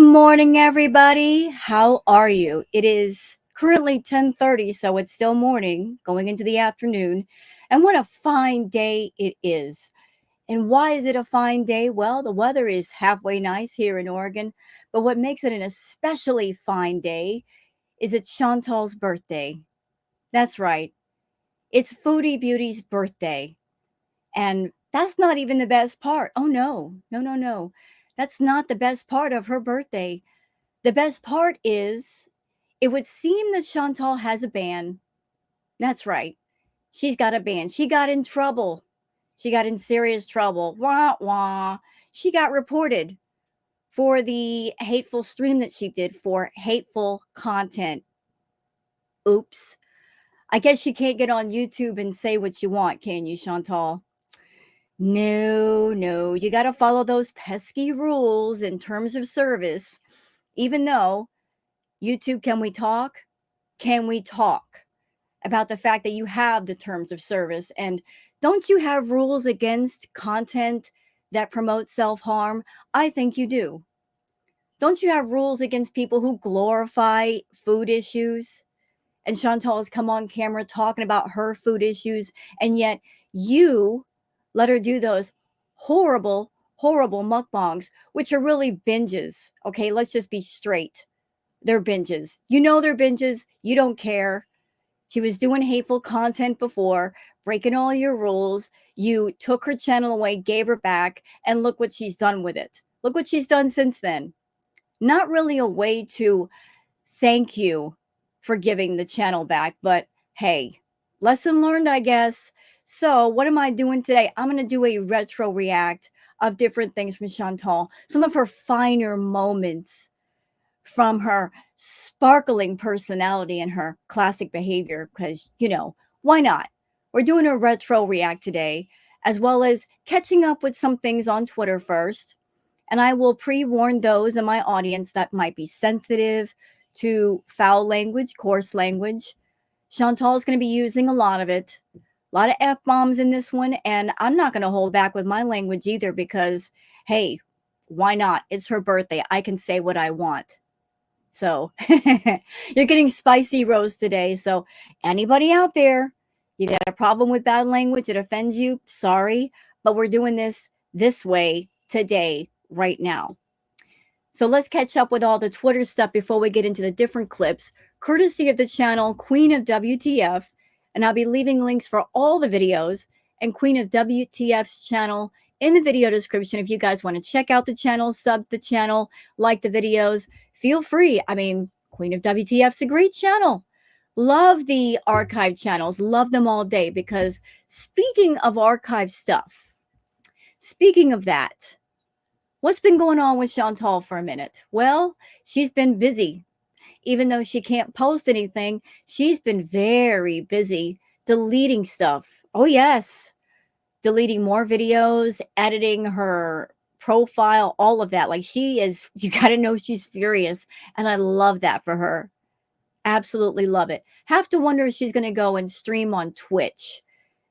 morning, everybody. How are you? It is currently 10:30, so it's still morning, going into the afternoon. And what a fine day it is. And why is it a fine day? Well, the weather is halfway nice here in Oregon, but what makes it an especially fine day is it's Chantal's birthday. That's right. It's Foodie Beauty's birthday. And that's not even the best part. Oh no. No, no, no. That's not the best part of her birthday. The best part is it would seem that Chantal has a band. That's right. She's got a band. She got in trouble. She got in serious trouble. Wah, wah. She got reported for the hateful stream that she did for hateful content. Oops. I guess you can't get on YouTube and say what you want, can you, Chantal? No, no. You got to follow those pesky rules in terms of service, even though YouTube, can we talk? Can we talk about the fact that you have the terms of service? And don't you have rules against content that promotes self harm? I think you do. Don't you have rules against people who glorify food issues? And Chantal has come on camera talking about her food issues, and yet you let her do those horrible, horrible mukbangs, which are really binges. Okay, let's just be straight. They're binges. You know they're binges. You don't care. She was doing hateful content before, breaking all your rules. You took her channel away, gave her back, and look what she's done with it. Look what she's done since then. Not really a way to thank you for giving the channel back, but hey, lesson learned, I guess. So, what am I doing today? I'm going to do a retro react of different things from Chantal, some of her finer moments from her sparkling personality and her classic behavior because, why not? We're doing a retro react today, as well as catching up with some things on Twitter first. And I will pre warn those in my audience that might be sensitive to foul language, coarse language. Chantal is going to be using a lot of it, a lot of F bombs in this one. And I'm not going to hold back with my language either because, hey, why not? It's her birthday. I can say what I want. So you're getting spicy roast today. So anybody out there, you got a problem with bad language, it offends you, sorry, but we're doing this way today, right now. So let's catch up with all the Twitter stuff before we get into the different clips, courtesy of the channel Queen of WTF. And I'll be leaving links for all the videos and Queen of WTF's channel in the video description. If you guys want to check out the channel, sub the channel, like the videos, feel free. I mean, Queen of WTF's a great channel. Love the archive channels. Love them all day because speaking of archive stuff, speaking of that, what's been going on with Chantal for a minute? Well, she's been busy. Even though she can't post anything, she's been very busy deleting stuff. Oh, yes. Deleting more videos, editing her profile, all of that. Like she is, you got to know she's furious. And I love that for her. Absolutely love it. Have to wonder if she's going to go and stream on Twitch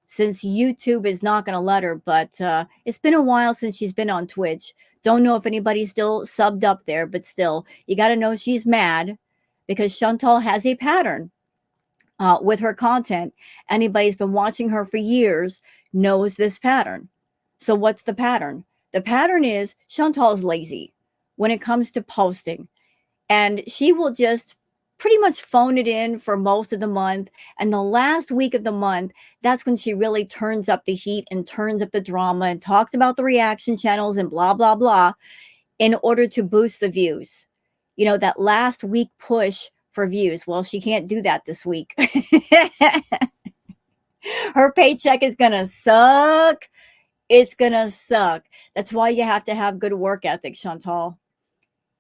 since YouTube is not going to let her. But it's been a while since she's been on Twitch. Don't know if anybody's still subbed up there, but still, you got to know she's mad because Chantal has a pattern with her content. Anybody's been watching her for years knows this pattern. So what's the pattern? The pattern is Chantal's lazy when it comes to posting. And she will just pretty much phone it in for most of the month. And the last week of the month, that's when she really turns up the heat and turns up the drama and talks about the reaction channels and blah, blah, blah in order to boost the views. You know, that last week push for views. Well, she can't do that this week. Her paycheck is going to suck. It's going to suck. That's why you have to have good work ethic, Chantal.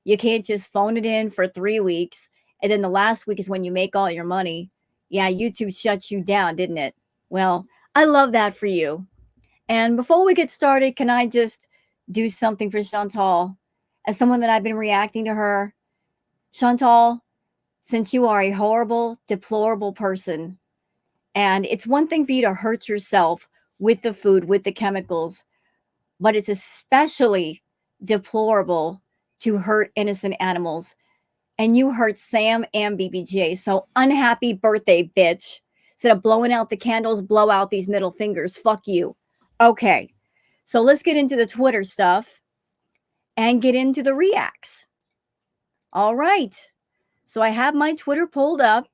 You can't just phone it in for 3 weeks. And then the last week is when you make all your money. Yeah, YouTube shut you down, didn't it? Well, I love that for you. And before we get started, can I just do something for Chantal? As someone that I've been reacting to her, Chantal, since you are a horrible, deplorable person, and it's one thing for you to hurt yourself with the food, with the chemicals, but it's especially deplorable to hurt innocent animals. And you hurt Sam and BBJ. So unhappy birthday, bitch. Instead of blowing out the candles, blow out these middle fingers. Fuck you. Okay. So let's get into the Twitter stuff and get into the reacts. All right. So I have my Twitter pulled up.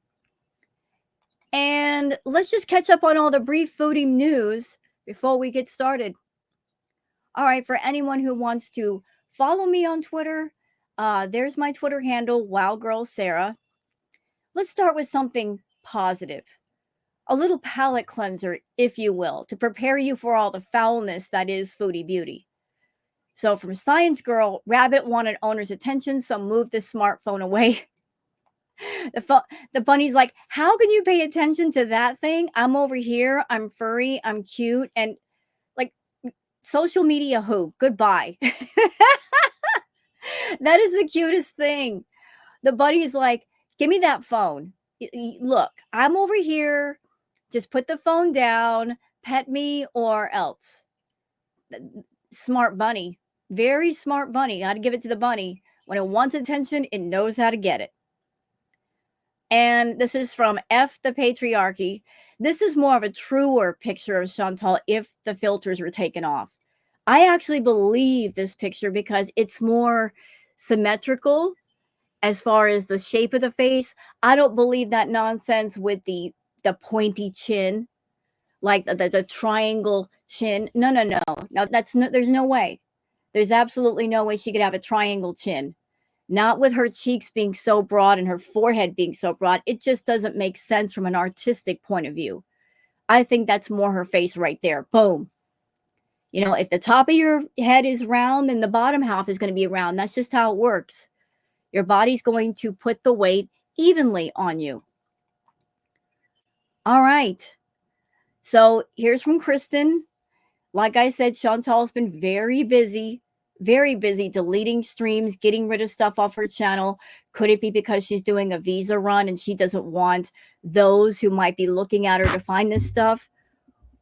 And let's just catch up on all the brief foodie news before we get started. All right, for anyone who wants to follow me on Twitter, there's my Twitter handle, WowGirlSarah. Let's start with something positive. A little palate cleanser, if you will, to prepare you for all the foulness that is foodie beauty. So from Science Girl, Rabbit wanted owner's attention, so move the smartphone away. The bunny's like, how can you pay attention to that thing? I'm over here. I'm furry. I'm cute. And like, social media who? Goodbye. That is the cutest thing. The bunny's like, give me that phone. Look, I'm over here. Just put the phone down, pet me, or else. Smart bunny. Very smart bunny. Got to give it to the bunny. When it wants attention, it knows how to get it. And this is from F the Patriarchy. This is more of a truer picture of Chantal if the filters were taken off. I actually believe this picture because it's more symmetrical as far as the shape of the face. I don't believe that nonsense with the pointy chin, like the triangle chin. No. No, there's no way. There's absolutely no way she could have a triangle chin. Not with her cheeks being so broad and her forehead being so broad. It just doesn't make sense from an artistic point of view. I think that's more her face right there. Boom. You know, if the top of your head is round, then the bottom half is going to be round. That's just how it works. Your body's going to put the weight evenly on you. All right. So here's from Kristen. Like I said, Chantal's been very busy deleting streams, getting rid of stuff off her channel. Could it be because she's doing a visa run and she doesn't want those who might be looking at her to find this stuff?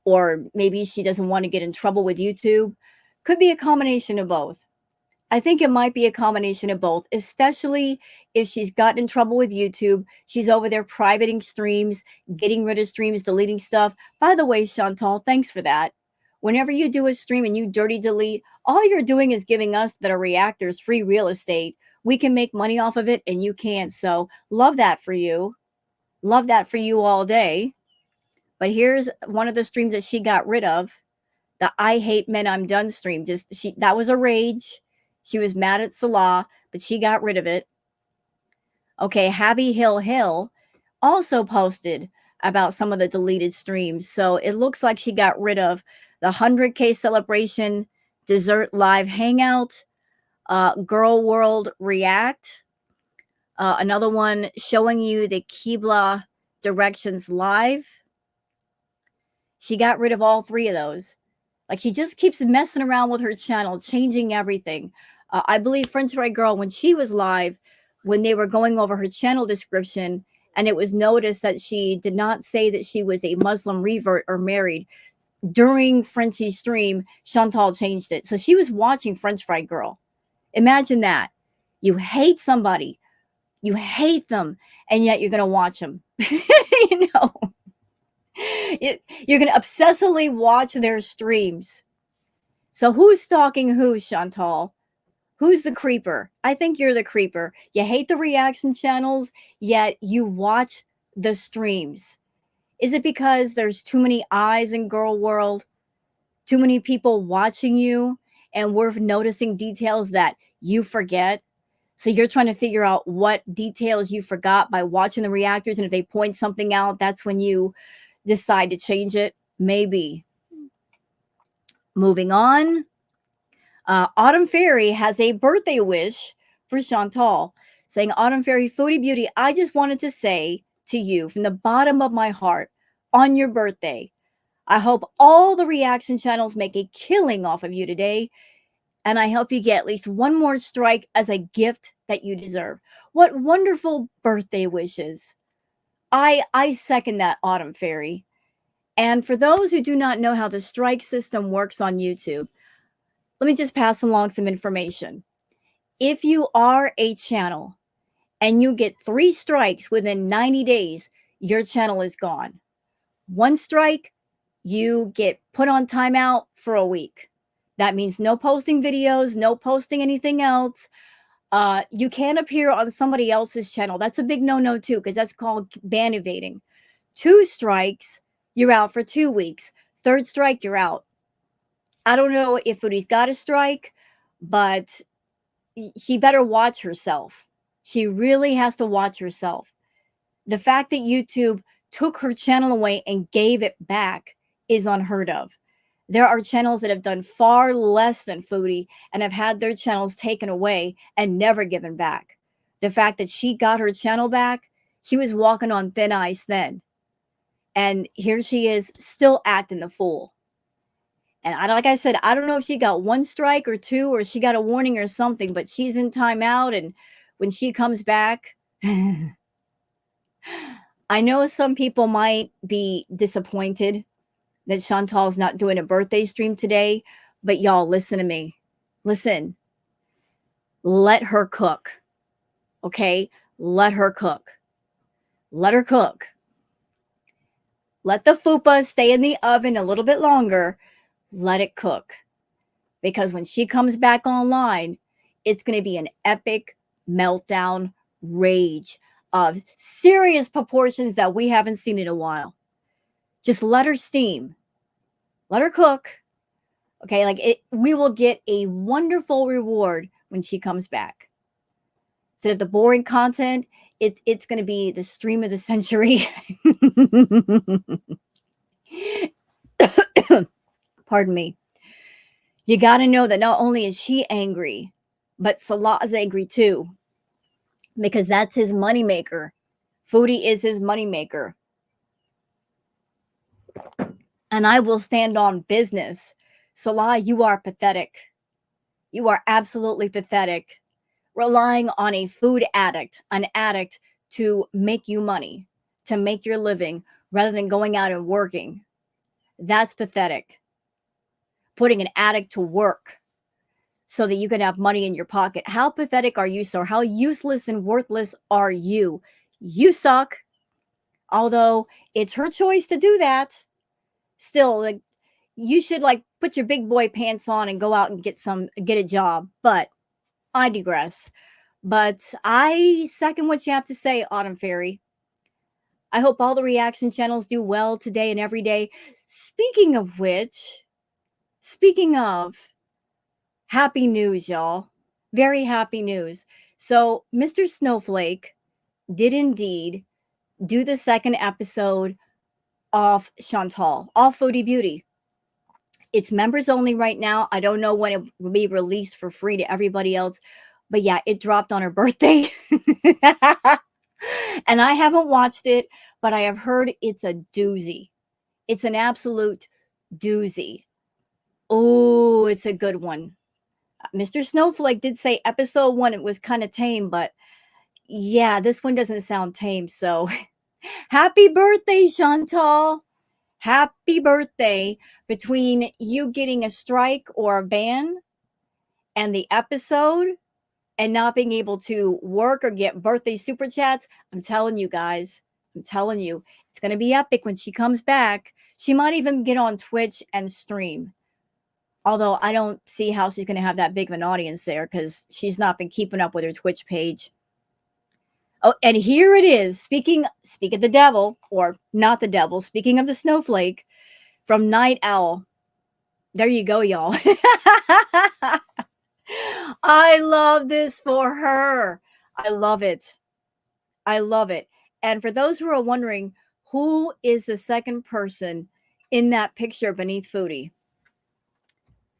Or maybe she doesn't want to get in trouble with YouTube. Could be a combination of both. I think it might be a combination of both, especially if she's gotten in trouble with YouTube. She's over there privating streams, getting rid of streams, deleting stuff. By the way, Chantal, thanks for that. Whenever you do a stream and you dirty delete, all you're doing is giving us that are reactors free real estate. We can make money off of it and you can't. So love that for you. Love that for you all day. But here's one of the streams that she got rid of. The I hate men, I'm done stream. That was a rage. She was mad at Salah, but she got rid of it. Okay, Happy Hill also posted about some of the deleted streams. So it looks like she got rid of the 100K celebration, dessert live hangout, Girl World React, another one showing you the Qibla directions live. She got rid of all three of those. Like, she just keeps messing around with her channel, changing everything. I believe French Fry Girl, when she was live, when they were going over her channel description, and it was noticed that she did not say that she was a Muslim revert or married, during Frenchie's stream, Chantal changed it. So she was watching French Fry Girl. Imagine that. You hate somebody. You hate them, and yet you're going to watch them. You know? You're going to obsessively watch their streams. So who's stalking who, Chantal? Who's the creeper? I think you're the creeper. You hate the reaction channels, yet you watch the streams. Is it because there's too many eyes in Girl World? Too many people watching you, and we're noticing details that you forget? So you're trying to figure out what details you forgot by watching the reactors, and if they point something out, that's when you decide to change it? Maybe. Moving on. Autumn Fairy has a birthday wish for Chantal, saying, Autumn Fairy, Foodie Beauty, I just wanted to say to you from the bottom of my heart, on your birthday, I hope all the reaction channels make a killing off of you today, and I hope you get at least one more strike as a gift that you deserve. What wonderful birthday wishes. I second that, Autumn Fairy. And for those who do not know how the strike system works on YouTube, let me just pass along some information. If you are a channel and you get 3 strikes within 90 days, your channel is gone. 1 strike, you get put on timeout for a week. That means no posting videos, no posting anything else. You can't appear on somebody else's channel. That's a big no-no too, because that's called ban evading. 2 strikes, you're out for 2 weeks. 3rd strike, you're out. I don't know if Fraudy's got a strike, but she better watch herself. She really has to watch herself. The fact that YouTube took her channel away and gave it back is unheard of. There are channels that have done far less than Fraudy and have had their channels taken away and never given back. The fact that she got her channel back, she was walking on thin ice then. And here she is still acting the fool. And like I said, I don't know if she got 1 strike or 2 or she got a warning or something, but she's in timeout. And when she comes back, I know some people might be disappointed that Chantal's not doing a birthday stream today, but y'all listen to me. Listen, let her cook. Okay? Let her cook. Let her cook. Let the fupa stay in the oven a little bit longer. Let it cook. Because when she comes back online, it's going to be an epic meltdown rage of serious proportions that we haven't seen in a while. Just let her steam. Let her cook. Okay, we will get a wonderful reward when she comes back. Instead of the boring content, it's going to be the stream of the century. Pardon me. You got to know that not only is she angry, but Salah is angry too, because that's his moneymaker. Fraudy is his moneymaker. And I will stand on business. Salah, you are pathetic. You are absolutely pathetic. Relying on a food addict, an addict to make you money, to make your living, rather than going out and working. That's pathetic. Putting an addict to work so that you can have money in your pocket. How pathetic are you, sir? How useless and worthless are you? You suck. Although it's her choice to do that. Still, you should put your big boy pants on and go out and get a job. But I digress. But I second what you have to say, Autumn Fairy. I hope all the reaction channels do well today and every day. Speaking of happy news, y'all. Very happy news. So Mr. Snowflake did indeed do the 2nd episode of Chantal, off Fraudy Beauty. It's members only right now. I don't know when it will be released for free to everybody else. But yeah, it dropped on her birthday. And I haven't watched it, but I have heard it's a doozy. It's an absolute doozy. Oh, it's a good one. Mr. Snowflake did say episode 1, it was kind of tame, but yeah, this one doesn't sound tame. So happy birthday, Chantal. Happy birthday. Between you getting a strike or a ban and the episode and not being able to work or get birthday super chats, I'm telling you guys, I'm telling you, it's going to be epic when she comes back. She might even get on Twitch and stream. Although I don't see how she's going to have that big of an audience there because she's not been keeping up with her Twitch page. Oh, and here it is. Speak of the devil, or not the devil, speaking of the snowflake from Night Owl. There you go, y'all. I love this for her. I love it. I love it. And for those who are wondering, who is the 2nd person in that picture beneath Fraudy?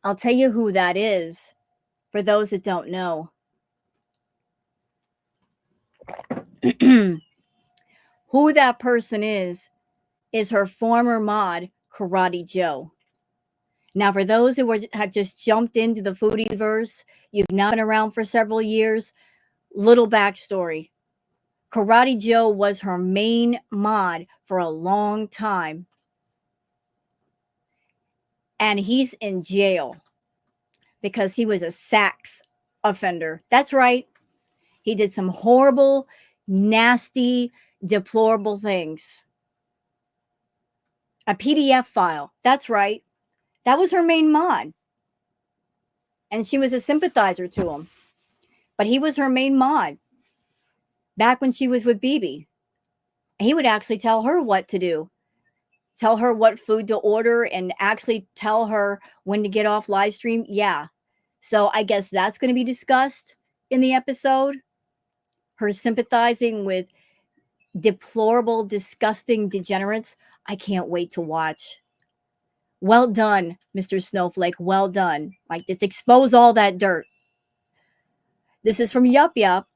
I'll tell you who that is for those that don't know. Who that person is her former mod, Karate Joe. Now, for those who have just jumped into the Fraudyverse, you've not been around for several years, little backstory. Karate Joe was her main mod for a long time. And he's in jail because he was a sax offender. That's right. He did some horrible, nasty, deplorable things. A PDF file. That's right. That was her main mod. And she was a sympathizer to him. But he was her main mod back when she was with BB. He would actually tell her what to do, tell her what food to order, and actually tell her when to get off live stream. Yeah. So I guess that's going to be discussed in the episode. Her sympathizing with deplorable, disgusting degenerates. I can't wait to watch. Well done, Mr. Snowflake. Well done. Like, just expose all that dirt. This is from Yup Yup.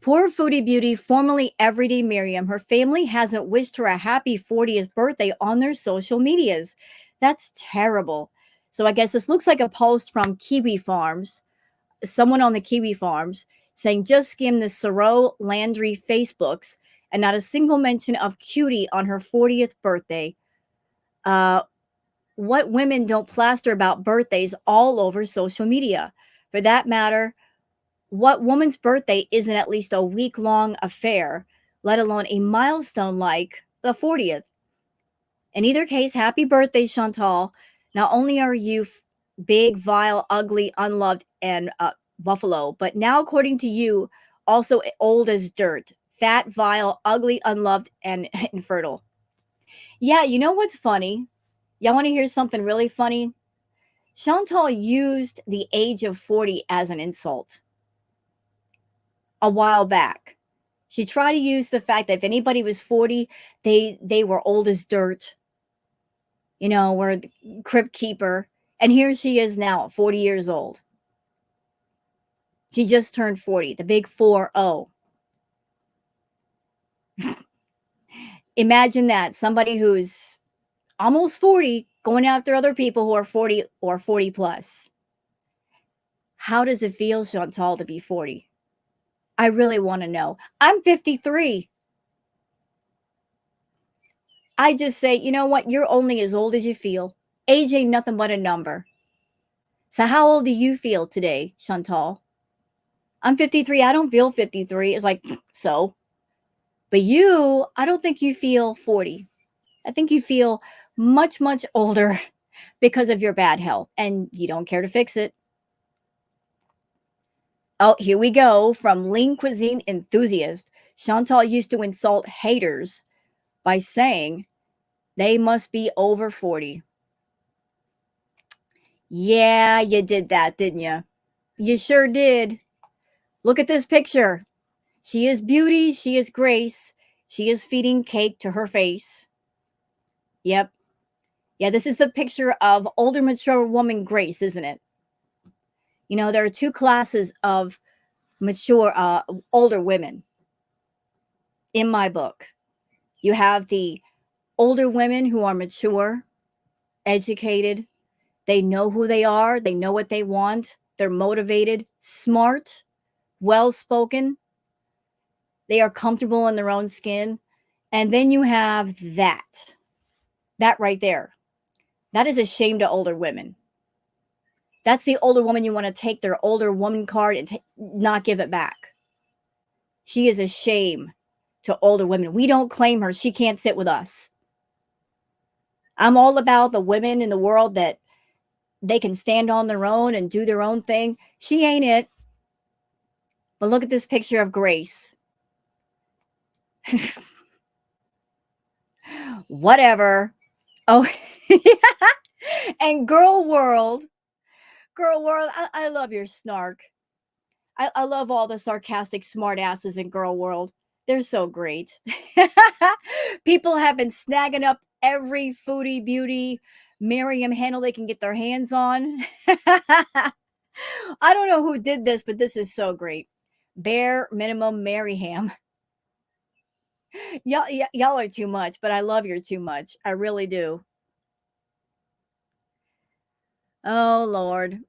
Poor Foodie Beauty, formerly Everyday Miriam, her family hasn't wished her a happy 40th birthday on their social medias. That's terrible. So I guess this looks like a post from Kiwi Farms, someone on the Kiwi Farms, saying just skim the Sorrow Landry Facebooks and not a single mention of Cutie on her 40th birthday. What women don't plaster about birthdays all over social media? For that matter, what woman's birthday isn't at least a week-long affair, let alone a milestone like the 40th? In either case, happy birthday, Chantal. Not only are you big, vile, ugly, unloved, and buffalo, but now, according to you, also old as dirt, fat, vile, ugly, unloved, and infertile. Yeah, you know what's funny? Y'all want to hear something really funny? Chantal used the age of 40 as an insult a while back. She tried to use the fact that if anybody was 40, they were old as dirt. You know, were the crypt keeper. And here she is now, 40 years old. She just turned 40, the big 4-0. Imagine that. Somebody who's almost 40 going after other people who are 40 or 40 plus. How does it feel, Chantal, to be 40? I really want to know. I'm 53. I just say, you know what? You're only as old as you feel. Age ain't nothing but a number. So how old do you feel today, Chantal? I'm 53. I don't feel 53. It's like, so. But you, I don't think you feel 40. I think you feel much, much older because of your bad health and you don't care to fix it. Oh, here we go from Lean Cuisine Enthusiast. Chantal used to insult haters by saying they must be over 40. Yeah, you did that, didn't you? You sure did. Look at this picture. She is beauty. She is grace. She is feeding cake to her face. Yep. Yeah, this is the picture of older, mature woman Grace, isn't it? You know, there are two classes of mature, older women in my book. You have the older women who are mature, educated. They know who they are. They know what they want. They're motivated, smart, well spoken. They are comfortable in their own skin. And then you have that right there. That is a shame to older women. That's the older woman you want to take their older woman card and not give it back. She is a shame to older women. We don't claim her. She can't sit with us. I'm all about the women in the world that they can stand on their own and do their own thing. She ain't it. But look at this picture of Grace. Whatever. Oh, and Girl World, I love your snark. I love all the sarcastic smart asses in Girl World. They're so great. People have been snagging up every foodie beauty Miriam handle they can get their hands on. I don't know who did this, but this is so great. Bare minimum Maryham. Y'all are too much, but I love your too much. I really do. Oh Lord.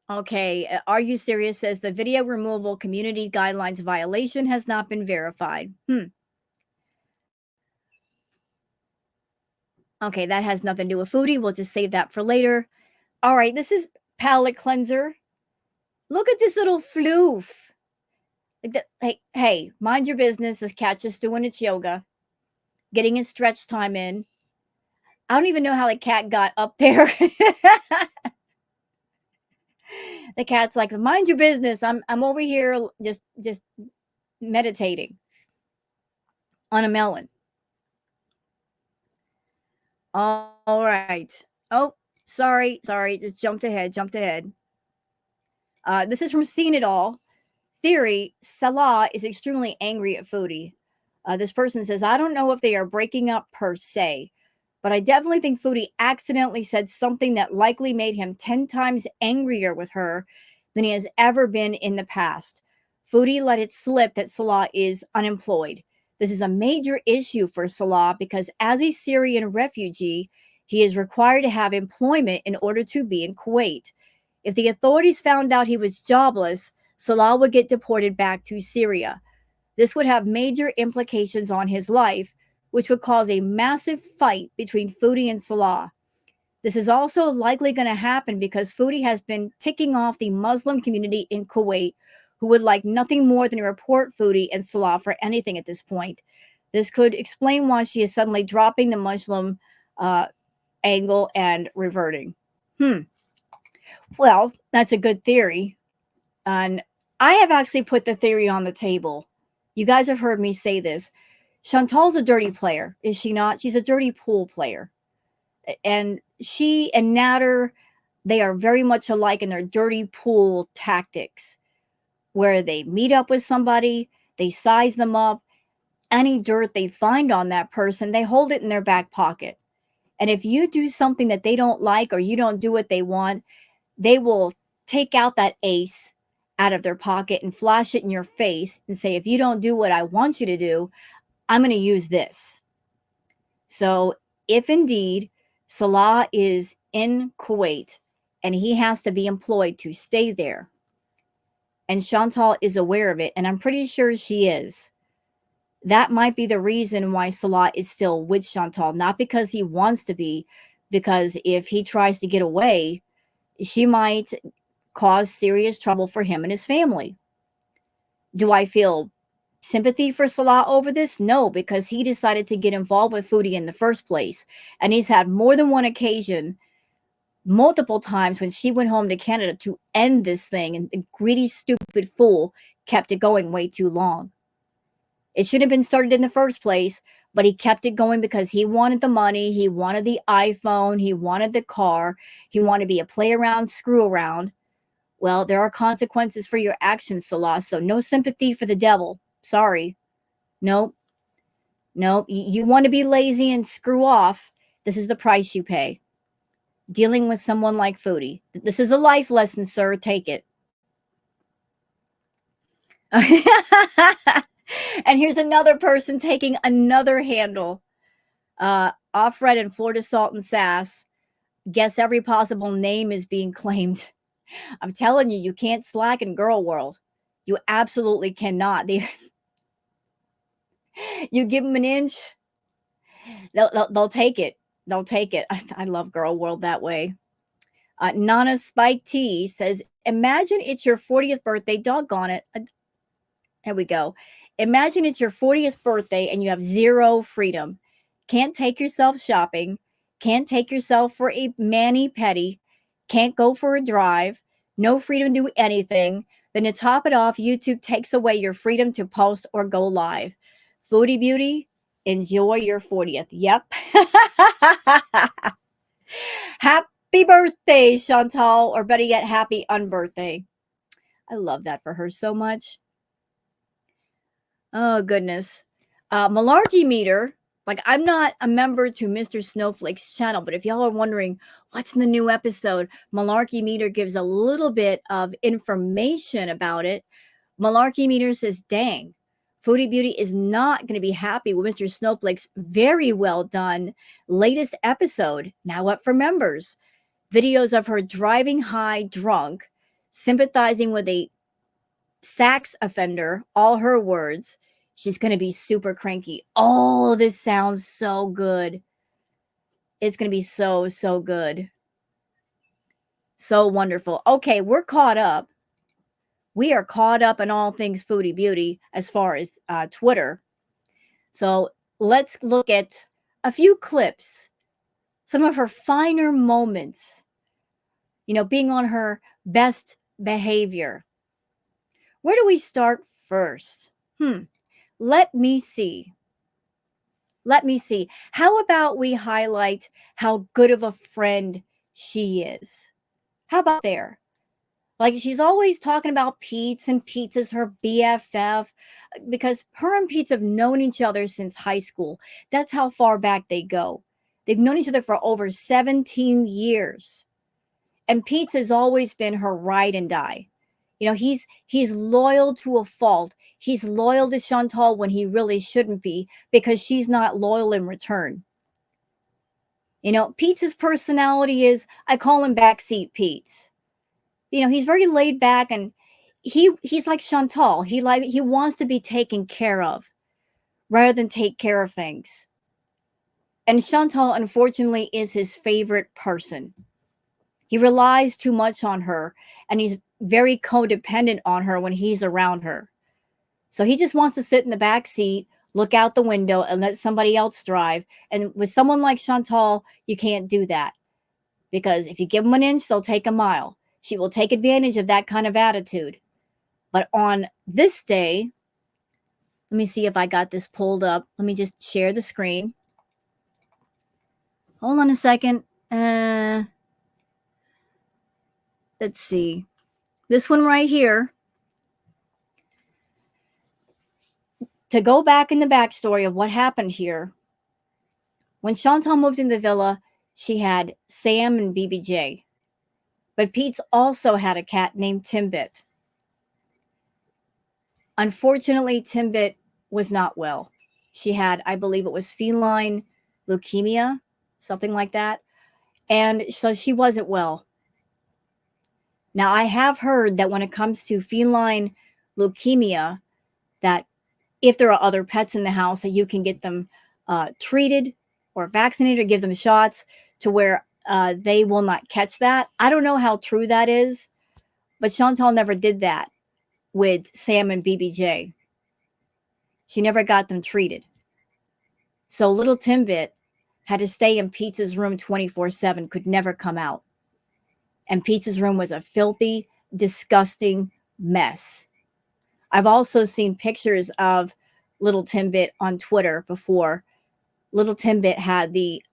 Okay, Are You Serious says the video removal community guidelines violation has not been verified. Okay, that has nothing to do with foodie. We'll just save that for later. All right, this is palette cleanser. Look at this little floof. Hey, mind your business. This cat's just doing its yoga, getting its stretch time in. I don't even know how the cat got up there. The cat's like, mind your business. I'm over here just meditating on a melon. All right. Oh, sorry. Just jumped ahead. This is from Seen It All. Theory, Salah is extremely angry at Foodie. This person says, I don't know if they are breaking up per se, but I definitely think Foodie accidentally said something that likely made him 10 times angrier with her than he has ever been in the past. Foodie let it slip that Salah is unemployed. This is a major issue for Salah because as a Syrian refugee, he is required to have employment in order to be in Kuwait. If the authorities found out he was jobless, Salah would get deported back to Syria. This would have major implications on his life, which would cause a massive fight between Foodie and Salah. This is also likely going to happen because Foodie has been ticking off the Muslim community in Kuwait, who would like nothing more than to report Foodie and Salah for anything at this point. This could explain why she is suddenly dropping the Muslim angle and reverting. Well, that's a good theory. And I have actually put the theory on the table. You guys have heard me say this. Chantal's a dirty player, is she not? She's a dirty pool player. And she and Natter, they are very much alike in their dirty pool tactics, where they meet up with somebody, they size them up, any dirt they find on that person, they hold it in their back pocket. And if you do something that they don't like or you don't do what they want, they will take out that ace out of their pocket and flash it in your face and say, if you don't do what I want you to do, I'm going to use this. So if indeed Salah is in Kuwait and he has to be employed to stay there, and Chantal is aware of it, and I'm pretty sure she is, that might be the reason why Salah is still with Chantal, not because he wants to be, because if he tries to get away, she might cause serious trouble for him and his family. Do I feel sympathy for Salah over this? No, because he decided to get involved with Foodie in the first place. And he's had more than one occasion, multiple times when she went home to Canada to end this thing. And the greedy, stupid fool kept it going way too long. It should have been started in the first place, but he kept it going because he wanted the money. He wanted the iPhone. He wanted the car. He wanted to be a play around, screw around. Well, there are consequences for your actions, Salah. So no sympathy for the devil. Sorry. Nope. Nope. You want to be lazy and screw off. This is the price you pay. Dealing with someone like Foodie. This is a life lesson, sir. Take it. And here's another person taking another handle. Off red and Florida Salt and Sass. Guess every possible name is being claimed. I'm telling you, you can't slack in girl world. You absolutely cannot. You give them an inch, they'll take it. They'll take it. I love girl world that way. Nana Spike T says, imagine it's your 40th birthday. Doggone it. Here we go. Imagine it's your 40th birthday and you have zero freedom. Can't take yourself shopping. Can't take yourself for a mani-pedi. Can't go for a drive. No freedom to do anything. Then to top it off, YouTube takes away your freedom to post or go live. Foodie Beauty, enjoy your 40th. Yep. Happy birthday, Chantal, or better yet, happy unbirthday. I love that for her so much. Oh, goodness. Malarkey Meter. Like, I'm not a member to Mr. Snowflake's channel, but if y'all are wondering what's in the new episode, Malarkey Meter gives a little bit of information about it. Malarkey Meter says, dang, Foodie Beauty is not going to be happy with Mr. Snowflake's very well done latest episode, now up for members. Videos of her driving high drunk, sympathizing with a sax offender, all her words. She's going to be super cranky. Oh, this sounds so good. It's going to be so, so good. So wonderful. Okay, we're caught up. We are caught up in all things foodie beauty as far as Twitter. So let's look at a few clips, some of her finer moments, being on her best behavior. Where do we start first? Let me see. Let me see. How about we highlight how good of a friend she is? How about there? Like, she's always talking about Pete, and Pete's is her BFF because her and Pete have known each other since high school. That's how far back they go. They've known each other for over 17 years. And Pete's has always been her ride and die. He's loyal to a fault. He's loyal to Chantal when he really shouldn't be because she's not loyal in return. Pete's personality is, I call him backseat Pete's. He's very laid back, and he's like Chantal. He wants to be taken care of rather than take care of things. And Chantal, unfortunately, is his favorite person. He relies too much on her, and he's very codependent on her when he's around her. So he just wants to sit in the back seat, look out the window, and let somebody else drive. And with someone like Chantal, you can't do that. Because if you give them an inch, they'll take a mile. She will take advantage of that kind of attitude. But on this day, let me see if I got this pulled up. Let me just share the screen. Hold on a second. Let's see. This one right here. To go back in the backstory of what happened here. When Chantal moved in the villa, she had Sam and BBJ. But Pete's also had a cat named Timbit. Unfortunately, Timbit was not well. She had, I believe it was feline leukemia, something like that. And so she wasn't well. Now, I have heard that when it comes to feline leukemia, that if there are other pets in the house, that you can get them treated or vaccinated or give them shots to where they will not catch that. I don't know how true that is, but Chantal never did that with Sam and BBJ. She never got them treated. So little Timbit had to stay in Pete's room 24/7, could never come out. And Pete's room was a filthy, disgusting mess. I've also seen pictures of little Timbit on Twitter before. Little Timbit had the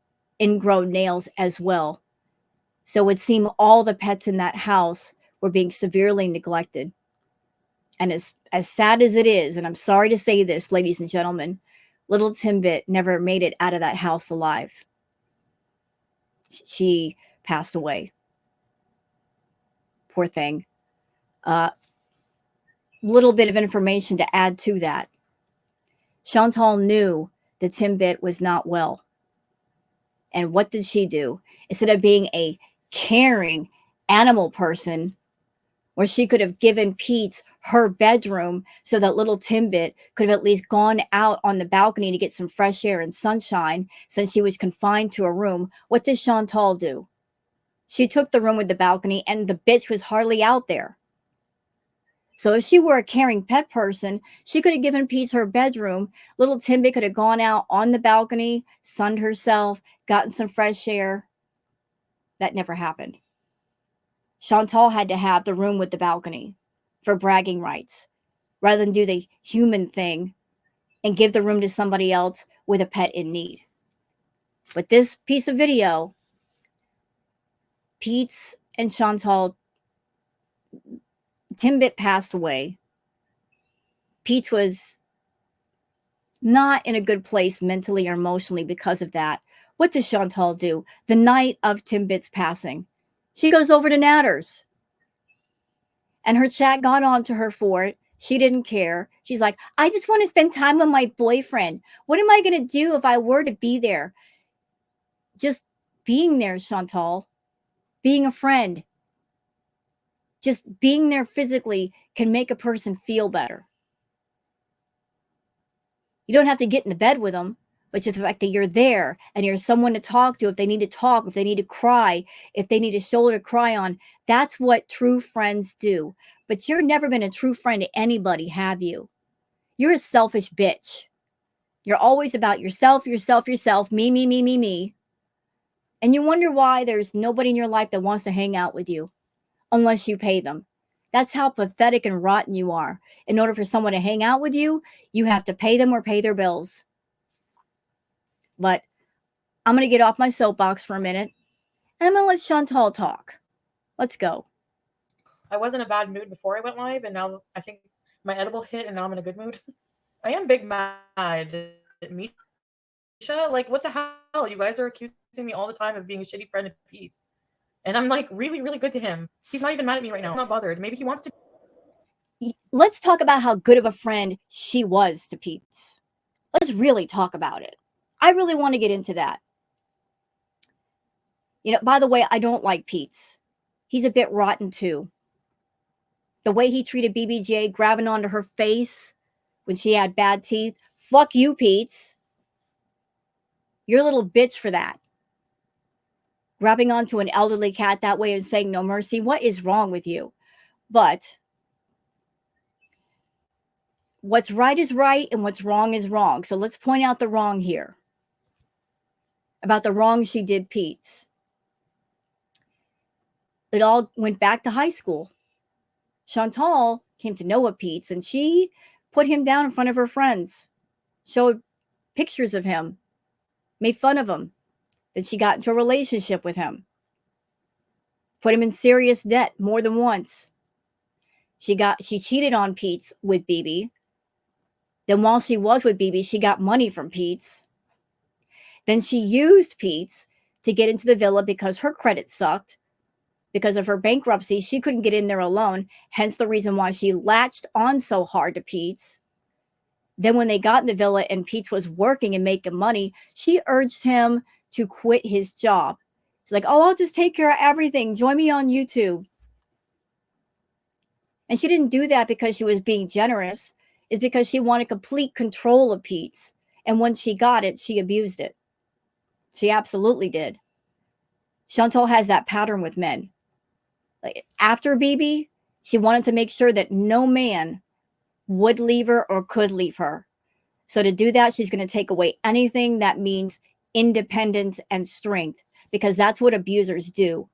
ingrown nails as well. So it would seem all the pets in that house were being severely neglected. And as sad as it is, and I'm sorry to say this, ladies and gentlemen, little Timbit never made it out of that house alive. She passed away. Poor thing. Little bit of information to add to that. Chantal knew that Timbit was not well. And what did she do? Instead of being a caring animal person, where she could have given Pete her bedroom so that little Timbit could have at least gone out on the balcony to get some fresh air and sunshine since she was confined to a room, what did Chantal do? She took the room with the balcony, and the bitch was hardly out there. So if she were a caring pet person, she could have given Pete her bedroom. Little Timbit could have gone out on the balcony, sunned herself, gotten some fresh air. That never happened. Chantal had to have the room with the balcony for bragging rights, rather than do the human thing and give the room to somebody else with a pet in need. But this piece of video, Pete's and Chantal, Timbit passed away. Pete was not in a good place mentally or emotionally because of that. What does Chantal do? The night of Timbit's passing, she goes over to Natter's. And her chat got on to her for it. She didn't care. She's like, I just want to spend time with my boyfriend. What am I going to do if I were to be there? Just being there, Chantal. Being a friend. Just being there physically can make a person feel better. You don't have to get in the bed with them, but just the fact that you're there and you're someone to talk to if they need to talk, if they need to cry, if they need a shoulder to cry on, That's what true friends do. But you've never been a true friend to anybody, have you? You're a selfish bitch. You're always about yourself, yourself, yourself, me, me, me, me, me. And you wonder why there's nobody in your life that wants to hang out with you unless you pay them. That's how pathetic and rotten you are. In order for someone to hang out with you, you have to pay them or pay their bills. But I'm going to get off my soapbox for a minute and I'm going to let Chantal talk. Let's go. I was in a bad mood before I went live, and now I think my edible hit, and now I'm in a good mood. I am big mad. Misha, like, what the hell? You guys are accusing me all the time of being a shitty friend of Pete's. And I'm like really, really good to him. He's not even mad at me right now. I'm not bothered. Maybe he wants to be. Let's talk about how good of a friend she was to Pete's. Let's really talk about it. I really want to get into that. By the way, I don't like Pete's. He's a bit rotten too. The way he treated BBJ, grabbing onto her face when she had bad teeth. Fuck you, Pete's. You're a little bitch for that. Grabbing onto an elderly cat that way and saying no mercy. What is wrong with you? But what's right is right and what's wrong is wrong. So let's point out the wrong here. About the wrong she did Pete's. It all went back to high school. Chantal came to know Pete's and she put him down in front of her friends, showed pictures of him, made fun of him. Then she got into a relationship with him, put him in serious debt more than once. She cheated on Pete's with BB. Then while she was with BB, she got money from Pete's. Then she used Pete's to get into the villa because her credit sucked. Because of her bankruptcy, she couldn't get in there alone, hence the reason why she latched on so hard to Pete's. Then when they got in the villa and Pete's was working and making money, she urged him to quit his job. She's like, oh, I'll just take care of everything. Join me on YouTube. And she didn't do that because she was being generous. It's because she wanted complete control of Pete's. And once she got it, she abused it. She absolutely did. Chantal has that pattern with men. Like after BB, she wanted to make sure that no man would leave her or could leave her. So to do that, she's going to take away anything that means independence and strength, because that's what abusers do.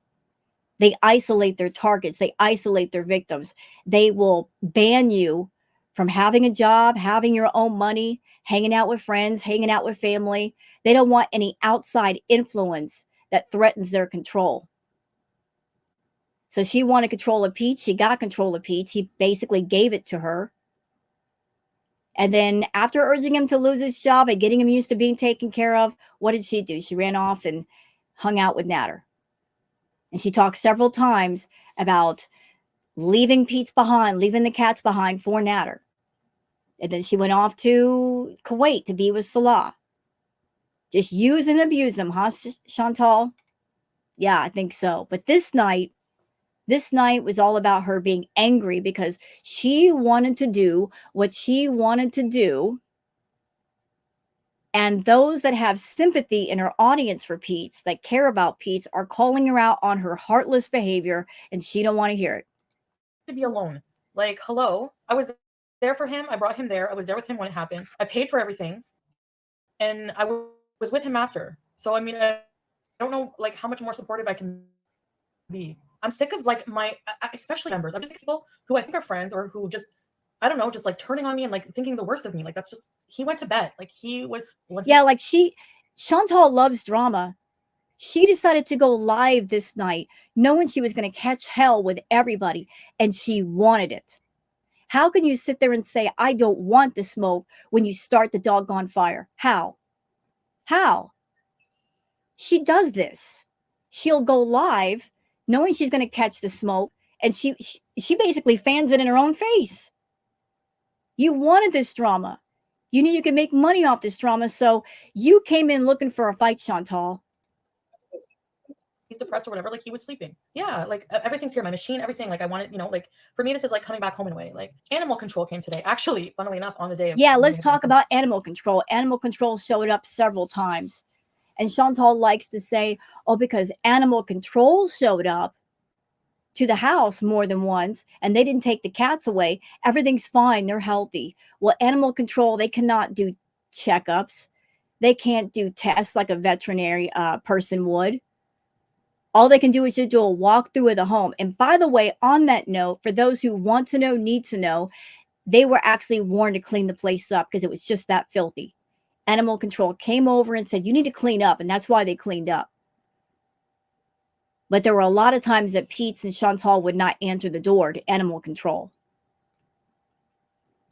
They isolate their targets. They isolate their victims. They will ban you from having a job, having your own money, hanging out with friends, hanging out with family. They don't want any outside influence that threatens their control. So she wanted control of Pete. She got control of Pete. He basically gave it to her. And then after urging him to lose his job and getting him used to being taken care of, what did she do? She ran off and hung out with Natter. And she talked several times about leaving Pete's behind, leaving the cats behind for Natter. And then she went off to Kuwait to be with Salah. Just use and abuse them, huh, Chantal? Yeah, I think so. But this night was all about her being angry because she wanted to do what she wanted to do. And those that have sympathy in her audience for Pete's, that care about Pete's, are calling her out on her heartless behavior, and she don't want to hear it. To be alone. Like, hello, I was there for him. I brought him there. I was there with him when it happened. I paid for everything, and I was with him after. So I mean, I don't know like how much more supportive I can be. I'm sick of like especially members. I'm just sick of people who I think are friends or who just I don't know, just like turning on me and like thinking the worst of me. Like that's just he went to bed. Like he was Yeah, like Chantal loves drama. She decided to go live this night knowing she was going to catch hell with everybody, and she wanted it. How can you sit there and say, I don't want the smoke when you start the doggone fire? How? She does this. She'll go live knowing she's going to catch the smoke, and she basically fans it in her own face. You wanted this drama. You knew you could make money off this drama, so you came in looking for a fight, Chantal. he's depressed or whatever. Like he was sleeping. Yeah, like everything's here, my machine, everything. Like I wanted, like for me, this is like coming back home in a way. Like animal control came today. Actually, funnily enough, on the day of let's talk about animal control. Animal control showed up several times. And Chantal likes to say, oh, because animal control showed up, to the house more than once and they didn't take the cats away. Everything's fine. They're healthy. Well, animal control, they cannot do checkups. They can't do tests like a veterinary person would. All they can do is just do a walkthrough of the home. And by the way, on that note, for those who want to know, need to know, they were actually warned to clean the place up because it was just that filthy. Animal control came over and said, you need to clean up. And that's why they cleaned up. But there were a lot of times that Pete and Chantal would not answer the door to animal control.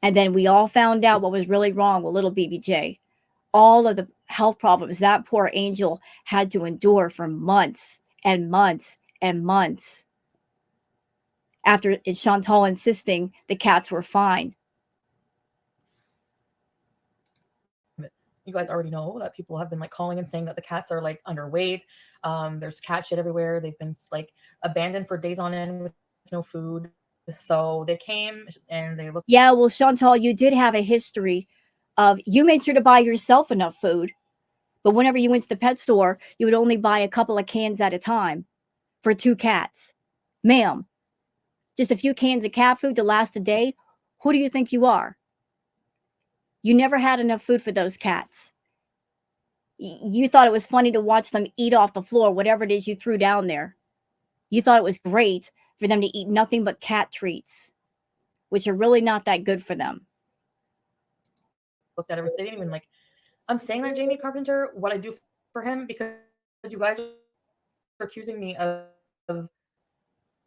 And then we all found out what was really wrong with little BBJ. All of the health problems that poor angel had to endure for months and months and months after Chantal insisting the cats were fine. You guys already know that people have been like calling and saying that the cats are like underweight. There's cat shit everywhere. They've been like abandoned for days on end with no food. So they came and they looked. Yeah, well, Chantal, you did have a history of you made sure to buy yourself enough food. But whenever you went to the pet store, you would only buy a couple of cans at a time for 2 cats. Ma'am, just a few cans of cat food to last a day? Who do you think you are? You never had enough food for those cats. You thought it was funny to watch them eat off the floor, whatever it is you threw down there. You thought it was great for them to eat nothing but cat treats, which are really not that good for them. Looked at everything. They didn't even like. I'm saying that Jamie Carpenter, what I do for him, because you guys are accusing me of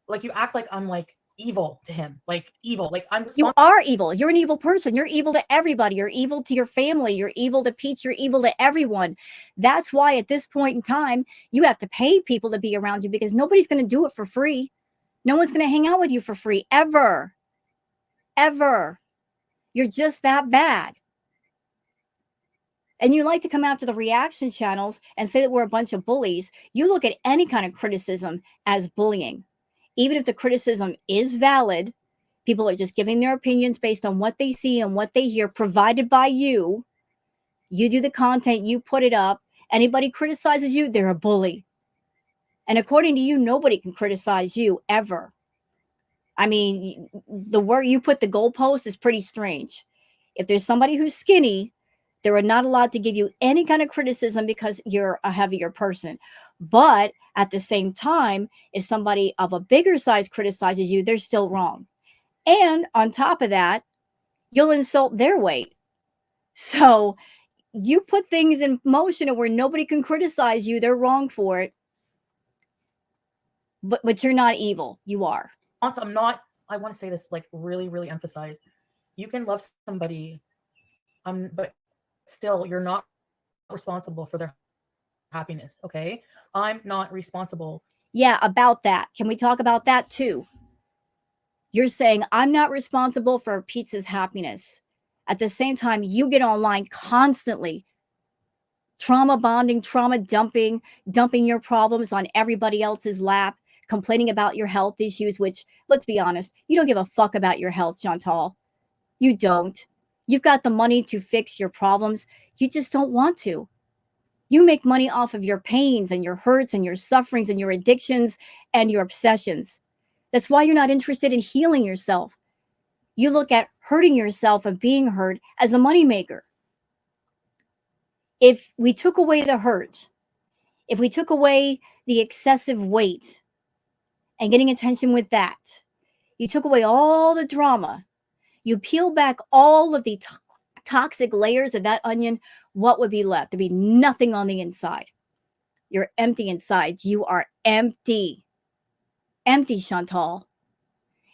like you act like I'm like evil to him, like evil, like I'm. You are evil. You're an evil person. You're evil to everybody. You're evil to your family. You're evil to Pete. You're evil to everyone. That's why at this point in time, you have to pay people to be around you because nobody's going to do it for free. No one's going to hang out with you for free ever. Ever. You're just that bad. And you like to come out to the reaction channels and say that we're a bunch of bullies. You look at any kind of criticism as bullying. Even if the criticism is valid, people are just giving their opinions based on what they see and what they hear provided by you. You do the content, you put it up. Anybody criticizes you, they're a bully. And according to you, nobody can criticize you ever. I mean, the word you put the goalpost is pretty strange. If there's somebody who's skinny, they are not allowed to give you any kind of criticism because you're a heavier person. But at the same time, if somebody of a bigger size criticizes you, they're still wrong. And on top of that, you'll insult their weight. So you put things in motion where nobody can criticize you. They're wrong for it. But you're not evil. You are. I'm not. I want to say this like really, really emphasize. You can love somebody, but still you're not responsible for their happiness. Okay, I'm not responsible. Yeah, about that. Can we talk about that too? You're saying I'm not responsible for Pete's happiness. At the same time, you get online constantly trauma bonding, trauma dumping, dumping your problems on everybody else's lap, complaining about your health issues, which, let's be honest, you don't give a fuck about your health, Chantal. You don't. You've got the money to fix your problems. You just don't want to. You make money off of your pains and your hurts and your sufferings and your addictions and your obsessions. That's why you're not interested in healing yourself. You look at hurting yourself and being hurt as a moneymaker. If we took away the hurt, if we took away the excessive weight and getting attention with that, you took away all the drama, you peel back all of the toxic layers of that onion, what would be left? There'd be nothing on the inside. You're empty inside. You are empty. Empty, Chantal.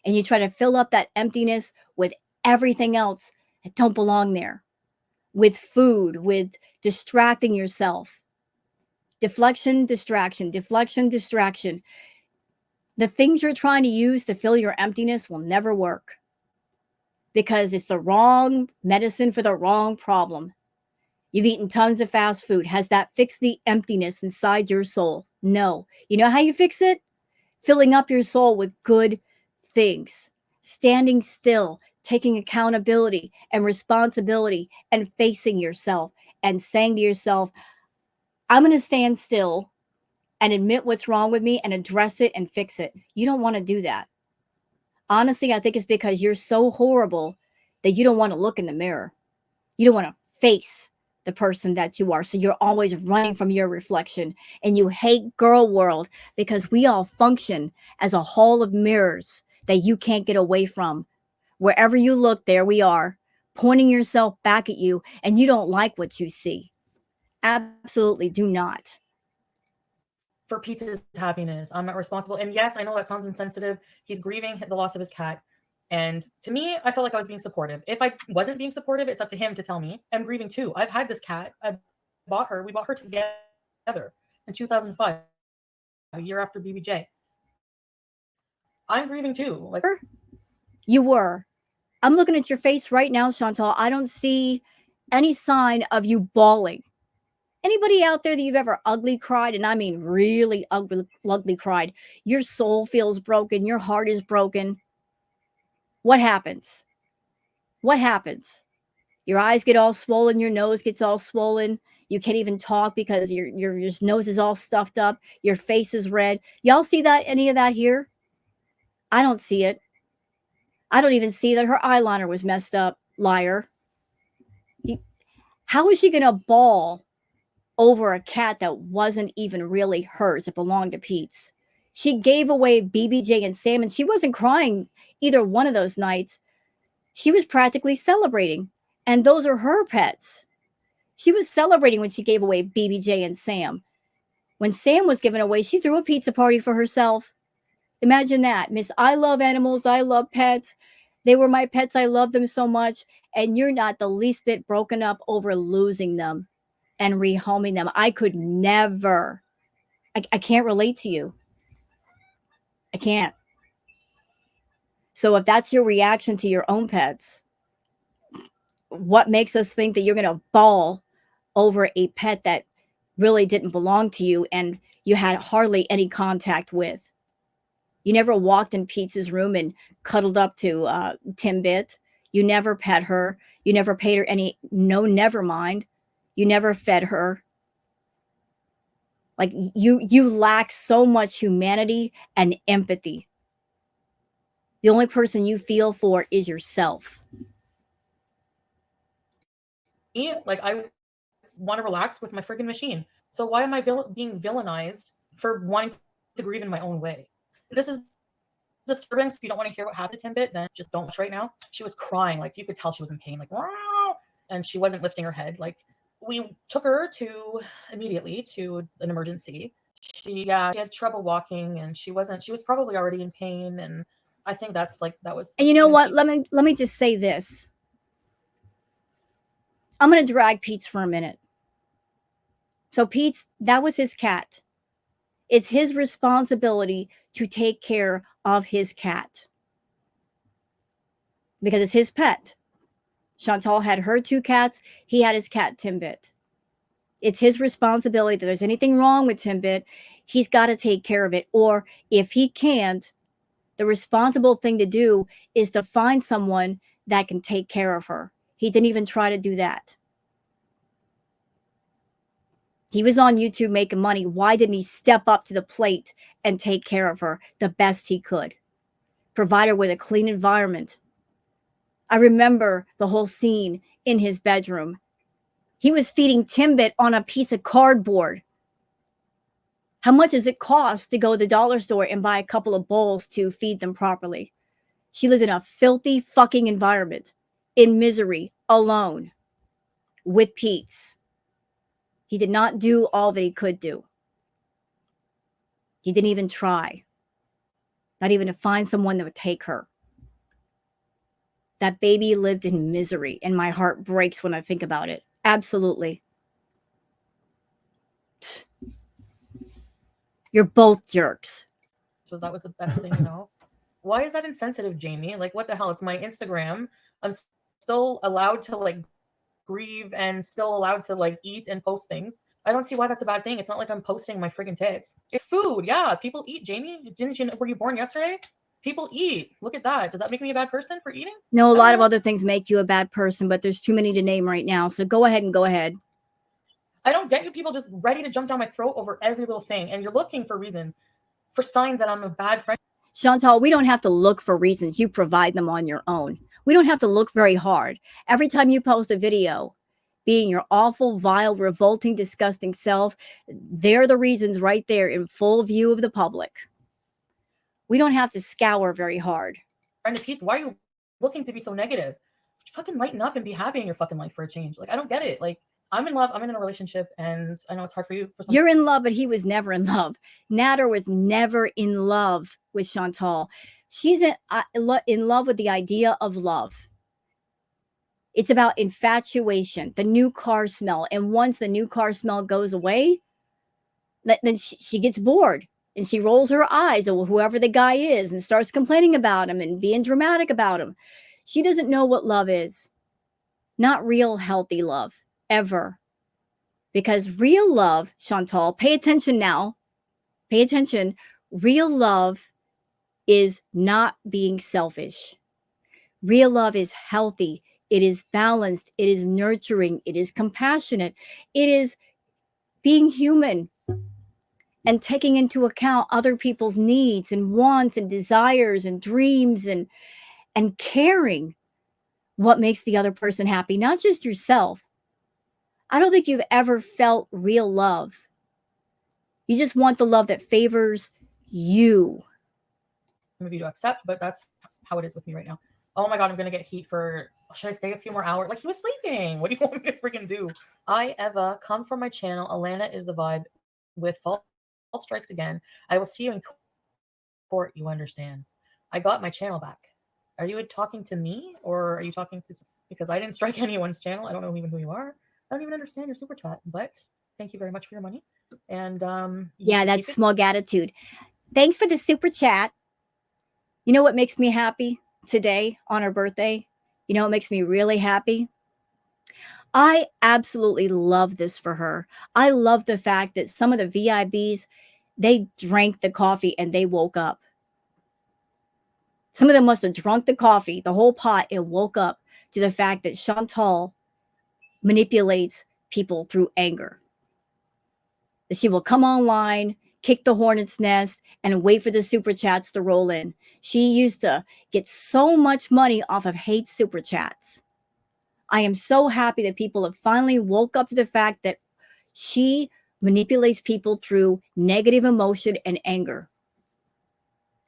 And you try to fill up that emptiness with everything else that don't belong there. With food, with distracting yourself. Deflection, distraction, deflection, distraction. The things you're trying to use to fill your emptiness will never work because it's the wrong medicine for the wrong problem. You've eaten tons of fast food. Has that fixed the emptiness inside your soul? No. You know how you fix it? Filling up your soul with good things, standing still, taking accountability and responsibility and facing yourself and saying to yourself, I'm going to stand still and admit what's wrong with me and address it and fix it. You don't want to do that. Honestly, I think it's because you're so horrible that you don't want to look in the mirror. You don't want to face the person that you are. So you're always running from your reflection, and you hate girl world because we all function as a hall of mirrors that you can't get away from. Wherever you look, there we are, pointing yourself back at you, and you don't like what you see. Absolutely do not. For Pete's happiness. I'm not responsible. And yes, I know that sounds insensitive. He's grieving the loss of his cat. And to me, I felt like I was being supportive. If I wasn't being supportive, it's up to him to tell me. I'm grieving too. I've had this cat. I bought her. We bought her together in 2005, a year after BBJ. I'm grieving too. Like, You were. I'm looking at your face right now, Chantal. I don't see any sign of you bawling. Anybody out there that you've ever ugly cried, and I mean really ugly cried, your soul feels broken, your heart is broken. What happens? What happens? Your eyes get all swollen, your nose gets all swollen. You can't even talk because your nose is all stuffed up. Your face is red. Y'all see that? Any of that here? I don't see it. I don't even see that her eyeliner was messed up. Liar. How is she going to bawl over a cat that wasn't even really hers? It belonged to Pete's. She gave away BBJ and Sam, and she wasn't crying either one of those nights. She was practically celebrating, and those are her pets. She was celebrating when she gave away BBJ and Sam. When Sam was given away, she threw a pizza party for herself. Imagine that. Miss, I love animals. I love pets. They were my pets. I love them so much. And you're not the least bit broken up over losing them and rehoming them. I could never. I can't relate to you. I can't. So if that's your reaction to your own pets, what makes us think that you're going to bawl over a pet that really didn't belong to you and you had hardly any contact with? You never walked in Pete's room and cuddled up to Timbit. You never pet her. You never paid her any, no, never mind. You never fed her. Like you lack so much humanity and empathy. The only person you feel for is yourself. me, like, I want to relax with my friggin' machine. So why am I being villainized for wanting to grieve in my own way? This is disturbing. So if you don't want to hear what happened to Timbit, then just don't watch right now. She was crying. Like, you could tell she was in pain. Like, wow. And she wasn't lifting her head. Like, we took her to immediately to an emergency. She had trouble walking, and she was probably already in pain. And I think that was And you know even what? Pete's. Let me just say this. I'm going to drag Pete's for a minute. So Pete's, that was his cat. It's his responsibility to take care of his cat because it's his pet. Chantal had her two cats. He had his cat, Timbit. It's his responsibility that if there's anything wrong with Timbit, he's got to take care of it. Or if he can't, the responsible thing to do is to find someone that can take care of her. He didn't even try to do that. He was on YouTube making money. Why didn't he step up to the plate and take care of her the best he could? Provide her with a clean environment. I remember the whole scene in his bedroom. He was feeding Timbit on a piece of cardboard. How much does it cost to go to the dollar store and buy a couple of bowls to feed them properly? She lives in a filthy fucking environment, in misery, alone, with Pete's. He did not do all that he could do. He didn't even try. Not even to find someone that would take her. That baby lived in misery, and my heart breaks when I think about it. Absolutely. You're both jerks. So that was the best thing, you know. Why is that insensitive, Jamie? Like, what the hell? It's my Instagram. I'm still allowed to like grieve and still allowed to like eat and post things. I don't see why that's a bad thing. It's not like I'm posting my friggin' tits. It's food. Yeah, people eat, Jamie. Didn't you know, were you born yesterday? People eat. Look at that. Does that make me a bad person for eating? No, a I don't lot of know. other things make you a bad person, but there's too many to name right now. So go ahead and go ahead. I don't get you people just ready to jump down my throat over every little thing, and you're looking for reason, for signs that I'm a bad friend. Chantal, we don't have to look for reasons. You provide them on your own. We don't have to look very hard. Every time you post a video, being your awful, vile, revolting, disgusting self, they're the reasons right there in full view of the public. We don't have to scour very hard. Friend of Pete's, why are you looking to be so negative? Fucking lighten up and be happy in your fucking life for a change. Like, I don't get it. Like, I'm in love. I'm in a relationship, and I know it's hard for you. You're in love, but he was never in love. Nader was never in love with Chantal. She's in love with the idea of love. It's about infatuation, the new car smell. And once the new car smell goes away, then she gets bored and she rolls her eyes at whoever the guy is and starts complaining about him and being dramatic about him. She doesn't know what love is. Not real healthy love, ever. Because real love, Chantal, pay attention now. Pay attention. Real love is not being selfish. Real love is healthy. It is balanced. It is nurturing. It is compassionate. It is being human and taking into account other people's needs and wants and desires and dreams and caring what makes the other person happy, not just yourself. I don't think you've ever felt real love. You just want the love that favors you. Of you to accept, but that's how it is with me right now. Oh my god, I'm gonna get heat for. Should I stay a few more hours? Like, he was sleeping. What do you want me to freaking do? I Eva, come from my channel. Alana is the vibe with false strikes again. I will see you in court. You understand? I got my channel back. Are you talking to me or are you talking to? Because I didn't strike anyone's channel. I don't know even who you are. I don't even understand your super chat. But thank you very much for your money. And yeah, that's smug attitude. Thanks for the super chat. You know what makes me happy today on her birthday? You know what makes me really happy? I absolutely love this for her. I love the fact that some of the VIBs, they drank the coffee and they woke up. Some of them must have drunk the coffee, the whole pot, and woke up to the fact that Chantal manipulates people through anger. That she will come online, kick the hornet's nest, and wait for the super chats to roll in. She used to get so much money off of hate super chats. I am so happy that people have finally woke up to the fact that she manipulates people through negative emotion and anger.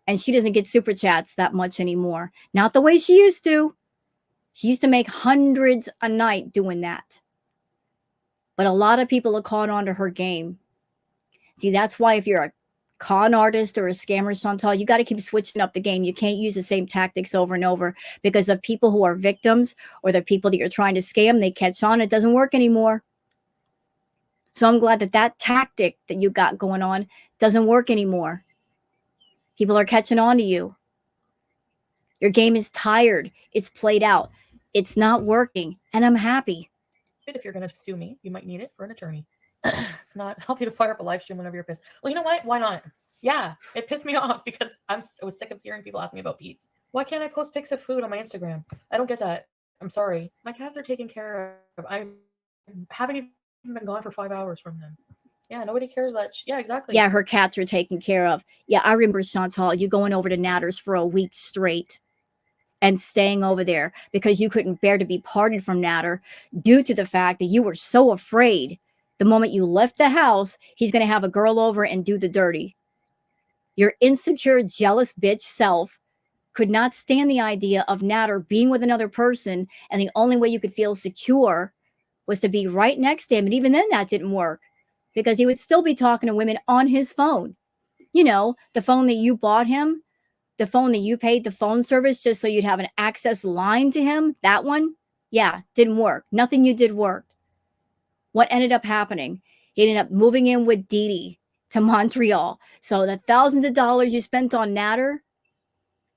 And she doesn't get super chats that much anymore. Not the way she used to. She used to make hundreds a night doing that. But a lot of people are caught on to her game. See, that's why if you're a con artist or a scammer, Chantal, you got to keep switching up the game. You can't use the same tactics over and over because the people who are victims or the people that you're trying to scam, they catch on. It doesn't work anymore. So I'm glad that that tactic that you got going on doesn't work anymore. People are catching on to you. Your game is tired. It's played out. It's not working. And I'm happy. If you're going to sue me, you might need it for an attorney. It's not healthy to fire up a live stream whenever you're pissed. Well, you know what? Why not? Yeah, it pissed me off because I was sick of hearing people ask me about Pete's. Why can't I post pics of food on my Instagram? I don't get that. I'm sorry. My cats are taken care of. I haven't even been gone for 5 hours from them. Yeah, nobody cares that. Yeah, exactly. Yeah, her cats are taken care of. Yeah, I remember, Chantal, you going over to Natter's for a week straight and staying over there because you couldn't bear to be parted from Natter due to the fact that you were so afraid the moment you left the house, he's going to have a girl over and do the dirty. Your insecure, jealous bitch self could not stand the idea of Natter being with another person, and the only way you could feel secure was to be right next to him. And even then, that didn't work because he would still be talking to women on his phone. You know, the phone that you bought him, the phone that you paid the phone service just so you'd have an access line to him, that one, yeah, didn't work. Nothing you did worked. What ended up happening? He ended up moving in with Dee Dee to Montreal. So the thousands of dollars you spent on Natter,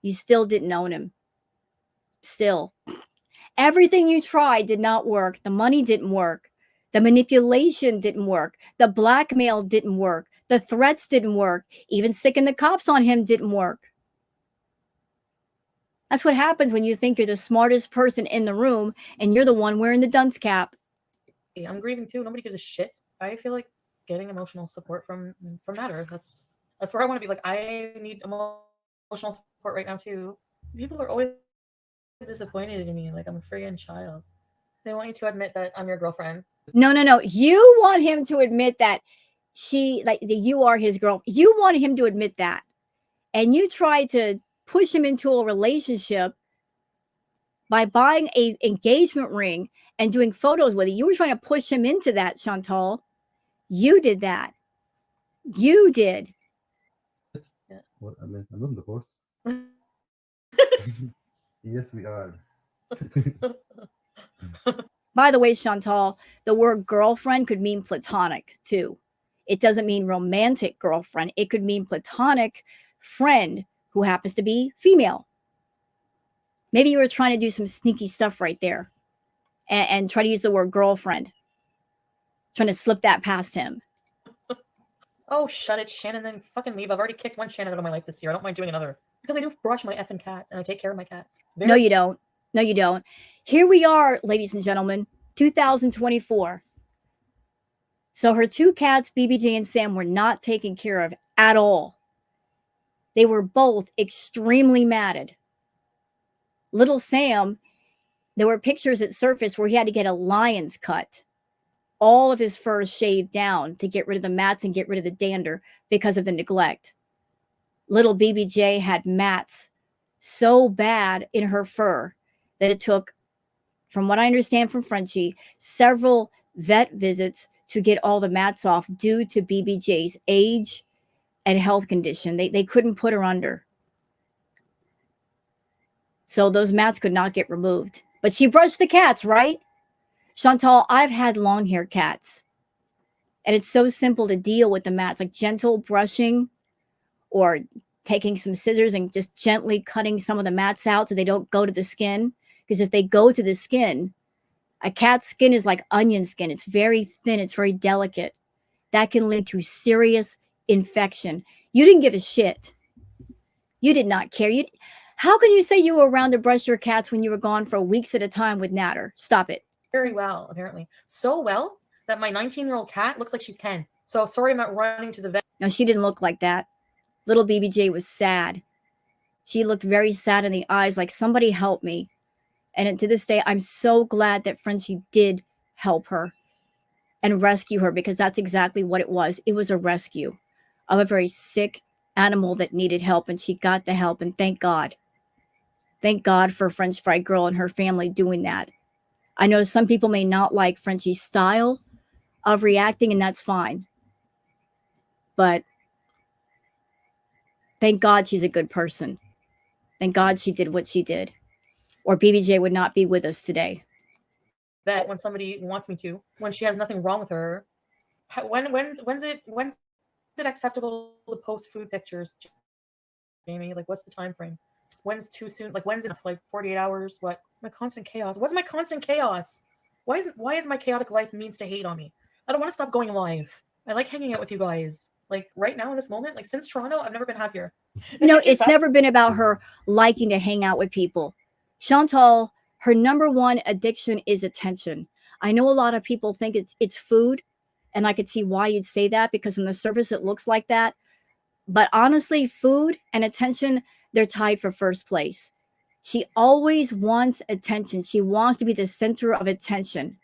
you still didn't own him. Still. Everything you tried did not work. The money didn't work. The manipulation didn't work. The blackmail didn't work. The threats didn't work. Even sicking the cops on him didn't work. That's what happens when you think you're the smartest person in the room and you're the one wearing the dunce cap. I'm grieving too. Nobody gives a shit. I feel like getting emotional support from Matter. That's where I want to be. Like I need emotional support right now too. People are always disappointed in me. Like I'm a friggin' child. They want you to admit that I'm your girlfriend. No. You want him to admit that that you are his girl. You want him to admit that. And you try to push him into a relationship by buying a engagement ring and doing photos with it. You were trying to push him into that, Chantal. You did that. You did. Yeah. What I mean, I'm not in the course. Yes, we are. By the way, Chantal, the word girlfriend could mean platonic too. It doesn't mean romantic girlfriend. It could mean platonic friend who happens to be female. Maybe you were trying to do some sneaky stuff right there and try to use the word girlfriend, trying to slip that past him. Oh, shut it, Shannon. Then fucking leave. I've already kicked one Shannon out of my life this year. I don't mind doing another because I do brush my effing cats and I take care of my cats. No, Very you don't. No, you don't. Here we are, ladies and gentlemen, 2024. So her two cats, BBJ and Sam, were not taken care of at all. They were both extremely matted. Little Sam, there were pictures that surfaced where he had to get a lion's cut, all of his fur shaved down to get rid of the mats and get rid of the dander because of the neglect. Little BBJ had mats so bad in her fur that it took, from what I understand from Frenchie, several vet visits to get all the mats off due to BBJ's age and health condition. They couldn't put her under. So those mats could not get removed. But she brushed the cats, right? Chantal, I've had long hair cats. And it's so simple to deal with the mats, like gentle brushing or taking some scissors and just gently cutting some of the mats out so they don't go to the skin. Because if they go to the skin, a cat's skin is like onion skin. It's very thin, it's very delicate. That can lead to serious infection. You didn't give a shit. You did not care. How can you say you were around to brush your cats when you were gone for weeks at a time with Natter? Stop it. very well, apparently. So well that my 19-year-old cat looks like she's 10. So sorry I'm not running to the vet. No, she didn't look like that. Little BBJ was sad. She looked very sad in the eyes, like somebody help me. And to this day, I'm so glad that Frenchie did help her and rescue her because that's exactly what it was. It was a rescue of a very sick animal that needed help, and she got the help. And thank God. Thank God for French Fry Girl and her family doing that. I know some people may not like Frenchie's style of reacting, and that's fine. But thank God she's a good person. Thank God she did what she did, or BBJ would not be with us today. Vet when somebody wants me to, when she has nothing wrong with her. When's it acceptable to post food pictures, Jamie? Like what's the time frame? When's too soon? Like when's enough? Like 48 hours? What? My constant chaos. What's my constant chaos? Why is my chaotic life means to hate on me? I don't want to stop going live. I like hanging out with you guys. Like right now in this moment, like since Toronto, I've never been happier. It makes me fat. It's never been about her liking to hang out with people. Chantal, her number one addiction is attention. I know a lot of people think it's food, and I could see why you'd say that because on the surface it looks like that. But honestly, food and attention, they're tied for first place. She always wants attention. She wants to be the center of attention,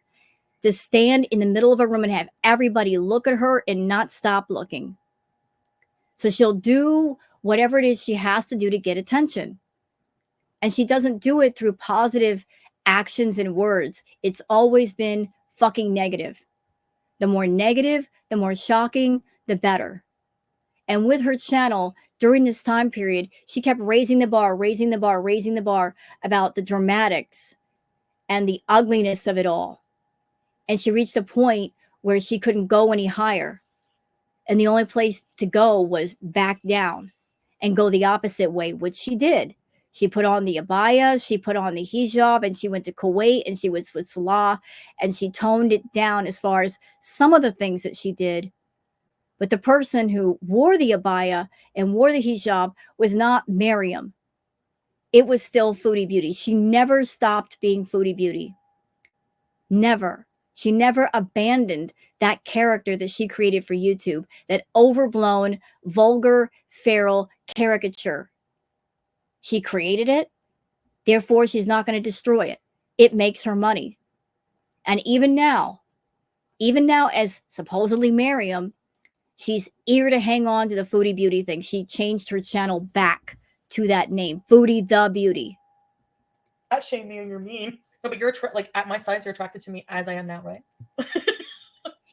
to stand in the middle of a room and have everybody look at her and not stop looking. So she'll do whatever it is she has to do to get attention. And she doesn't do it through positive actions and words. It's always been fucking negative. The more negative, the more shocking, the better. And with her channel during this time period, she kept raising the bar, raising the bar, raising the bar about the dramatics and the ugliness of it all. And she reached a point where she couldn't go any higher. And the only place to go was back down and go the opposite way, which she did. She put on the abaya, she put on the hijab, and she went to Kuwait and she was with Salah, and she toned it down as far as some of the things that she did. But the person who wore the abaya and wore the hijab was not Miriam. It was still Foodie Beauty. She never stopped being Foodie Beauty. Never. She never abandoned that character that she created for YouTube, that overblown, vulgar, feral caricature. She created it, therefore, she's not going to destroy it. It makes her money. And even now, as supposedly Miriam, she's eager to hang on to the Foodie Beauty thing. She changed her channel back to that name, Foodie the Beauty. That shame me, you're mean. No, but you're like at my size, you're attracted to me as I am now, right?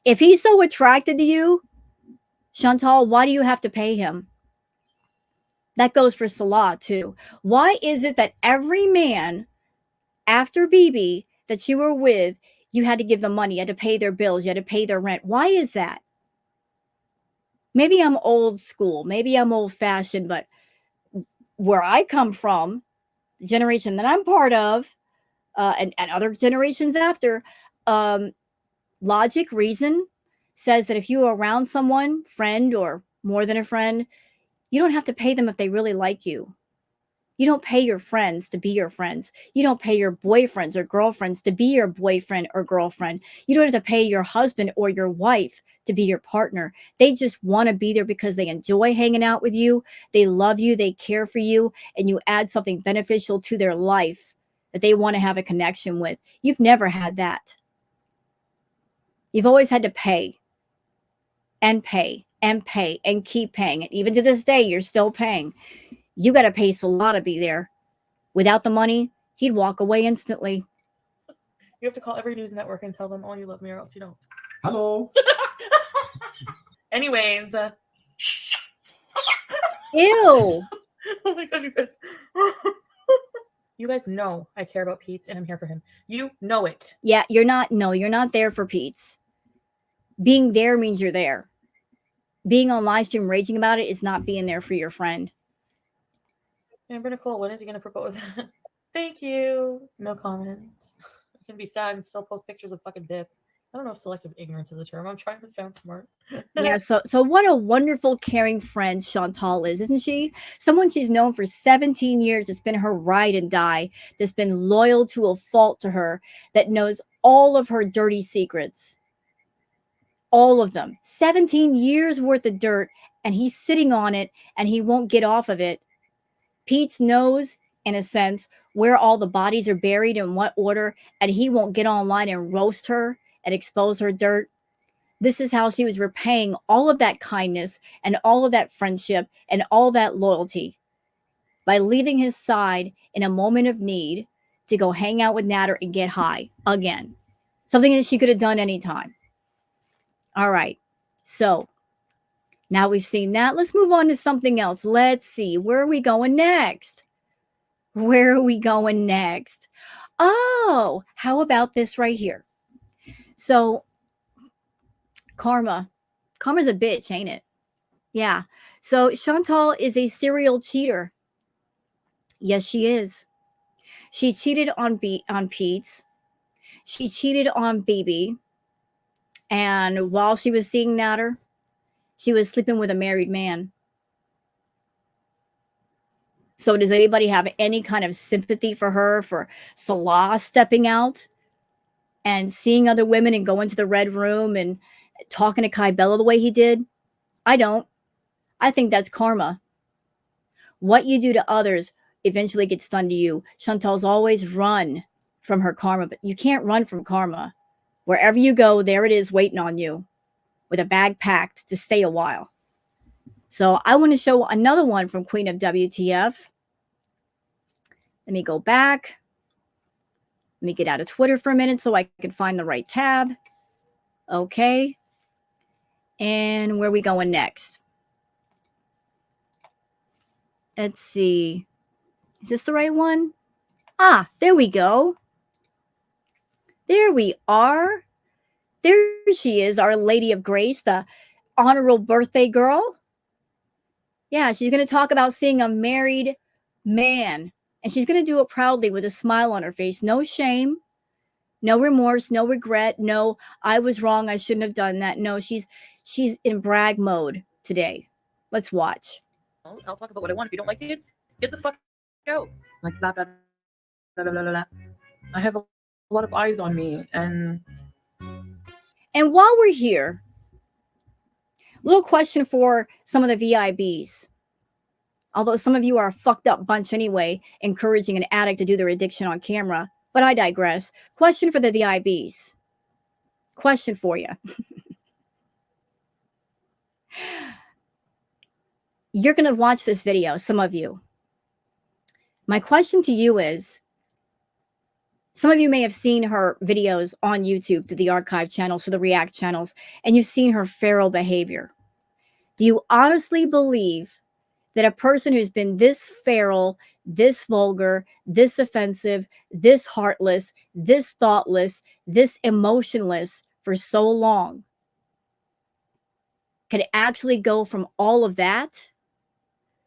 If he's so attracted to you, Chantal, why do you have to pay him? That goes for Salah too. Why is it that every man after BB that you were with, you had to give them money, you had to pay their bills, you had to pay their rent? Why is that? Maybe I'm old school, maybe I'm old fashioned, but where I come from, the generation that I'm part of, and other generations after, logic, reason says that if you are around someone, friend or more than a friend, you don't have to pay them if they really like you. You don't pay your friends to be your friends. You don't pay your boyfriends or girlfriends to be your boyfriend or girlfriend. You don't have to pay your husband or your wife to be your partner. They just want to be there because they enjoy hanging out with you. They love you. They care for you. And you add something beneficial to their life that they want to have a connection with. You've never had that. You've always had to pay and pay and pay and keep paying. And even to this day, you're still paying. You got to pay Salah to be there. Without the money, he'd walk away instantly. You have to call every news network and tell them, oh, you love me or else you don't. Hello. Anyways. Ew. Oh my God, you guys. You guys know I care about Pete and I'm here for him. You know it. Yeah, you're not there for Pete's. Being there means you're there. Being on live stream raging about it is not being there for your friend. Amber Nicole, when is he going to propose? Thank you. No comment. I can be sad and still post pictures of fucking dick. I don't know if selective ignorance is a term. I'm trying to sound smart. Yeah, so what a wonderful, caring friend Chantal is, isn't she? Someone she's known for 17 years, that's been her ride and die, that's been loyal to a fault to her, that knows all of her dirty secrets. All of them. 17 years worth of dirt, and he's sitting on it, and he won't get off of it. Pete knows, in a sense, where all the bodies are buried in what order, and he won't get online and roast her and expose her dirt. This is how she was repaying all of that kindness and all of that friendship and all that loyalty by leaving his side in a moment of need to go hang out with Natter and get high again. Something that she could have done anytime. All right. So now we've seen that. Let's move on to something else. Let's see. Where are we going next? Where are we going next? Oh, how about this right here? So Karma's a bitch, ain't it? Yeah. So Chantal is a serial cheater. Yes, she is. She cheated on Pete's. She cheated on BB. And while she was seeing Natter, she was sleeping with a married man. So does anybody have any kind of sympathy for her, for Salah stepping out and seeing other women and going to the red room and talking to Kai Bella the way he did? I don't. I think that's karma. What you do to others eventually gets done to you. Chantal's always run from her karma, but you can't run from karma. Wherever you go, there it is waiting on you with a bag packed to stay a while. So I want to show another one from Queen of WTF. Let me go back. Let me get out of Twitter for a minute so I can find the right tab. Okay. And where are we going next? Let's see. Is this the right one? Ah, there we go. There we are. There she is, Our Lady of Grace, the honorable birthday girl. Yeah, she's going to talk about seeing a married man. And she's going to do it proudly with a smile on her face. No shame, no remorse, no regret. No, I was wrong. I shouldn't have done that. No, she's in brag mode today. Let's watch. I'll talk about what I want. If you don't like it, get the fuck out. Like blah, blah, blah, blah, blah, blah. I have a lot of eyes on me, and And while we're here, little question for some of the VIBs. Although some of you are a fucked up bunch anyway, encouraging an addict to do their addiction on camera. But I digress. Question for the VIBs. Question for you. You're going to watch this video, some of you. My question to you is, some of you may have seen her videos on YouTube through the archive channels, through the React channels, and you've seen her feral behavior. Do you honestly believe that a person who's been this feral, this vulgar, this offensive, this heartless, this thoughtless, this emotionless for so long could actually go from all of that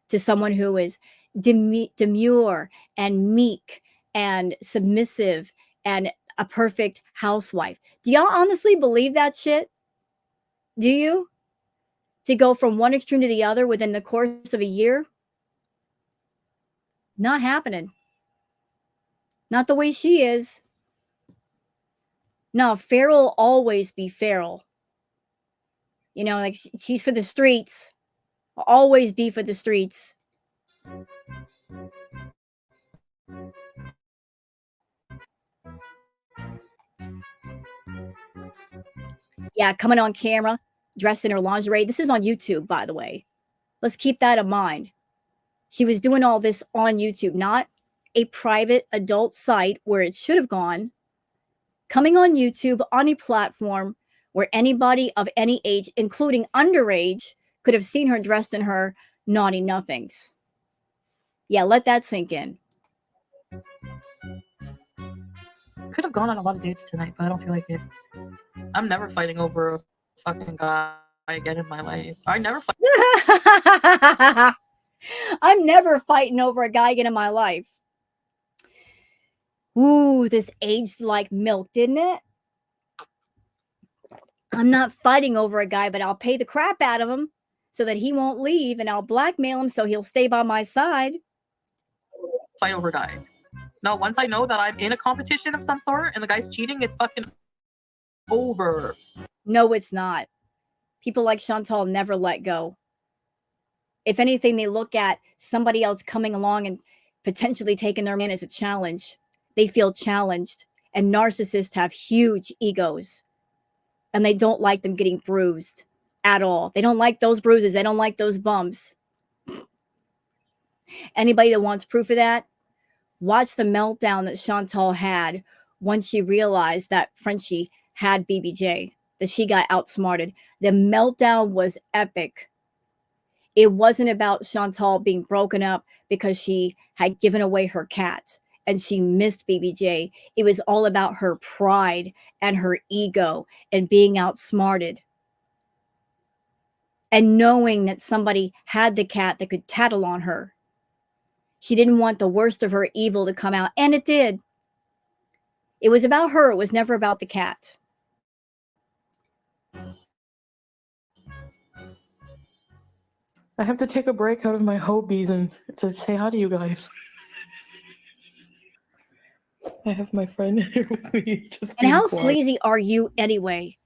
to someone who is demure and meek and submissive and a perfect housewife? Do y'all honestly believe that shit? Do you? To go from one extreme to the other within the course of a year? Not happening. Not the way she is. No, feral always be feral. You know, like she's for the streets. Always be for the streets. Yeah, coming on camera, dressed in her lingerie. This is on YouTube, by the way. Let's keep that in mind. She was doing all this on YouTube, not a private adult site where it should have gone. Coming on YouTube on a platform where anybody of any age, including underage, could have seen her dressed in her naughty nothings. Yeah, let that sink in. Could have gone on a lot of dates tonight, but I don't feel like it. I'm never fighting over a fucking guy again in my life. I never fight. I'm never fighting over a guy again in my life. Ooh, this aged like milk, didn't it? I'm not fighting over a guy, but I'll pay the crap out of him so that he won't leave, and I'll blackmail him so he'll stay by my side. Fight over a guy. No, once I know that I'm in a competition of some sort and the guy's cheating, it's fucking over. No, it's not. People like Chantal never let go. If anything, they look at somebody else coming along and potentially taking their man as a challenge. They feel challenged. And narcissists have huge egos. And they don't like them getting bruised at all. They don't like those bruises. They don't like those bumps. Anybody that wants proof of that, watch the meltdown that Chantal had once she realized that Frenchie had BBJ, that she got outsmarted. The meltdown was epic. It wasn't about Chantal being broken up because she had given away her cat and she missed BBJ. It was all about her pride and her ego and being outsmarted. And knowing that somebody had the cat that could tattle on her. She didn't want the worst of her evil to come out, and it did. It was about her. It was never about the cat. I have to take a break out of my hobbies and to say hi to you guys. I have my friend here with me. He's just And how quiet. sleazy are you anyway?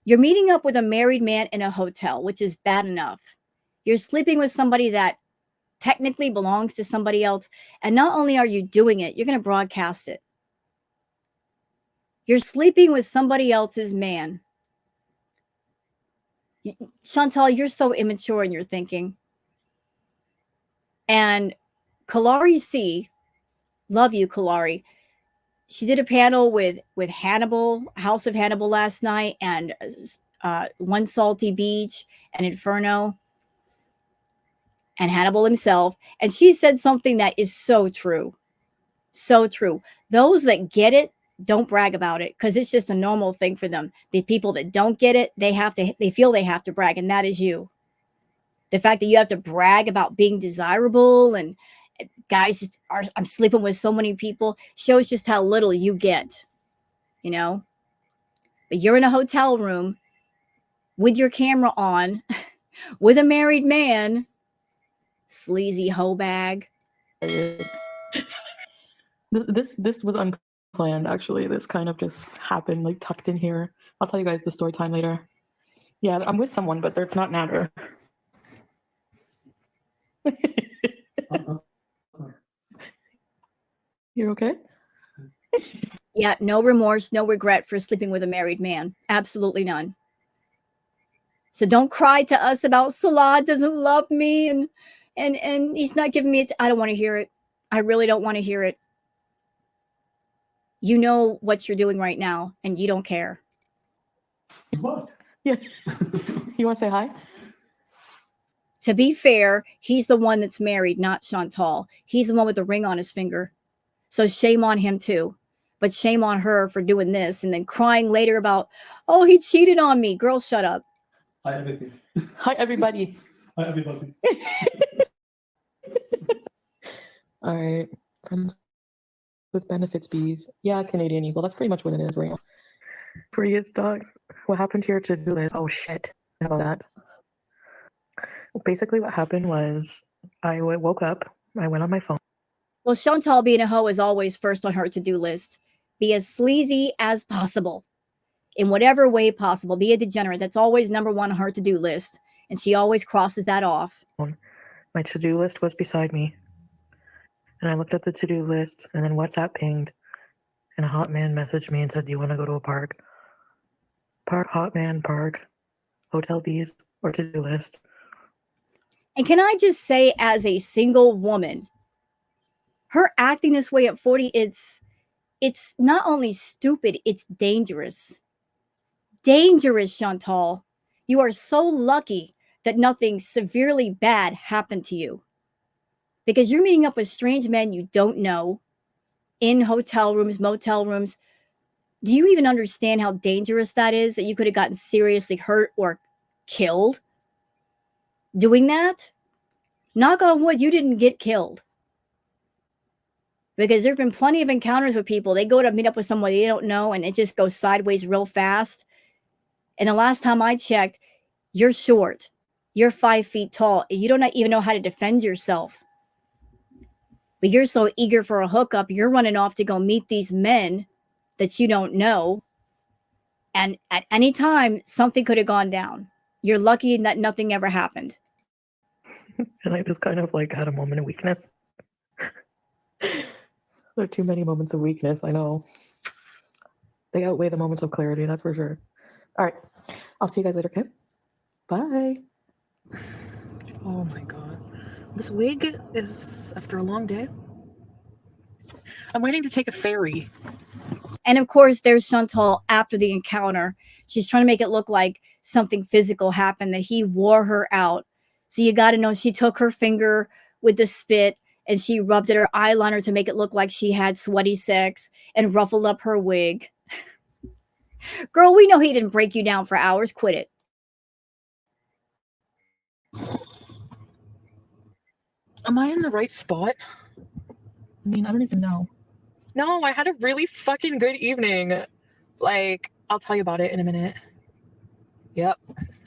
You're meeting up with a married man in a hotel, which is bad enough. You're sleeping with somebody that technically belongs to somebody else. And not only are you doing it, you're going to broadcast it. You're sleeping with somebody else's man. Chantal, you're so immature in your thinking. And Kalari C, love you, Kalari. She did a panel with Hannibal, House of Hannibal last night, and One Salty Beach and Inferno, and Hannibal himself. And she said something that is so true. So true. Those that get it, don't brag about it because it's just a normal thing for them. The people that don't get it, they feel they have to brag, and that is you. The fact that you have to brag about being desirable and guys I'm sleeping with so many people shows just how little you get, you know? But you're in a hotel room with your camera on with a married man, sleazy hoe bag. This was unplanned, actually. This kind of just happened, like tucked in here. I'll tell you guys the story time later. Yeah, I'm with someone, but it's not Nader. You're okay? Yeah, no remorse, no regret for sleeping with a married man. Absolutely none. So don't cry to us about Salah doesn't love me and he's not giving me I don't want to hear it. I really don't want to hear it. You know what you're doing right now and you don't care. What? Yeah. You want to say hi? To be fair, he's the one that's married, not Chantal. He's the one with the ring on his finger. So shame on him too. But shame on her for doing this and then crying later about, oh, he cheated on me. Girl, shut up. Hi, everything. Hi, everybody. Hi, everybody. All right. Friends with benefits bees. Yeah, Canadian Eagle. That's pretty much what it is right now. Prettiest dogs. What happened to your to-do list? Oh, shit. About that. Basically, what happened was I woke up. I went on my phone. Well, Chantal being a hoe is always first on her to-do list. Be as sleazy as possible. In whatever way possible. Be a degenerate. That's always number one on her to-do list. And she always crosses that off. My to-do list was beside me. And I looked at the to-do list, and then WhatsApp pinged. And a hot man messaged me and said, do you want to go to a park? Park, hot man, park, hotel bees, or to-do list. And can I just say, as a single woman, her acting this way at 40, it's not only stupid, it's dangerous. Dangerous, Chantal. You are so lucky that nothing severely bad happened to you. Because you're meeting up with strange men you don't know in hotel rooms, motel rooms. Do you even understand how dangerous that is? That you could have gotten seriously hurt or killed doing that? Knock on wood, you didn't get killed. Because there have been plenty of encounters with people. They go to meet up with someone they don't know and it just goes sideways real fast. And the last time I checked, you're short. You're 5 feet tall. And you don't even know how to defend yourself. But you're so eager for a hookup, you're running off to go meet these men that you don't know. And at any time, something could have gone down. You're lucky that nothing ever happened. And I just kind of like had a moment of weakness. There are too many moments of weakness, I know. They outweigh the moments of clarity, that's for sure. All right. I'll see you guys later, okay? Bye. Oh my god. This wig is after a long day. I'm waiting to take a ferry. And of course, there's Chantal after the encounter. She's trying to make it look like something physical happened, that he wore her out. So you got to know she took her finger with the spit and she rubbed at her eyeliner to make it look like she had sweaty sex and ruffled up her wig. Girl, we know he didn't break you down for hours. Quit it. Am I in the right spot? I mean, I don't even know. No, I had a really fucking good evening. Like, I'll tell you about it in a minute. Yep.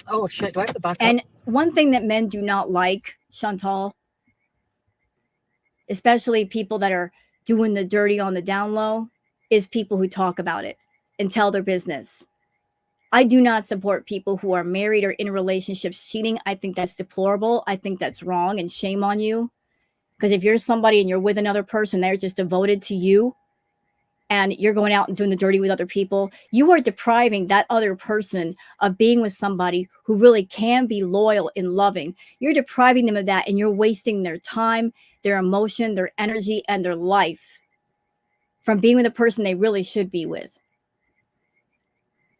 Oh shit, do I have to back up? And one thing that men do not like, Chantal, especially people that are doing the dirty on the down low, is people who talk about it and tell their business. I do not support people who are married or in relationships cheating. I think that's deplorable. I think that's wrong and shame on you. Because if you're somebody and you're with another person, they're just devoted to you and you're going out and doing the dirty with other people, you are depriving that other person of being with somebody who really can be loyal and loving. You're depriving them of that and you're wasting their time, their emotion, their energy, and their life from being with a person they really should be with.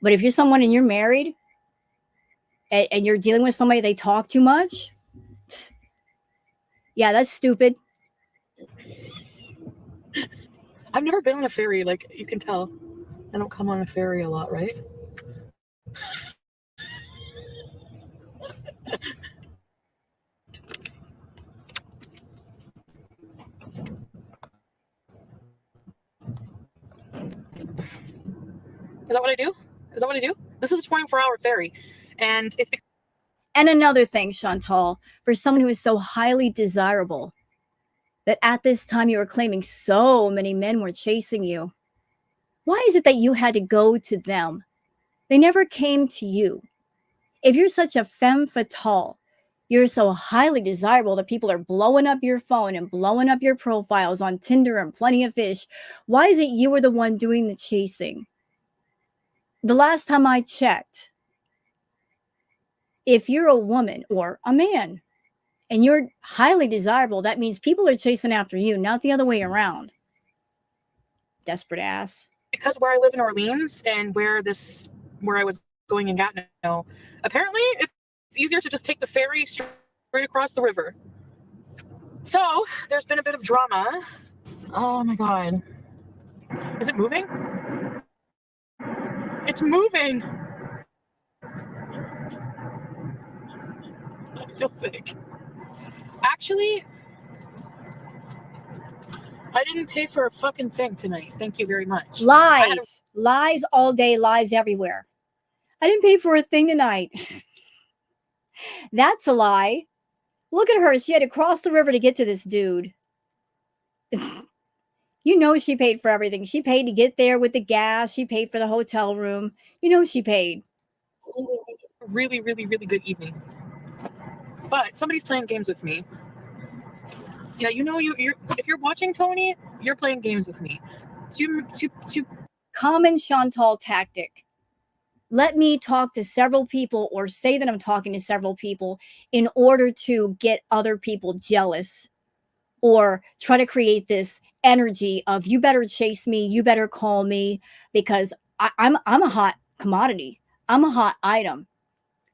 But if you're someone and you're married and you're dealing with somebody they talk too much, yeah, that's stupid. I've never been on a ferry, like you can tell. I don't come on a ferry a lot, right? Is that what I do? Is that what I do? This is a 24-hour ferry. And it's because And another thing, Chantal, for someone who is so highly desirable, that at this time you were claiming so many men were chasing you, why is it that you had to go to them? They never came to you. If you're such a femme fatale, you're so highly desirable that people are blowing up your phone and blowing up your profiles on Tinder and Plenty of Fish, why is it you were the one doing the chasing? The last time I checked, if you're a woman or a man and you're highly desirable, that means people are chasing after you, not the other way around. Desperate ass. Because where I live in Orleans and where I was going in Gatineau, apparently it's easier to just take the ferry straight across the river. So there's been a bit of drama. Oh my god. Is it moving? It's moving. I feel sick. Actually, I didn't pay for a fucking thing tonight. Thank you very much. Lies. Lies all day, lies everywhere. I didn't pay for a thing tonight. That's a lie. Look at her. She had to cross the river to get to this dude. You know she paid for everything. She paid to get there with the gas. She paid for the hotel room. You know she paid. Really, really, really good evening. But somebody's playing games with me. Yeah, you know, you're if you're watching Tony, you're playing games with me. To Common Chantal tactic. Let me talk to several people or say that I'm talking to several people in order to get other people jealous or try to create this energy of you better chase me, you better call me because I'm a hot commodity. I'm a hot item.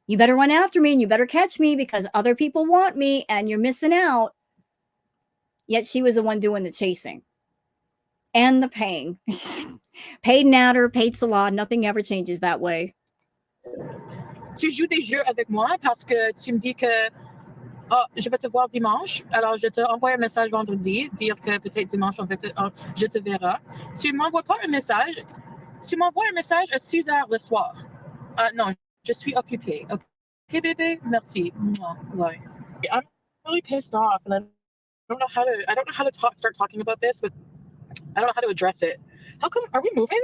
You better run after me and you better catch me because other people want me and you're missing out. Yet she was the one doing the chasing and the paying. Paid natter, paid salade. Nothing ever changes that way. tu joues des jeux avec moi parce que tu me dis que je vais te voir dimanche, alors je te envoie un message vendredi, dire que peut-être dimanche je te verrai. Tu m'envoies pas un message, tu m'envoies un message à 6 heures le soir. Non, je suis occupée. Okay, bébé, merci. Ouais. I'm really pissed off, and I don't know how to start talking about this, but I don't know how to address it. How come? Are we moving?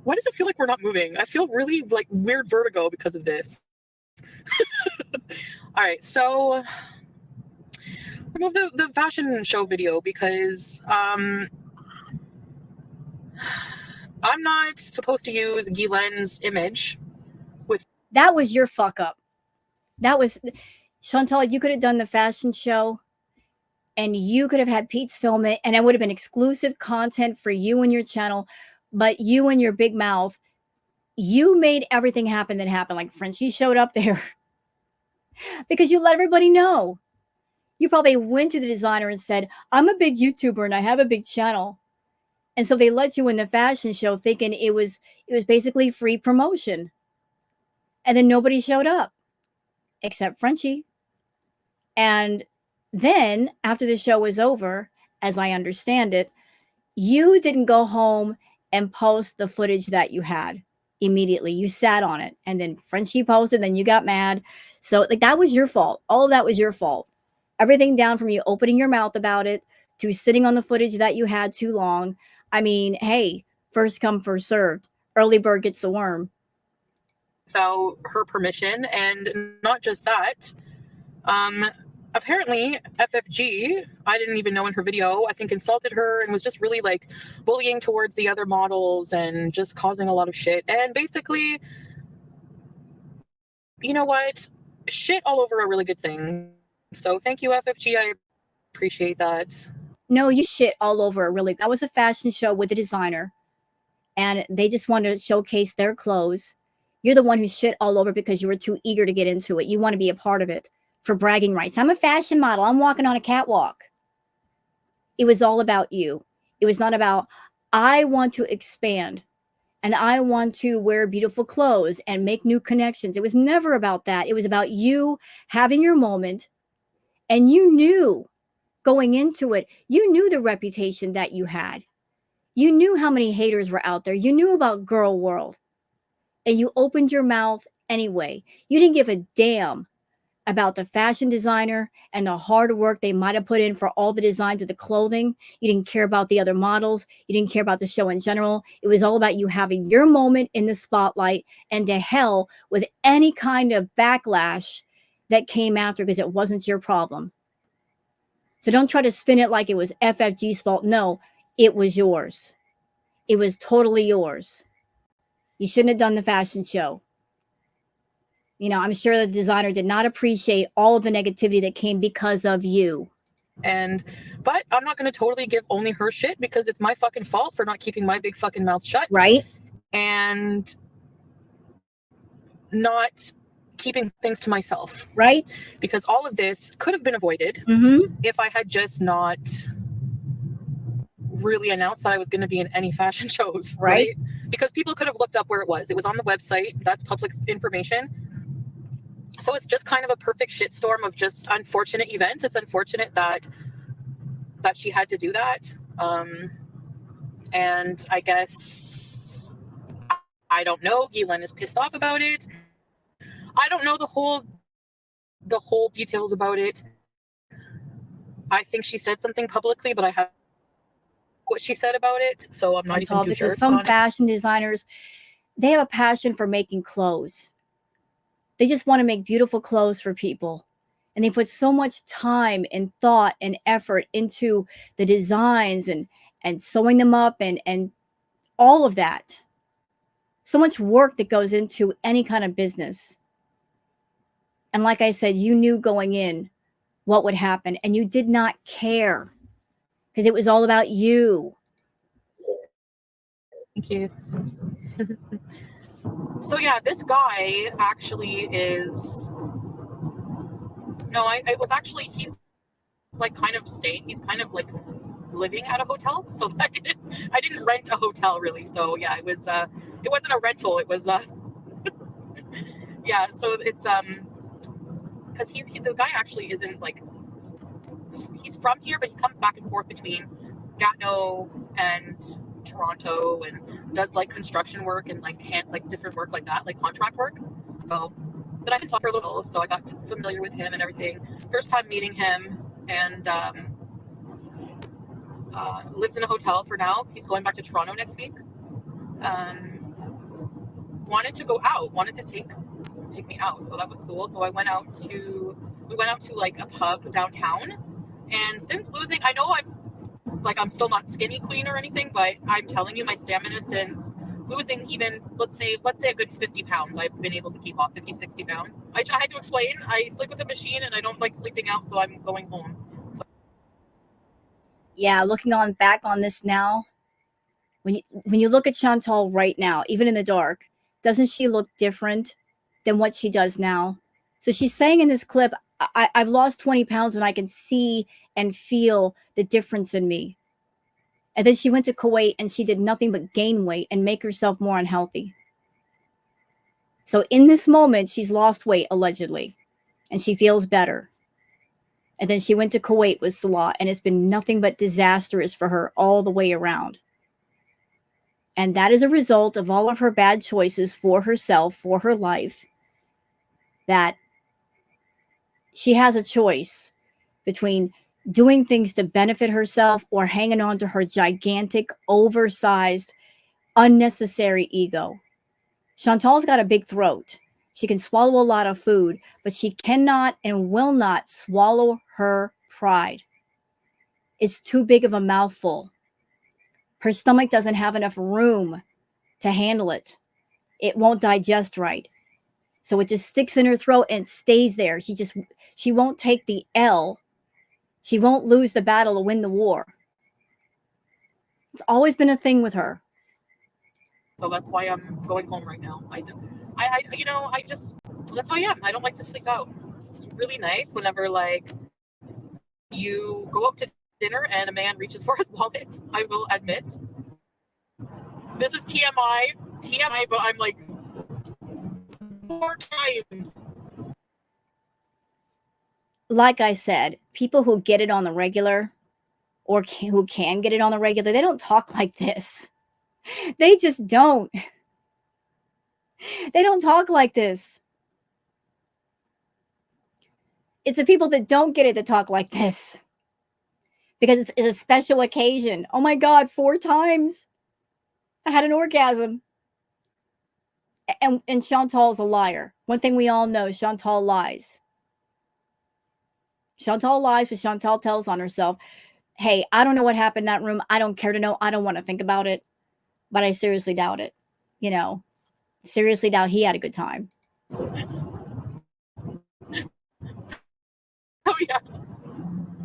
Why does it feel like we're not moving? I feel really like weird vertigo because of this. All right, so remove the fashion show video because I'm not supposed to use Guylain's image with. That was your fuck up. That was Chantal. You could have done the fashion show and you could have had Pete's film it and it would have been exclusive content for you and your channel. But you and your big mouth, you made everything happen that happened. Like Frenchie showed up there because you let everybody know. You probably went to the designer and said, I'm a big YouTuber and I have a big channel. And so they let you in the fashion show thinking it was basically free promotion. And then nobody showed up except Frenchie. And then after the show was over, as I understand it, you didn't go home and post the footage that you had immediately. You sat on it and then Frenchie posted, then you got mad. So like that was your fault. All of that was your fault. Everything down from you opening your mouth about it to sitting on the footage that you had too long. I mean, hey, first come, first served. Early bird gets the worm. Without her permission, and not just that. Apparently FFG, I didn't even know in her video, I think insulted her and was just really like bullying towards the other models and just causing a lot of shit. And basically, you know what? Shit all over a really good thing. So thank you, FFG. I appreciate that. No, you shit all over really. That was a fashion show with a designer and they just wanted to showcase their clothes. You're the one who shit all over because you were too eager to get into it. You want to be a part of it for bragging rights. I'm a fashion model. I'm walking on a catwalk. It was all about you. It was not about, I want to expand and I want to wear beautiful clothes and make new connections. It was never about that. It was about you having your moment. And you knew going into it, you knew the reputation that you had. You knew how many haters were out there. You knew about Girl World. And you opened your mouth anyway. You didn't give a damn about the fashion designer and the hard work they might have put in for all the designs of the clothing. You didn't care about the other models. You didn't care about the show in general. It was all about you having your moment in the spotlight, and to hell with any kind of backlash that came after, because it wasn't your problem. So don't try to spin it like it was FFG's fault. No, it was yours. It was totally yours. You shouldn't have done the fashion show. I'm sure the designer did not appreciate all of the negativity that came because of you. But I'm not going to totally give only her shit, because it's my fucking fault for not keeping my big fucking mouth shut. Right? And not keeping things to myself. Right? Because all of this could have been avoided if I had just not really announced that I was going to be in any fashion shows. Right? Because people could have looked up where it was. It was on the website. That's public information. So it's just kind of a perfect shitstorm of just unfortunate events. It's unfortunate that she had to do that. And I guess, I don't know, Ghislaine is pissed off about it. I don't know the whole details about it. I think she said something publicly, but I have what she said about it, so I'm not even too sure. Because some fashion designers, they have a passion for making clothes. They just want to make beautiful clothes for people. And they put so much time and thought and effort into the designs and sewing them up and all of that. So much work that goes into any kind of business. And like I said, you knew going in what would happen, and you did not care because it was all about you. Thank you. So yeah, this guy actually is... No, it was actually, he's like kind of staying. He's kind of like living at a hotel. So I didn't rent a hotel really. So yeah, it wasn't a rental. It was yeah. So it's because the guy actually isn't like, he's from here, but he comes back and forth between Gatineau and Toronto and does like construction work and like different work like that, like contract work. So, but I can talk for a little, so I got familiar with him and everything. First time meeting him, and lives in a hotel for now. He's going back to Toronto next week. Wanted to go out, wanted to take me out, so that was cool. So we went out to like a pub downtown. And since losing, I know I'm still not skinny queen or anything, but I'm telling you, my stamina since losing even, let's say a good 50 pounds, I've been able to keep off 50, 60 pounds. I had to explain, I sleep with a machine and I don't like sleeping out, so I'm going home. So. Yeah, looking back on this now, when you look at Chantal right now, even in the dark, doesn't she look different than what she does now? So she's saying in this clip, I've lost 20 pounds and I can see and feel the difference in me. And then she went to Kuwait and she did nothing but gain weight and make herself more unhealthy. So in this moment, she's lost weight, allegedly, and she feels better. And then she went to Kuwait with Salah, and it's been nothing but disastrous for her all the way around. And that is a result of all of her bad choices for herself, for her life, that she has a choice between doing things to benefit herself or hanging on to her gigantic, oversized, unnecessary ego. Chantal's got a big throat. She can swallow a lot of food, but she cannot and will not swallow her pride. It's too big of a mouthful. Her stomach doesn't have enough room to handle it. It won't digest right. So it just sticks in her throat and stays there. She won't take the L. She won't lose the battle to win the war. It's always been a thing with her. So that's why I'm going home right now. That's how I am. I don't like to sleep out. It's really nice whenever like you go out to dinner and a man reaches for his wallet. I will admit. This is TMI, but I'm like 4 times. Like I said, people who get it on the regular or who can get it on the regular, they don't talk like this. They just don't. They don't talk like this. It's the people that don't get it that talk like this because it's a special occasion. Oh my God, 4 times I had an orgasm. And Chantal's a liar. One thing we all know, Chantal lies. Chantal lies, but Chantal tells on herself, hey, I don't know what happened in that room. I don't care to know. I don't want to think about it. But I seriously doubt it. You know, seriously doubt he had a good time. Oh yeah.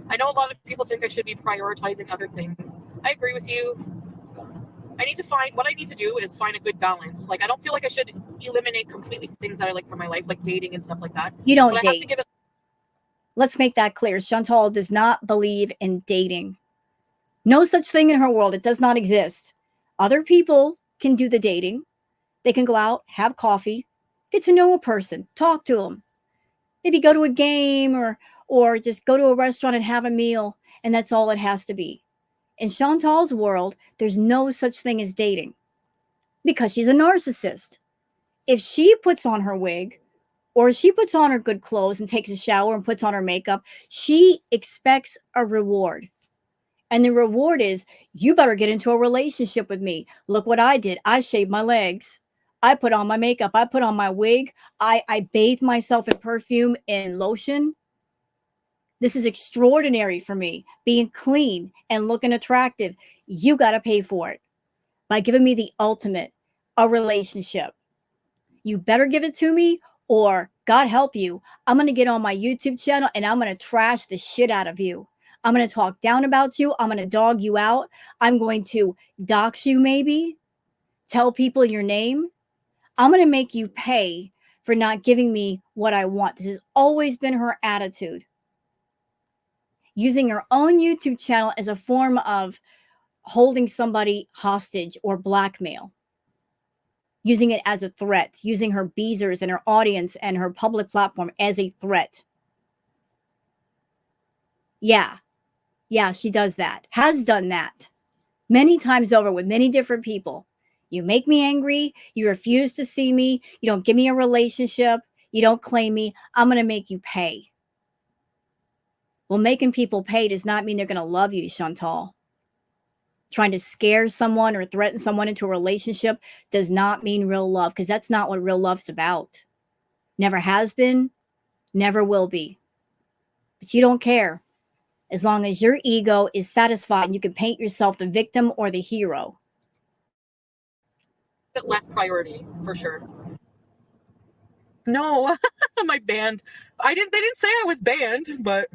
I know a lot of people think I should be prioritizing other things. I agree with you. I need to find what I need to do is find a good balance. Like I don't feel like I should eliminate completely things that I like from my life, like dating and stuff like that. You don't but date. I have to give it. Let's make that clear. Chantal does not believe in dating. No such thing in her world. It does not exist. Other people can do the dating. They can go out, have coffee, get to know a person, talk to them. Maybe go to a game or just go to a restaurant and have a meal, and that's all it has to be. In Chantal's world, there's no such thing as dating because she's a narcissist. If she puts on her wig or she puts on her good clothes and takes a shower and puts on her makeup, she expects a reward. And the reward is, you better get into a relationship with me. Look what I did. I shaved my legs. I put on my makeup. I put on my wig. I bathed myself in perfume and lotion. This is extraordinary for me. Being clean and looking attractive. You got to pay for it by giving me the ultimate, a relationship. You better give it to me, or God help you, I'm going to get on my YouTube channel and I'm going to trash the shit out of you. I'm going to talk down about you. I'm going to dog you out. I'm going to dox you, maybe tell people your name. I'm going to make you pay for not giving me what I want. This has always been her attitude. Using her own YouTube channel as a form of holding somebody hostage or blackmail. Using it as a threat, using her beezers and her audience and her public platform as a threat. Yeah, she does that, has done that many times over with many different people. You make me angry, you refuse to see me, you don't give me a relationship, you don't claim me, I'm going to make you pay. Well, making people pay does not mean they're going to love you, Chantal. Trying to scare someone or threaten someone into a relationship does not mean real love, because that's not what real love's about. Never has been, never will be. But you don't care. As long as your ego is satisfied and you can paint yourself the victim or the hero. Bit less priority for sure. No, my band. They didn't say I was banned, but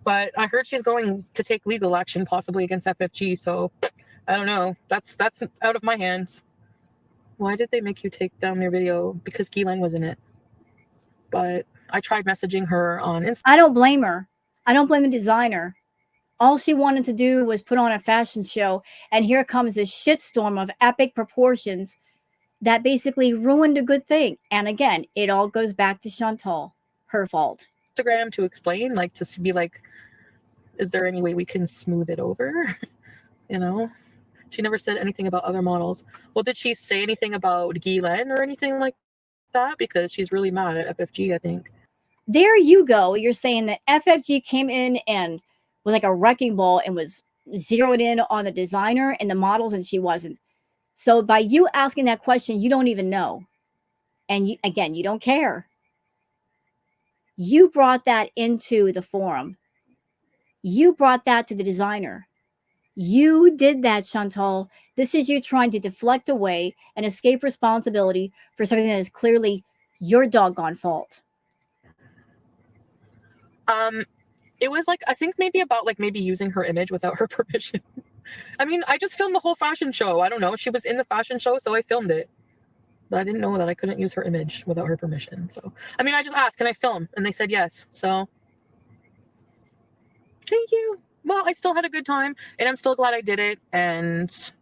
I heard she's going to take legal action possibly against FFG, so I don't know. That's out of my hands. Why did they make you take down their video? Because Ghislaine was in it. But I tried messaging her on Instagram. I don't blame her. I don't blame the designer. All she wanted to do was put on a fashion show, and here comes this shitstorm of epic proportions that basically ruined a good thing. And again, it all goes back to Chantal. Her fault. Instagram to explain, like to be like, is there any way we can smooth it over? You know? She never said anything about other models. Well, did she say anything about Ghislaine or anything like that? Because she's really mad at FFG, I think. There you go. You're saying that FFG came in and was like a wrecking ball and was zeroed in on the designer and the models, and she wasn't. So by you asking that question, you don't even know. And you, again, you don't care. You brought that into the forum. You brought that to the designer. You did that, Chantal. This is you trying to deflect away and escape responsibility for something that is clearly your doggone fault. It was like, I think maybe about like maybe using her image without her permission. I mean, I just filmed the whole fashion show. I don't know. She was in the fashion show, so I filmed it. But I didn't know that I couldn't use her image without her permission. So, I mean, I just asked, can I film? And they said yes. So, thank you. Well, I still had a good time, and I'm still glad I did it. And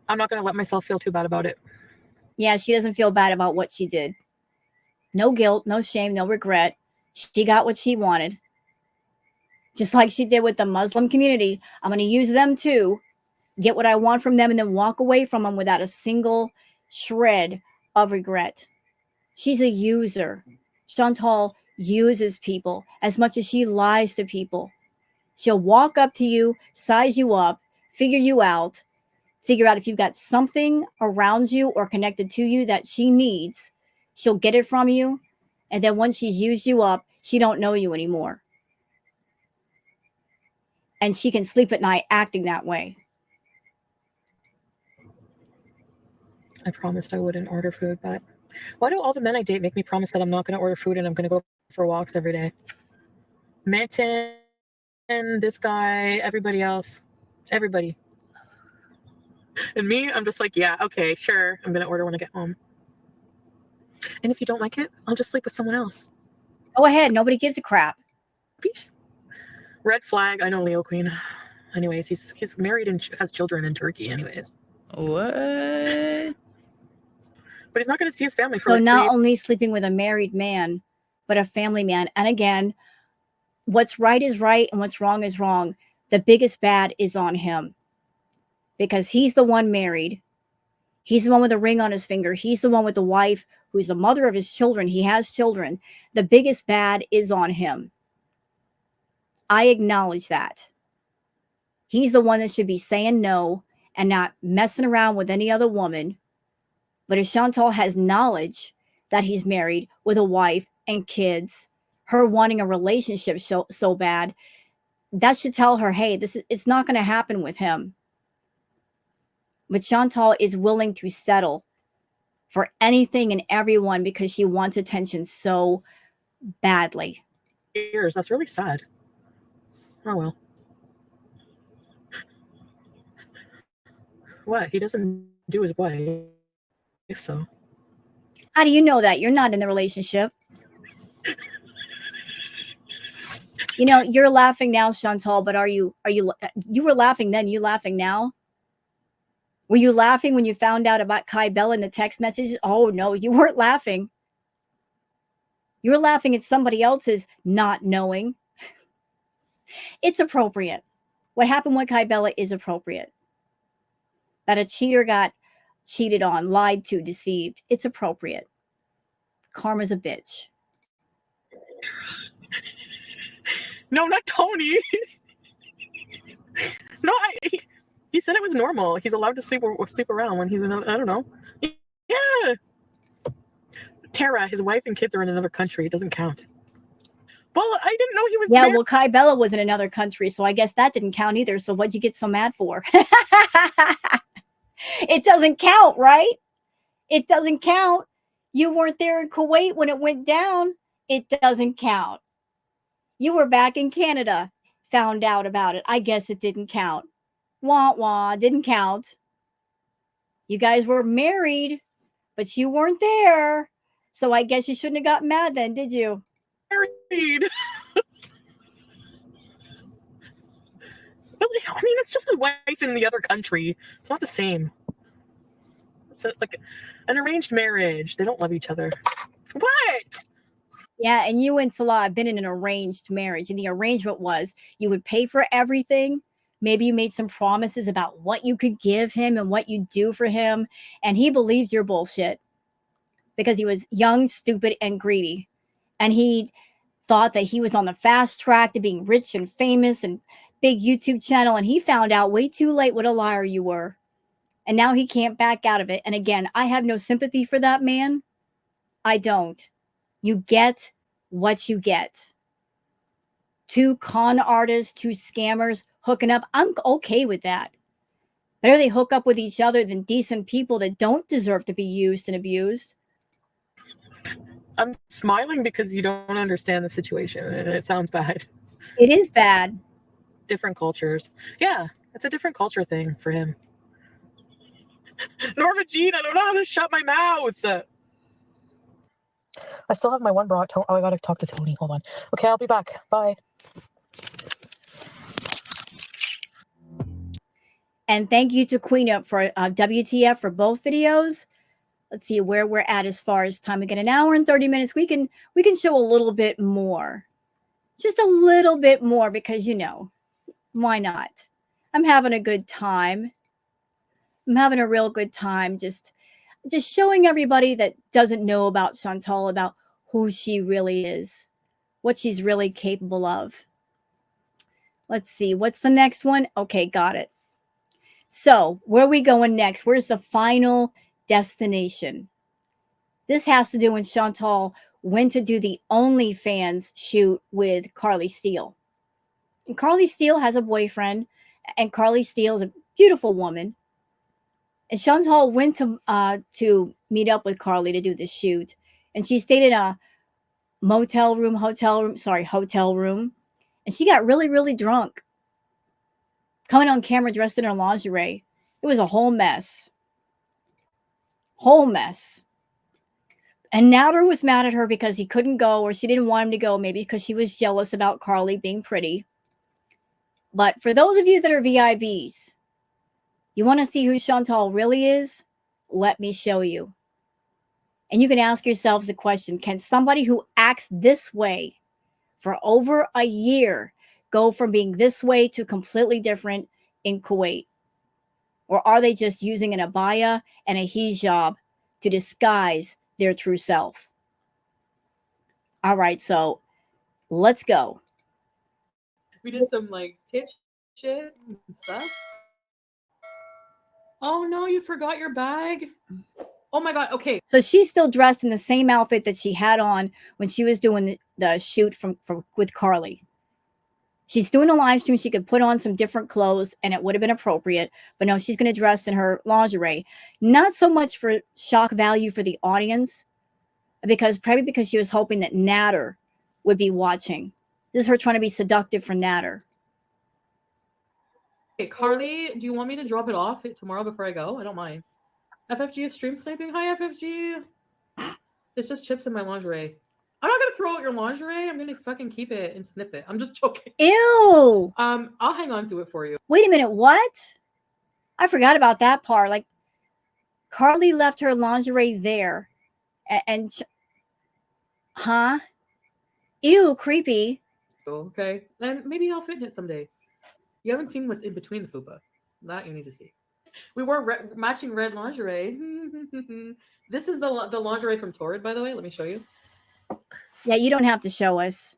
I'm not going to let myself feel too bad about it. Yeah, she doesn't feel bad about what she did. No guilt, no shame, no regret. She got what she wanted. Just like she did with the Muslim community. I'm going to use them too, get what I want from them, and then walk away from them without a single shred of regret. She's a user. Chantal, uses people, as much as she lies to people. She'll walk up to you, size you up, figure you out, figure out if you've got something around you or connected to you that she needs. She'll get it from you. And then once she's used you up, she don't know you anymore. And she can sleep at night acting that way. I promised I wouldn't order food, but why do all the men I date make me promise that I'm not going to order food and I'm going to go for walks every day? Minton, this guy, everybody else, everybody. And me, I'm just like, yeah, okay, sure. I'm going to order when I get home. And if you don't like it, I'll just sleep with someone else. Go ahead. Nobody gives a crap. Red flag. I know Leo Queen. Anyways, he's married and has children in Turkey. Anyways. What? But he's not going to see his family for So not only sleeping with a married man, but a family man. And again, what's right is right and what's wrong is wrong. The biggest bad is on him because he's the one married. He's the one with a ring on his finger. He's the one with the wife who's the mother of his children. He has children. The biggest bad is on him. I acknowledge that. He's the one that should be saying no and not messing around with any other woman. But if Chantal has knowledge that he's married with a wife and kids, her wanting a relationship so bad, that should tell her, hey, it's not going to happen with him. But Chantal is willing to settle for anything and everyone because she wants attention so badly. Years. That's really sad. Oh, well. What? He doesn't do his wife, so. How do you know that? You're not in the relationship. You know, you're laughing now, Chantal, but you were laughing then, you laughing now? Were you laughing when you found out about Kai Bella in the text messages? Oh, no, you weren't laughing. You were laughing at somebody else's not knowing. It's appropriate. What happened with Kai Bella is appropriate. That a cheater got cheated on, lied to, deceived. It's appropriate. Karma's a bitch. No, not Tony. No, he said it was normal. He's allowed to sleep around when he's in I don't know. Yeah. Tara, his wife and kids are in another country. It doesn't count. Well, I didn't know he was there. Well, Kai Bella was in another country, so I guess that didn't count either. So what'd you get so mad for? It doesn't count, right? It doesn't count. You weren't there in Kuwait when it went down. It doesn't count. You were back in Canada, found out about it. I guess it didn't count. Wah, wah, didn't count. You guys were married, but you weren't there. So I guess you shouldn't have got mad then, did you? Married. I mean, it's just his wife in the other country. It's not the same. It's like an arranged marriage. They don't love each other. What? Yeah, and you and Salah have been in an arranged marriage. And the arrangement was you would pay for everything. Maybe you made some promises about what you could give him and what you'd do for him. And he believes your bullshit because he was young, stupid, and greedy. And he thought that he was on the fast track to being rich and famous and big YouTube channel. And he found out way too late what a liar you were. And now he can't back out of it. And again, I have no sympathy for that man. I don't. You get what you get. Two con artists, two scammers hooking up. I'm okay with that. Better they hook up with each other than decent people that don't deserve to be used and abused. I'm smiling because you don't understand the situation and it sounds bad. It is bad. Different cultures. Yeah, it's a different culture thing for him. Norma Jean, I don't know how to shut my mouth. I still have my one bra. Oh, I gotta talk to Tony. Hold on. Okay, I'll be back. Bye. And thank you to Queen Up for WTF for both videos. Let's see where we're at as far as time. We get an hour and 30 minutes. We can show a little bit more. Just a little bit more because, you know, why not? I'm having a good time. I'm having a real good time just showing everybody that doesn't know about Chantal, about who she really is. what she's really capable of. Let's see, what's the next one? Okay, got it. So, where are we going next? Where's the final destination? This has to do when Chantal went to do the OnlyFans shoot with Carly Steele. And Carly Steele has a boyfriend, and Carly Steele is a beautiful woman. And Chantal went to meet up with Carly to do the shoot, and she stayed in a hotel room, and she got really, really drunk, coming on camera dressed in her lingerie. It was a whole mess. Whole mess. And Nader was mad at her because he couldn't go, or she didn't want him to go, maybe because she was jealous about Carly being pretty. But for those of you that are VIBs, you want to see who Chantal really is? Let me show you. And you can ask yourselves the question, can somebody who acts this way for over a year go from being this way to completely different in Kuwait? Or are they just using an abaya and a hijab to disguise their true self? All right, so let's go. We did some like tit shit and stuff. Oh no, you forgot your bag. Oh my god. Okay. So she's still dressed in the same outfit that she had on when she was doing the shoot with Carly. She's doing a live stream. She could put on some different clothes and it would have been appropriate. But no, she's going to dress in her lingerie. Not so much for shock value for the audience, probably because she was hoping that Nader would be watching. This is her trying to be seductive for Nader. Hey, Carly, do you want me to drop it off tomorrow before I go? I don't mind. FFG is stream sniping. Hi, FFG. It's just chips in my lingerie. I'm not gonna throw out your lingerie. I'm gonna fucking keep it and sniff it. I'm just joking. Ew. I'll hang on to it for you. Wait a minute. What? I forgot about that part. Like, Carly left her lingerie there, and huh? Ew, creepy. Okay, and maybe I'll fit in it someday. You haven't seen what's in between the fupa. That you need to see. We wore matching red lingerie. This is the lingerie from Torrid, by the way. Let me show you. Yeah, you don't have to show us.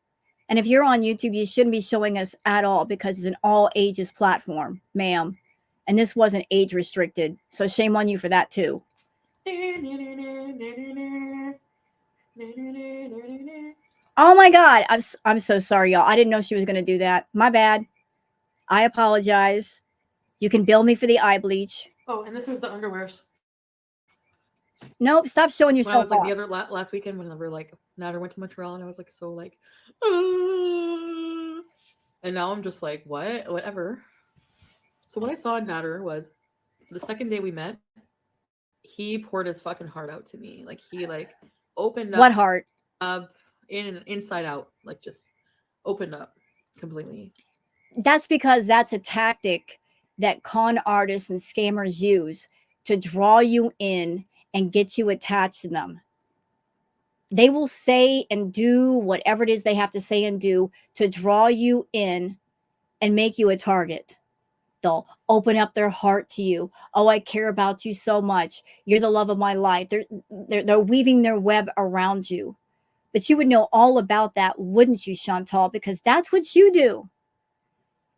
And if you're on YouTube, you shouldn't be showing us at all because it's an all ages platform, ma'am. And this wasn't age restricted. So shame on you for that too. Oh my God. I'm so sorry, y'all. I didn't know she was going to do that. My bad. I apologize. You can bill me for the eye bleach. Oh, and this is the underwears. Nope, stop showing yourself. When I was like the other last weekend, whenever like Nader went to Montreal, and I was like so like, ah. And now I'm just like, what, whatever. So what I saw in Nader was the second day we met, he poured his fucking heart out to me. Like he like opened up. What heart? Inside out, like just opened up completely. That's because that's a tactic that con artists and scammers use to draw you in and get you attached to them. They will say and do whatever it is they have to say and do to draw you in and make you a target. They'll open up their heart to you. Oh, I care about you so much. You're the love of my life. They're weaving their web around you. But you would know all about that, wouldn't you, Chantal? Because that's what you do.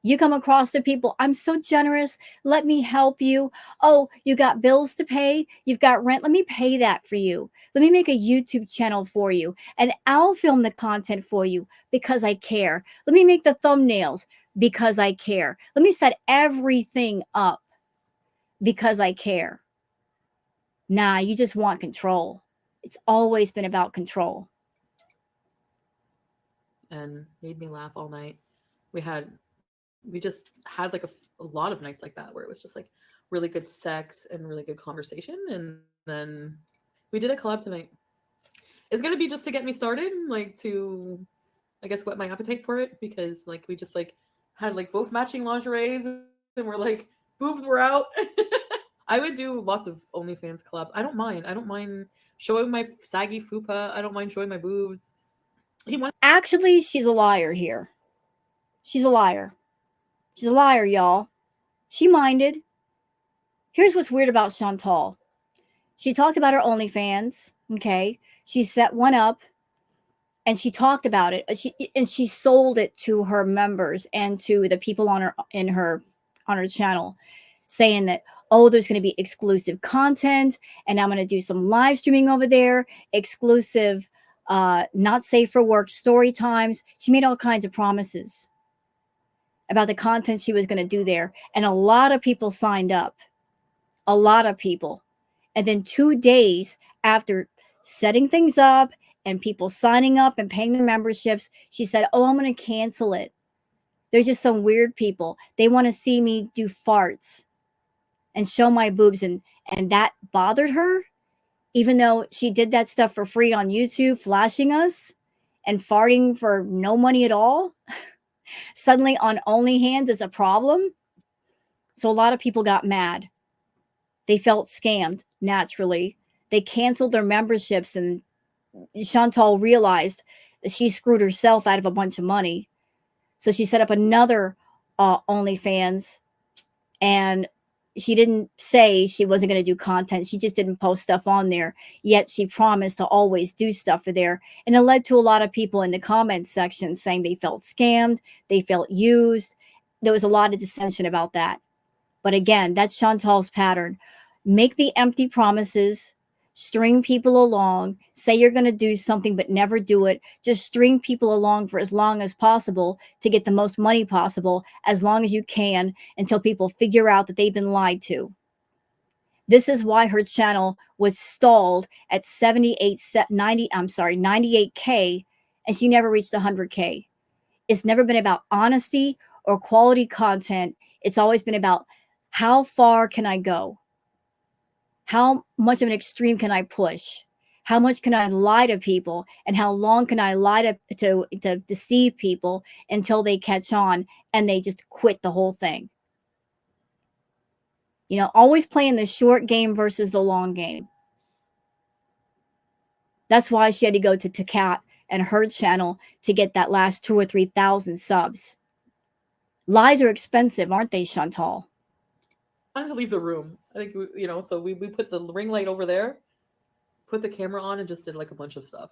You come across the people, I'm so generous. Let me help you. Oh, you got bills to pay? You've got rent? Let me pay that for you. Let me make a YouTube channel for you. And I'll film the content for you because I care. Let me make the thumbnails because I care. Let me set everything up because I care. Nah, you just want control. It's always been about control. And made me laugh all night. We just had like a lot of nights like that where it was just like really good sex and really good conversation. And then we did a collab tonight. It's gonna be just to get me started, like to I guess whet my appetite for it, because like we just like had like both matching lingeries and we're like boobs were out. I would do lots of OnlyFans collabs. I don't mind. I don't mind showing my saggy fupa. I don't mind showing my boobs. Actually, she's a liar here. She's a liar. She's a liar, y'all. She minded. Here's what's weird about Chantal. She talked about her OnlyFans. Okay. She set one up. and she talked about it. She sold it to her members and to the people on her channel, saying that, oh, there's going to be exclusive content, and I'm going to do some live streaming over there, exclusive, not safe for work story times. She made all kinds of promises about the content she was going to do there, and a lot of people signed up. A lot of people. And then 2 days after setting things up and people signing up and paying their memberships, she said, oh, I'm going to cancel it. There's just some weird people. They want to see me do farts and show my boobs. And that bothered her, even though she did that stuff for free on YouTube, flashing us and farting for no money at all. Suddenly on OnlyHans is a problem. So a lot of people got mad. They felt scammed, naturally. They canceled their memberships, and Chantal realized that she screwed herself out of a bunch of money. So she set up another OnlyFans, and she didn't say she wasn't going to do content. She just didn't post stuff on there. Yet she promised to always do stuff for there. And it led to a lot of people in the comments section saying they felt scammed, they felt used. There was a lot of dissension about that. But again, that's Chantal's pattern. Make the empty promises, string people along, say you're going to do something but never do it. Just string people along for as long as possible to get the most money possible, as long as you can, until people figure out that they've been lied to. This is why her channel was stalled at 98K, and she never reached 100K. It's never been about honesty or quality content. It's always been about, how far can I go? How much of an extreme can I push? How much can I lie to people? And how long can I lie to deceive people until they catch on and they just quit the whole thing? You know, always playing the short game versus the long game. That's why she had to go to Kat and her channel to get that last 2,000 or 3,000 subs. Lies are expensive, aren't they, Chantal? I wanted to leave the room. I think, so we put the ring light over there, put the camera on, and just did like a bunch of stuff.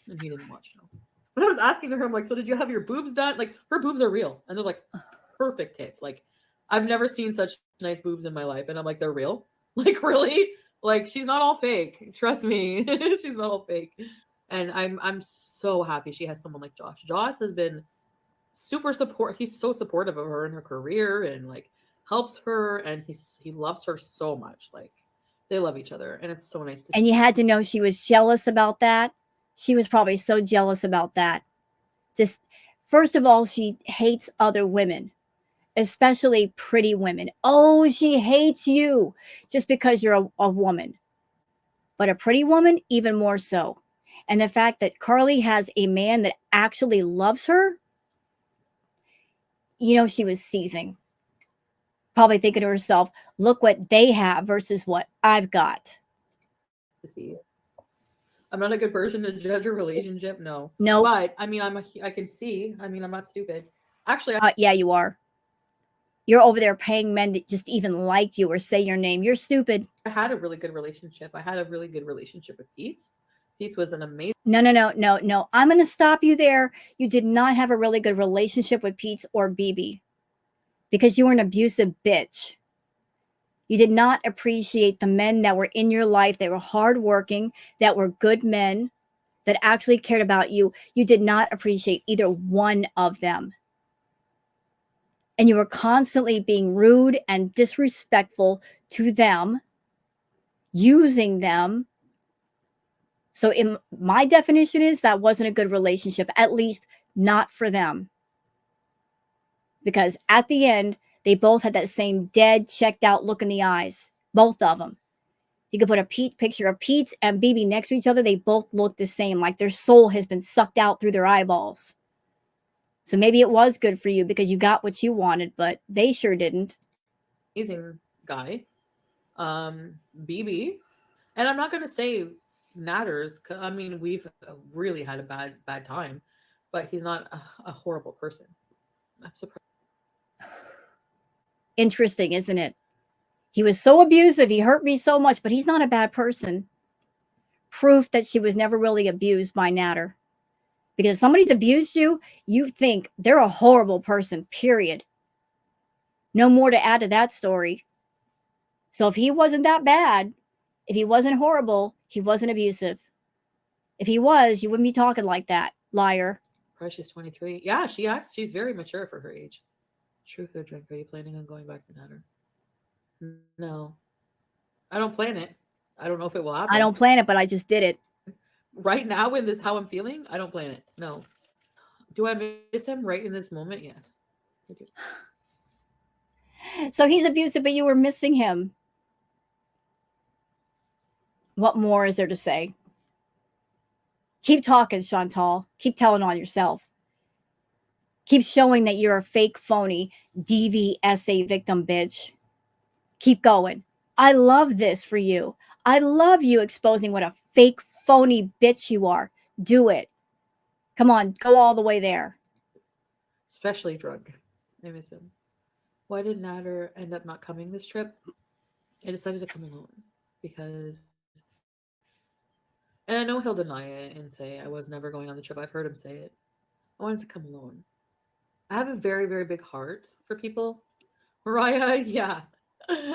And he didn't watch, no. But I was asking her, I'm like, so did you have your boobs done? Like, her boobs are real. And they're like perfect tits. Like, I've never seen such nice boobs in my life. And I'm like, they're real? Like, really? Like, she's not all fake. Trust me. She's not all fake. And I'm so happy she has someone like Josh. Josh has been he's so supportive of her in her career, and like helps her, and he loves her so much. Like, they love each other, and it's so nice to see. And you had to know she was jealous about that. She was probably so jealous about that. Just, first of all, she hates other women, especially pretty women. Oh, she hates you just because you're a woman. But a pretty woman, even more so. And the fact that Carly has a man that actually loves her, you know, she was seething. Probably thinking to herself, look what they have versus what I've got. To see. I'm not a good person to judge a relationship, no. No. But I mean, I can see. I mean, I'm not stupid. Actually, yeah, you are. You're over there paying men to just even like you or say your name. You're stupid. I had a really good relationship. I had a really good relationship with Pete's. Pete's was an amazing. No. I'm going to stop you there. You did not have a really good relationship with Pete's or BB because you were an abusive bitch. You did not appreciate the men that were in your life, that were hardworking, that were good men, that actually cared about you. You did not appreciate either one of them. And you were constantly being rude and disrespectful to them, using them. So in my definition is that wasn't a good relationship, at least not for them. Because at the end, they both had that same dead, checked out look in the eyes. Both of them. You could put a picture of Pete's and BB next to each other. They both look the same, like their soul has been sucked out through their eyeballs. So maybe it was good for you because you got what you wanted, but they sure didn't. Amazing guy. BB. And I'm not going to say Natters. I mean, we've really had a bad time, but he's not a horrible person. I'm surprised. Interesting, isn't it? He was so abusive. He hurt me so much, but he's not a bad person. Proof that she was never really abused by Natter. Because if somebody's abused you, you think they're a horrible person, period. No more to add to that story. So if he wasn't that bad, if he wasn't horrible, he wasn't abusive. If he was, you wouldn't be talking like that, liar. She's 23. Yeah, she's very mature for her age. Truth or drink, are you planning on going back to Natter? No. I don't plan it. I don't know if it will happen. I don't plan it, but I just did it. Right now, in this how I'm feeling, I don't plan it. No. Do I miss him right in this moment? Yes. So he's abusive, but you were missing him. What more is there to say? Keep talking, Chantal. Keep telling on yourself. Keep showing that you're a fake, phony, DVSA victim, bitch. Keep going. I love this for you. I love you exposing what a fake, phony bitch you are. Do it. Come on, go all the way there. Especially drunk. I miss him. Why did Natter end up not coming this trip? I decided to come alone because, and I know he'll deny it and say I was never going on the trip. I've heard him say it. I wanted to come alone. I have a very, very big heart for people. Mariah, yeah.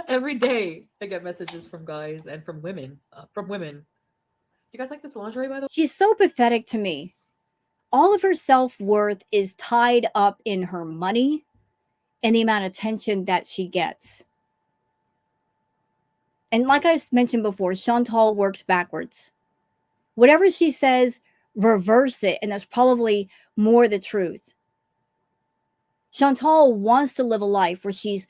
Every day I get messages from guys and from women. You guys like this lingerie, by the way? She's so pathetic to me. All of her self-worth is tied up in her money and the amount of attention that she gets. And like I mentioned before, Chantal works backwards. Whatever she says, reverse it, and that's probably more the truth. Chantal wants to live a life where she's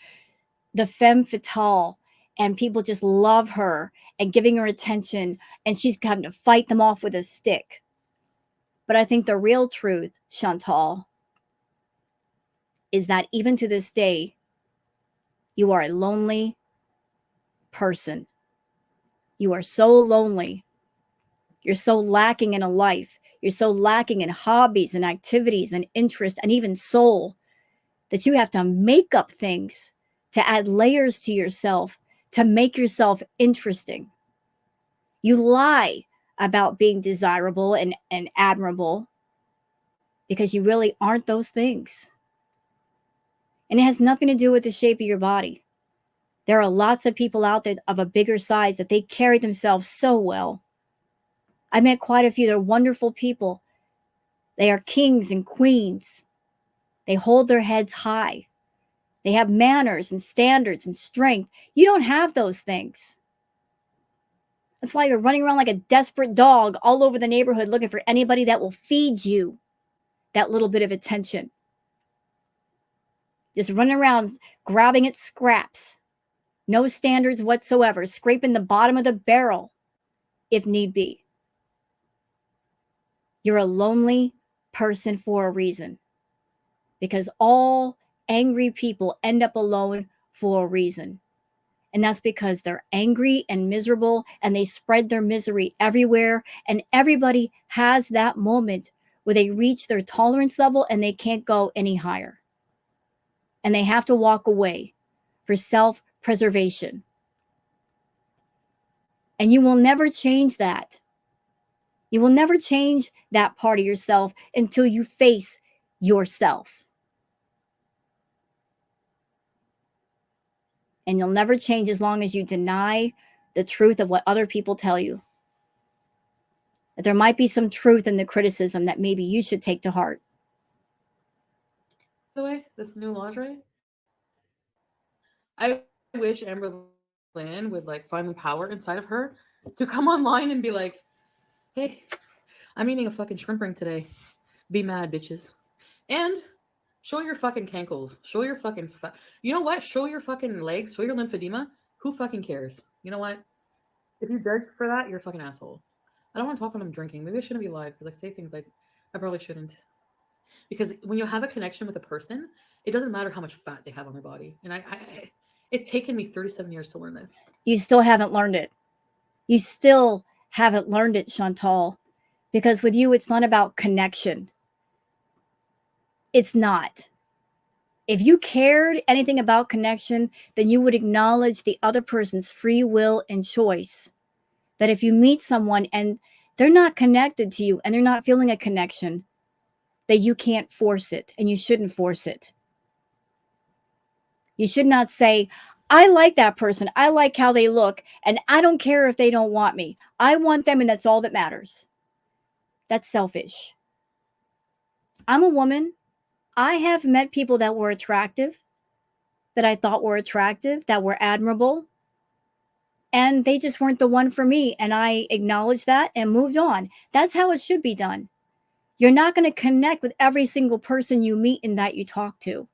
the femme fatale and people just love her and giving her attention, and she's having to fight them off with a stick. But I think the real truth, Chantal, is that even to this day, you are a lonely person. You are so lonely. You're so lacking in a life. You're so lacking in hobbies and activities and interest and even soul that you have to make up things to add layers to yourself to make yourself interesting. You lie about being desirable and admirable because you really aren't those things. And it has nothing to do with the shape of your body. There are lots of people out there of a bigger size that they carry themselves so well. I met quite a few. They're wonderful people. They are kings and queens. They hold their heads high. They have manners and standards and strength. You don't have those things. That's why you're running around like a desperate dog all over the neighborhood looking for anybody that will feed you that little bit of attention. Just running around grabbing at scraps. No standards whatsoever, scraping the bottom of the barrel if need be. You're a lonely person for a reason, because all angry people end up alone for a reason. And that's because they're angry and miserable and they spread their misery everywhere. And everybody has that moment where they reach their tolerance level and they can't go any higher. And they have to walk away for self-preservation. And you will never change that. You will never change that part of yourself until you face yourself. And you'll never change as long as you deny the truth of what other people tell you. That there might be some truth in the criticism that maybe you should take to heart. By the way, this new lingerie. I wish Amber Lynn would like find the power inside of her to come online and be like, "Hey, I'm eating a fucking shrimp ring today. Be mad, bitches." And show your fucking cankles. Show your fucking you know what? Show your fucking legs. Show your lymphedema. Who fucking cares? You know what? If you judge for that, you're a fucking asshole. I don't want to talk when I'm drinking. Maybe I shouldn't be live because I say things I probably shouldn't. Because when you have a connection with a person, it doesn't matter how much fat they have on their body. And it's taken me 37 years to learn this. You still haven't learned it. You still haven't learned it, Chantal. Because with you, it's not about connection. It's not. If you cared anything about connection, then you would acknowledge the other person's free will and choice. That if you meet someone and they're not connected to you and they're not feeling a connection, that you can't force it and you shouldn't force it. You should not say, I like that person. I like how they look, and I don't care if they don't want me. I want them, and that's all that matters. That's selfish. I'm a woman. I have met people that were attractive, that I thought were attractive, that were admirable, and they just weren't the one for me. And I acknowledged that and moved on. That's how it should be done. You're not going to connect with every single person you meet and that you talk to.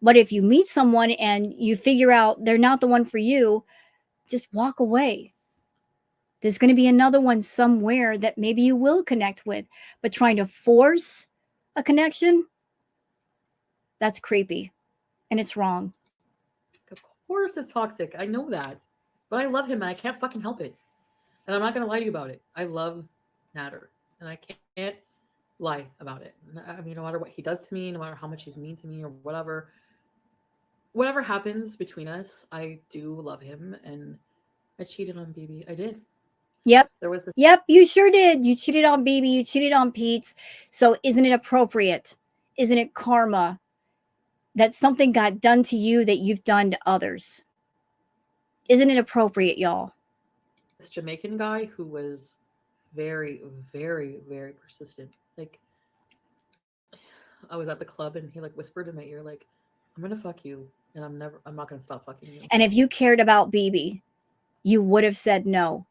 But if you meet someone and you figure out they're not the one for you, just walk away. There's going to be another one somewhere that maybe you will connect with. But trying to force a connection, that's creepy and it's wrong. Of course it's toxic. I know that. But I love him and I can't fucking help it. And I'm not going to lie to you about it. I love Nader and I can't lie about it. I mean, no matter what he does to me, no matter how much he's mean to me or whatever happens between us, I do love him and I cheated on BB. I did. Yep. There was this. Yep, you sure did. You cheated on BB, you cheated on Pete's. So isn't it appropriate? Isn't it karma that something got done to you that you've done to others? Isn't it appropriate, y'all? This Jamaican guy who was very, very, very persistent. Like, I was at the club and he like whispered in my ear, like, I'm gonna fuck you and I'm not gonna stop fucking you. And if you cared about BB, you would have said no.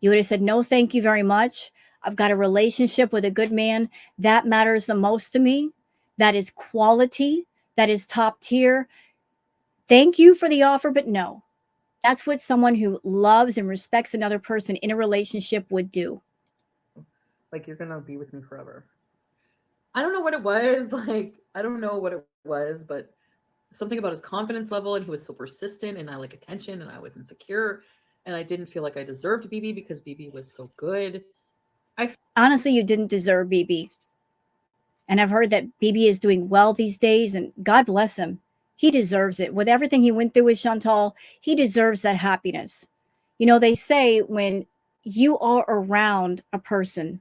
You would have said, no, thank you very much. I've got a relationship with a good man. That matters the most to me. That is quality. That is top tier. Thank you for the offer, but no. That's what someone who loves and respects another person in a relationship would do. Like, you're gonna be with me forever. I don't know what it was. Like, I don't know what it was, but something about his confidence level, and he was so persistent, and I like attention, and I was insecure, and I didn't feel like I deserved BB because BB was so good. Honestly, you didn't deserve BB. And I've heard that BB is doing well these days, and God bless him. He deserves it. With everything he went through with Chantal, he deserves that happiness. You know, they say when you are around a person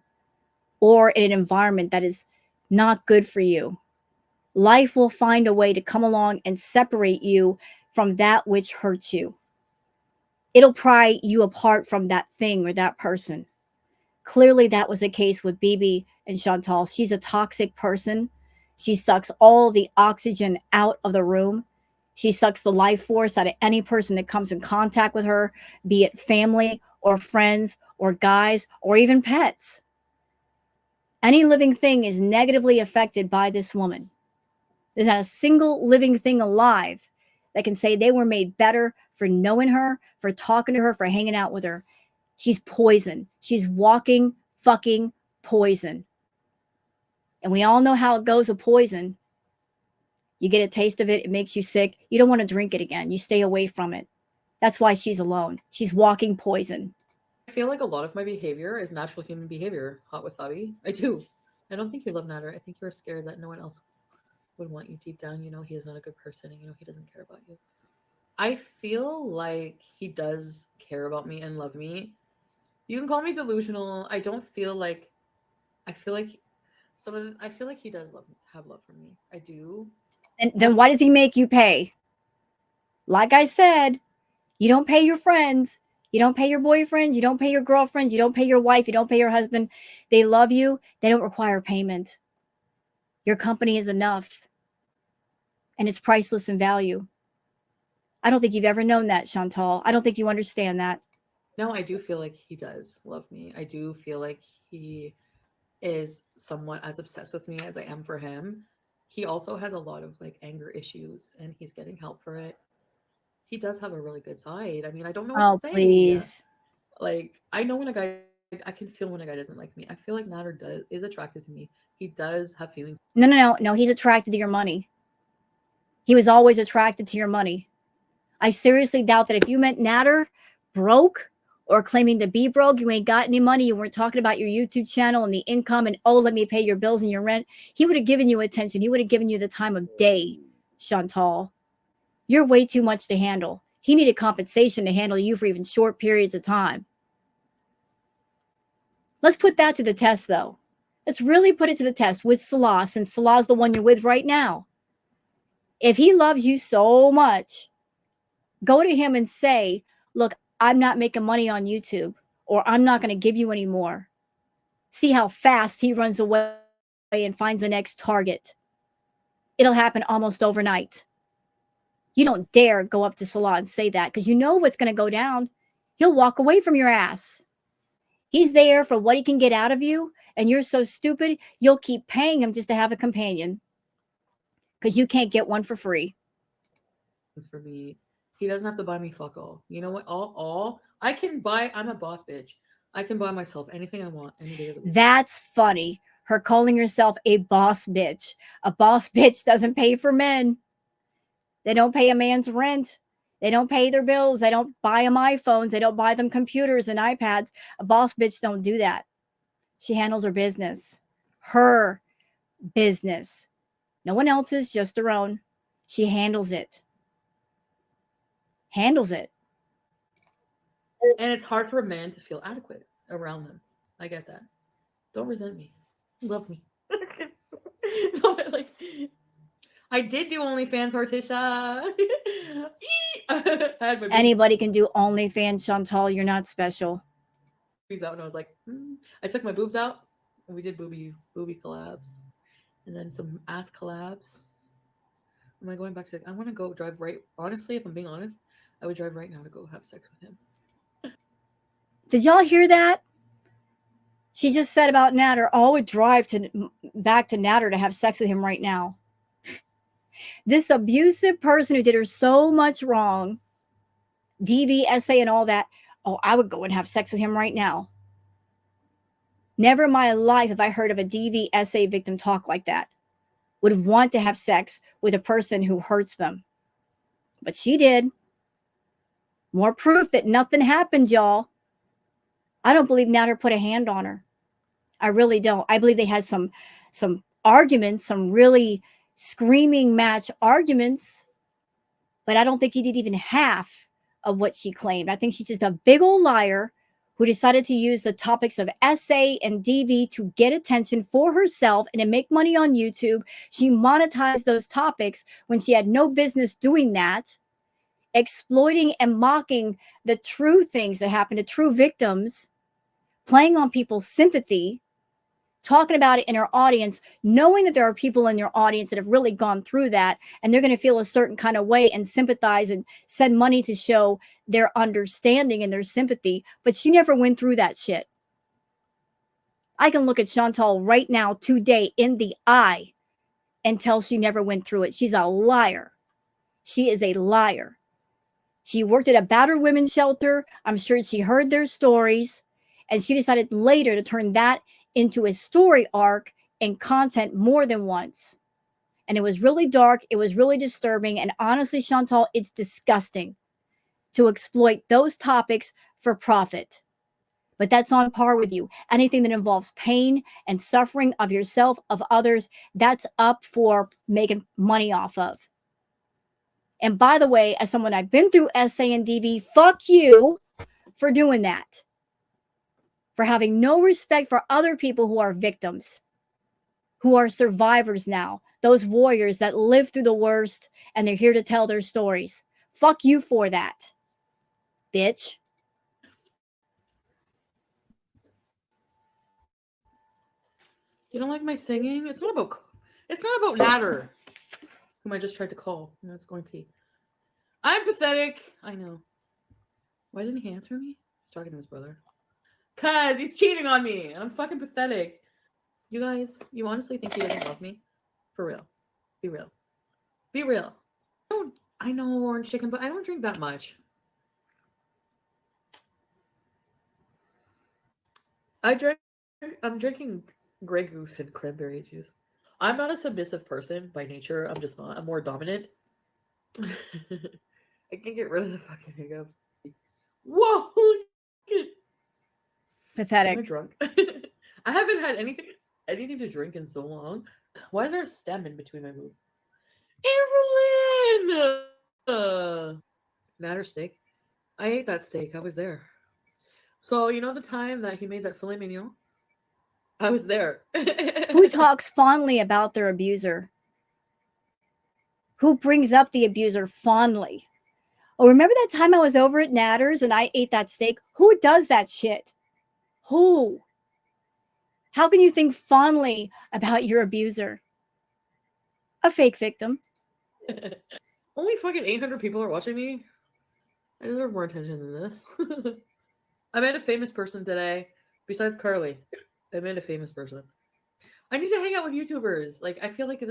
or in an environment that is not good for you, life will find a way to come along and separate you from that which hurts you. It'll pry you apart from that thing or that person. Clearly, that was the case with BB and Chantal. She's a toxic person. She sucks all the oxygen out of the room. She sucks the life force out of any person that comes in contact with her, be it family or friends or guys or even pets. Any living thing is negatively affected by this woman. There's not a single living thing alive that can say they were made better for knowing her, for talking to her, for hanging out with her. She's poison. She's walking fucking poison. And we all know how it goes with poison. You get a taste of it, it makes you sick. You don't want to drink it again. You stay away from it. That's why she's alone. She's walking poison. I feel like a lot of my behavior is natural human behavior. Hot wasabi. I do. I don't think you love Nader. I think you're scared that no one else would want you deep down. You know, he is not a good person and you know he doesn't care about you. I feel like he does care about me and love me. You can call me delusional. I don't feel like I feel like I feel like he does have love for me. I do. And then why does he make you pay? Like I said, you don't pay your friends. You don't pay your boyfriends. You don't pay your girlfriends. You don't pay your wife. You don't pay your husband. They love you. They don't require payment. Your company is enough. And it's priceless in value. I don't think you've ever known that, Chantal. I don't think you understand that. No, I do feel like he does love me. I do feel like he is somewhat as obsessed with me as I am for him. He also has a lot of like anger issues and he's getting help for it. He does have a really good side. I mean, I don't know what Oh, to say. please. Like, I know when a guy, I can feel when a guy doesn't like me. I feel like Nader is attracted to me. He does have feelings. No. He's attracted to your money. He was always attracted to your money. I seriously doubt that if you met Nader broke or claiming to be broke, you ain't got any money, you weren't talking about your YouTube channel and the income and, oh, let me pay your bills and your rent, he would have given you attention. He would have given you the time of day, Chantal. You're way too much to handle. He needed compensation to handle you for even short periods of time. Let's put that to the test, though. Let's really put it to the test with Salah, since Salah's the one you're with right now. If he loves you so much, go to him and say, look, I'm not making money on YouTube, or I'm not going to give you any more. See how fast he runs away and finds the next target. It'll happen almost overnight. You don't dare go up to Salah and say that, because you know what's going to go down. He'll walk away from your ass. He's there for what he can get out of you, and you're so stupid, you'll keep paying him just to have a companion, because you can't get one for free. For me, he doesn't have to buy me fuck all. You know what? All I can buy. I'm a boss bitch. I can buy myself anything I want any day of the week. That's funny. Her calling herself a boss bitch. A boss bitch doesn't pay for men. They don't pay a man's rent. They don't pay their bills. They don't buy them iPhones. They don't buy them computers and iPads. A boss bitch don't do that. She handles her business. Her business. No one else's, just her own. She handles it. Handles it. And it's hard for a man to feel adequate around them. I get that. Don't resent me. Love me. No, like, I did do OnlyFans, Horticia. Anybody can do OnlyFans, Chantal. You're not special. Out and I was like, I took my boobs out and we did booby collabs and then some ass collabs. Am I going back to? I want to go drive right. Honestly, if I'm being honest, I would drive right now to go have sex with him. Did y'all hear that? She just said about Natter, oh, I would drive back to Natter to have sex with him right now. This abusive person who did her so much wrong, DV, SA, and all that, oh, I would go and have sex with him right now. Never in my life have I heard of a DV, SA victim talk like that. Would want to have sex with a person who hurts them. But she did. More proof that nothing happened, y'all. I don't believe Natter put a hand on her. I really don't. I believe they had some arguments, some really screaming match arguments, but I don't think he did even half of what she claimed. I think she's just a big old liar who decided to use the topics of SA and DV to get attention for herself and to make money on YouTube. She monetized those topics when she had no business doing that, exploiting and mocking the true things that happen to true victims, playing on people's sympathy, talking about it in her audience, knowing that there are people in your audience that have really gone through that, and they're going to feel a certain kind of way and sympathize and send money to show their understanding and their sympathy. But she never went through that shit. I can look at Chantal right now today in the eye and tell she never went through it. She's a liar. She is a liar. She worked at a battered women's shelter. I'm sure she heard their stories, and she decided later to turn that into a story arc and content more than once. And it was really dark. It was really disturbing. And honestly, Chantal, it's disgusting to exploit those topics for profit. But that's on par with you. Anything that involves pain and suffering of yourself, of others, that's up for making money off of. And by the way, as someone I've been through SA and DV, fuck you for doing that. For having no respect for other people who are victims, who are survivors now, those warriors that lived through the worst and they're here to tell their stories. Fuck you for that, bitch. You don't like my singing? It's not about Natter, whom I just tried to call. That's going pee. I'm pathetic. I know. Why didn't he answer me? He's talking to his brother. Cause he's cheating on me. I'm fucking pathetic. You guys, you honestly think he doesn't love me? For real. Be real. Be real. I know orange chicken, but I don't drink that much. I'm drinking Grey Goose and cranberry juice. I'm not a submissive person by nature. I'm just not. I'm more dominant. I can get rid of the fucking hiccups. Whoa! Pathetic. Am I drunk? I haven't had anything to drink in so long. Why is there a stem in between my boobs? Evelyn! Matter steak. I ate that steak. I was there. So you know the time that he made that filet mignon? I was there. Who talks fondly about their abuser? Who brings up the abuser fondly? Oh, remember that time I was over at Natter's and I ate that steak? Who does that shit? Who? How can you think fondly about your abuser? A fake victim. Only fucking 800 people are watching me. I deserve more attention than this. I met a famous person today. Besides Carly, I met a famous person. I need to hang out with YouTubers. Like, I feel like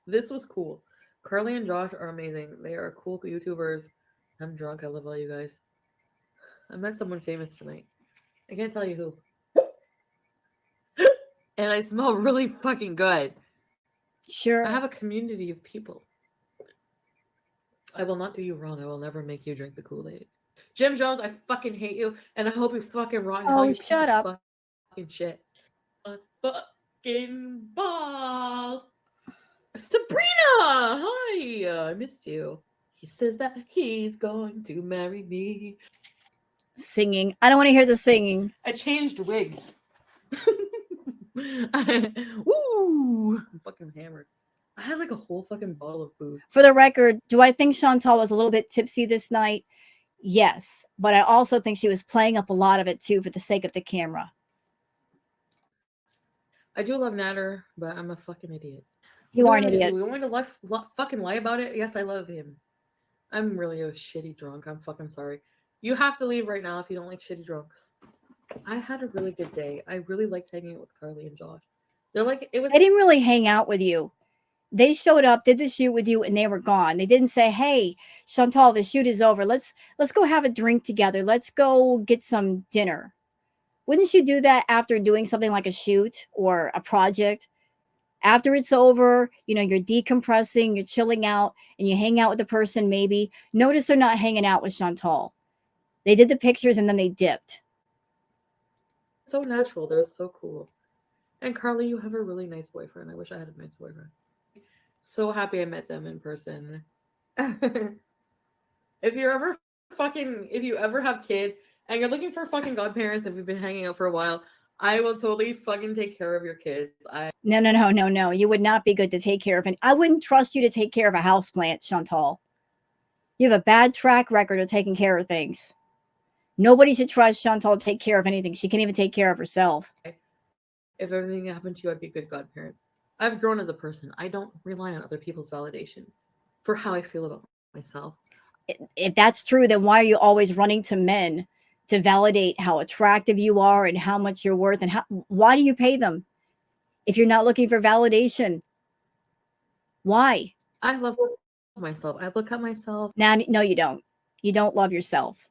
this was cool. Carly and Josh are amazing. They are cool YouTubers. I'm drunk. I love all you guys. I met someone famous tonight. I can't tell you who. And I smell really fucking good. Sure. I have a community of people. I will not do you wrong. I will never make you drink the Kool-Aid. Jim Jones, I fucking hate you, and I hope you fucking rot in hell. Oh, You shut up. fucking shit. Fucking balls. Sabrina, hi. I missed you. He says that he's going to marry me. Singing. I don't want to hear the singing. I changed wigs. Woo! I'm fucking hammered. I had like a whole fucking bottle of booze. For the record, do I think Chantal was a little bit tipsy this night? Yes, but I also think she was playing up a lot of it too for the sake of the camera. I do love Natter, but I'm a fucking idiot. You are an idiot. Do we want me to fucking lie about it? Yes, I love him. I'm really a shitty drunk. I'm fucking sorry. You have to leave right now if you don't like shitty drunks. I had a really good day. I really liked hanging out with Carly and Josh. They're like, it was. They didn't really hang out with you. They showed up, did the shoot with you, and they were gone. They didn't say, "Hey, Chantal, the shoot is over. Let's go have a drink together. Let's go get some dinner." Wouldn't you do that after doing something like a shoot or a project? After it's over, you're decompressing, you're chilling out, and you hang out with the person maybe. Notice they're not hanging out with Chantal. They did the pictures and then they dipped. So natural. They're so cool. And Carly, you have a really nice boyfriend. I wish I had a nice boyfriend. So happy I met them in person. If you ever have kids and you're looking for fucking godparents and we've been hanging out for a while, I will totally fucking take care of your kids. No. You would not be good to take care of I wouldn't trust you to take care of a houseplant, Chantal. You have a bad track record of taking care of things. Nobody should trust Chantal to take care of anything. She can't even take care of herself. If everything happened to you, I'd be good godparents. I've grown as a person. I don't rely on other people's validation for how I feel about myself. If that's true, then why are you always running to men to validate how attractive you are and how much you're worth? And why do you pay them if you're not looking for validation? Why? I love myself. I look at myself. No, you don't. You don't love yourself.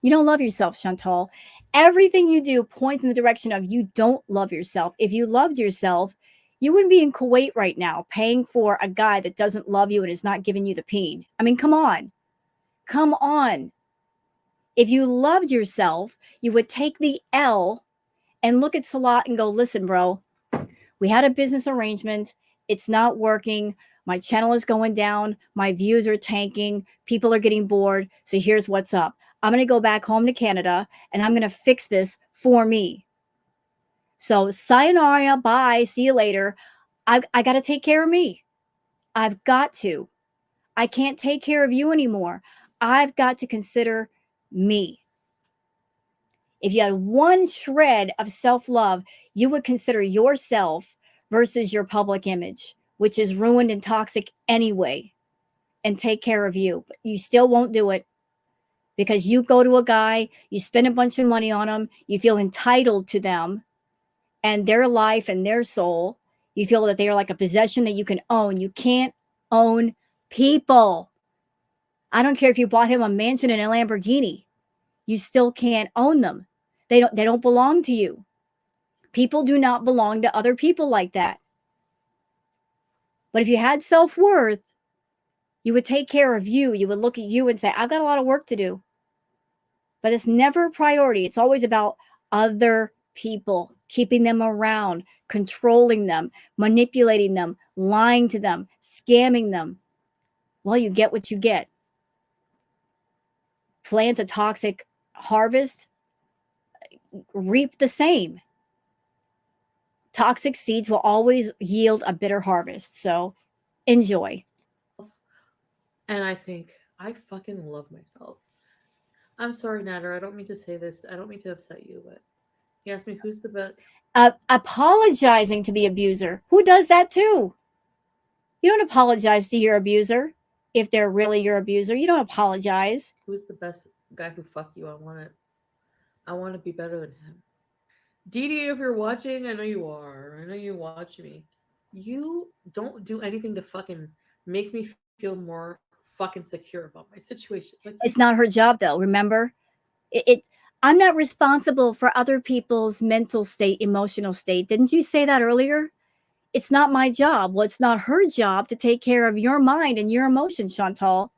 You don't love yourself, Chantal. Everything you do points in the direction of you don't love yourself. If you loved yourself, you wouldn't be in Kuwait right now paying for a guy that doesn't love you and is not giving you the peen. I mean, come on. Come on. If you loved yourself, you would take the L and look at Salat and go, listen, bro, we had a business arrangement. It's not working. My channel is going down. My views are tanking. People are getting bored. So here's what's up. I'm going to go back home to Canada and I'm going to fix this for me. So sayonara, bye, see you later. I got to take care of me. I've got to. I can't take care of you anymore. I've got to consider me. If you had one shred of self-love, you would consider yourself versus your public image, which is ruined and toxic anyway, and take care of you. But you still won't do it because you go to a guy, you spend a bunch of money on them, you feel entitled to them and their life and their soul. You feel that they are like a possession that you can own. You can't own people. I don't care if you bought him a mansion and a Lamborghini. You still can't own them. They don't belong to you. People do not belong to other people like that. But if you had self-worth, you would take care of you. You would look at you and say, I've got a lot of work to do. But it's never a priority. It's always about other people, keeping them around, controlling them, manipulating them, lying to them, scamming them. Well, you get what you get. Plant a toxic harvest, reap the same. Toxic seeds will always yield a bitter harvest. So enjoy. And I think I fucking love myself. I'm sorry, Nader. I don't mean to say this. I don't mean to upset you, but he asked me who's the best. Apologizing to the abuser. Who does that too? You don't apologize to your abuser if they're really your abuser. You don't apologize. Who's the best guy who fuck you? I want to be better than him. Dee, if you're watching, I know you are. I know you watch me. You don't do anything to fucking make me feel more fucking secure about my situation. Like It's not her job, though. Remember, it I'm not responsible for other people's mental state, emotional state. Didn't you say that earlier? It's not my job. Well, it's not her job to take care of your mind and your emotions, Chantal.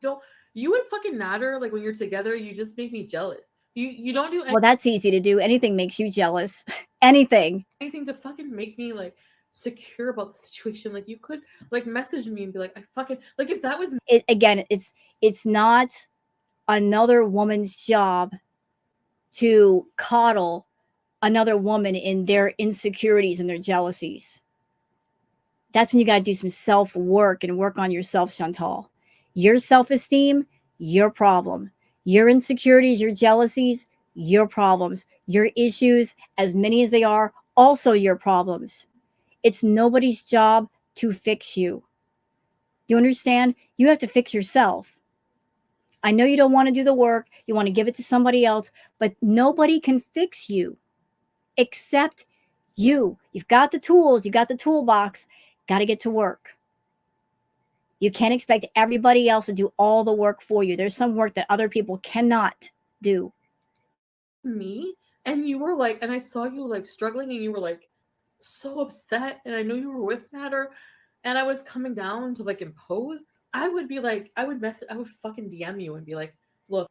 don't you and fucking Nader, like when you're together, you just make me jealous. You don't do Well, that's easy to do. Anything makes you jealous. Anything. anything to fucking make me like secure about the situation. Like you could like message me and be like, I fucking like if that was Again, it's not another woman's job to coddle another woman in their insecurities and their jealousies. That's when you got to do some self work and work on yourself, Chantal. Your self esteem, your problem. Your insecurities, your jealousies, your problems. Your issues, as many as they are, also your problems. It's nobody's job to fix you. Do you understand? You have to fix yourself. I know you don't want to do the work, you want to give it to somebody else, but nobody can fix you except you. You've got the tools, you got the toolbox, got to get to work. You can't expect everybody else to do all the work for you. There's some work that other people cannot do. me and you were like, and I saw you like struggling and you were like so upset, and I know you were with Nader, and I was coming down to like impose, I would be like, I would fucking DM you and be like, look,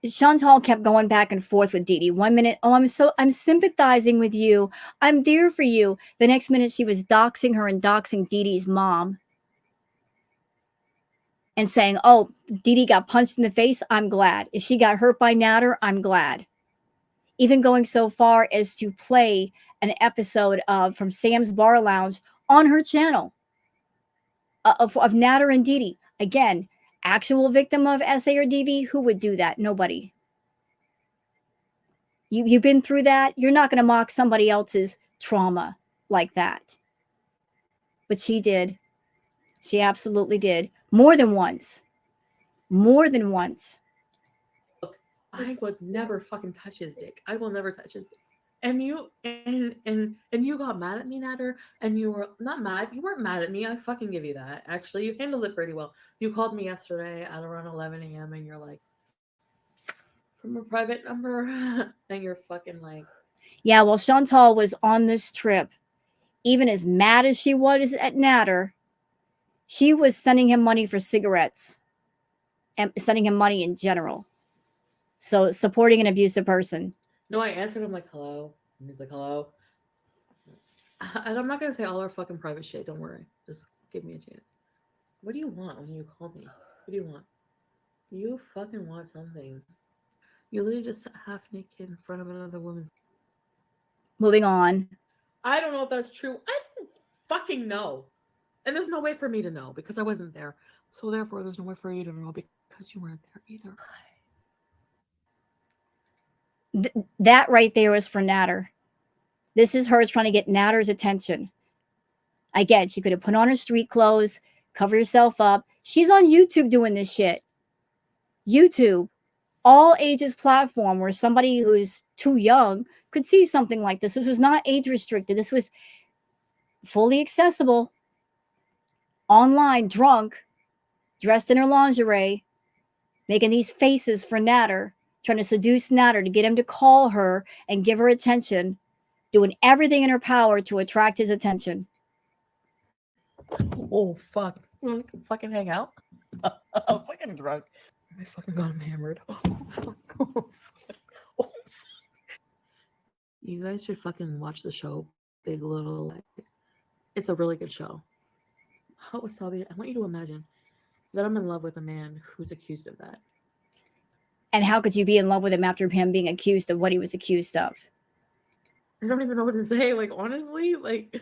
Chantal kept going back and forth with Dee. 1 minute, oh, I'm sympathizing with you. I'm there for you. The next minute, she was doxing her and doxing Dee's mom and saying, oh, Dee got punched in the face. I'm glad. If she got hurt by Nader, I'm glad. Even going so far as to play an episode of from Sam's Bar Lounge on her channel of Nader and Dee. Again, actual victim of SA or DV, who would do that? Nobody. You've been through that. You're not going to mock somebody else's trauma like that. But she did. She absolutely did. More than once. More than once. look, I would never fucking touch his dick. I will never touch his dick. And you got mad at me, Nader, and you were not mad. You weren't mad at me. I fucking give you that. Actually, you handled it pretty well. You called me yesterday at around 11 a.m. and you're like, from a private number, and you're fucking like, Yeah, well, Chantal was on this trip. Even as mad as she was at Nader, she was sending him money for cigarettes and sending him money in general. So supporting an abusive person. no, I answered him like, hello. And he's like, hello. And I'm not gonna say all our fucking private shit. Don't worry. Just give me a chance. What do you want when you call me? What do you want? You fucking want something. You literally just half naked in front of another woman's. Moving on. I don't know if that's true. I don't fucking know. And there's no way for me to know because I wasn't there. So therefore, there's no way for you to know because you weren't there either. That right there was for Nader. This is her trying to get Nader's attention. Again, she could have put on her street clothes, cover herself up. She's on YouTube doing this shit. YouTube, all ages platform where somebody who's too young could see something like this. This was not age restricted. This was fully accessible. Online, drunk, dressed in her lingerie, making these faces for Nader, trying to seduce Nader to get him to call her and give her attention, doing everything in her power to attract his attention. Oh fuck! You want to fucking hang out? I'm fucking drunk. I fucking got him hammered. Oh fuck! Oh, fuck. You guys should fucking watch the show Big Little Lies. It's a really good show. How Wasabi? I want you to imagine that I'm in love with a man who's accused of that. And how could you be in love with him after him being accused of what he was accused of? I don't even know what to say. Like, honestly, like,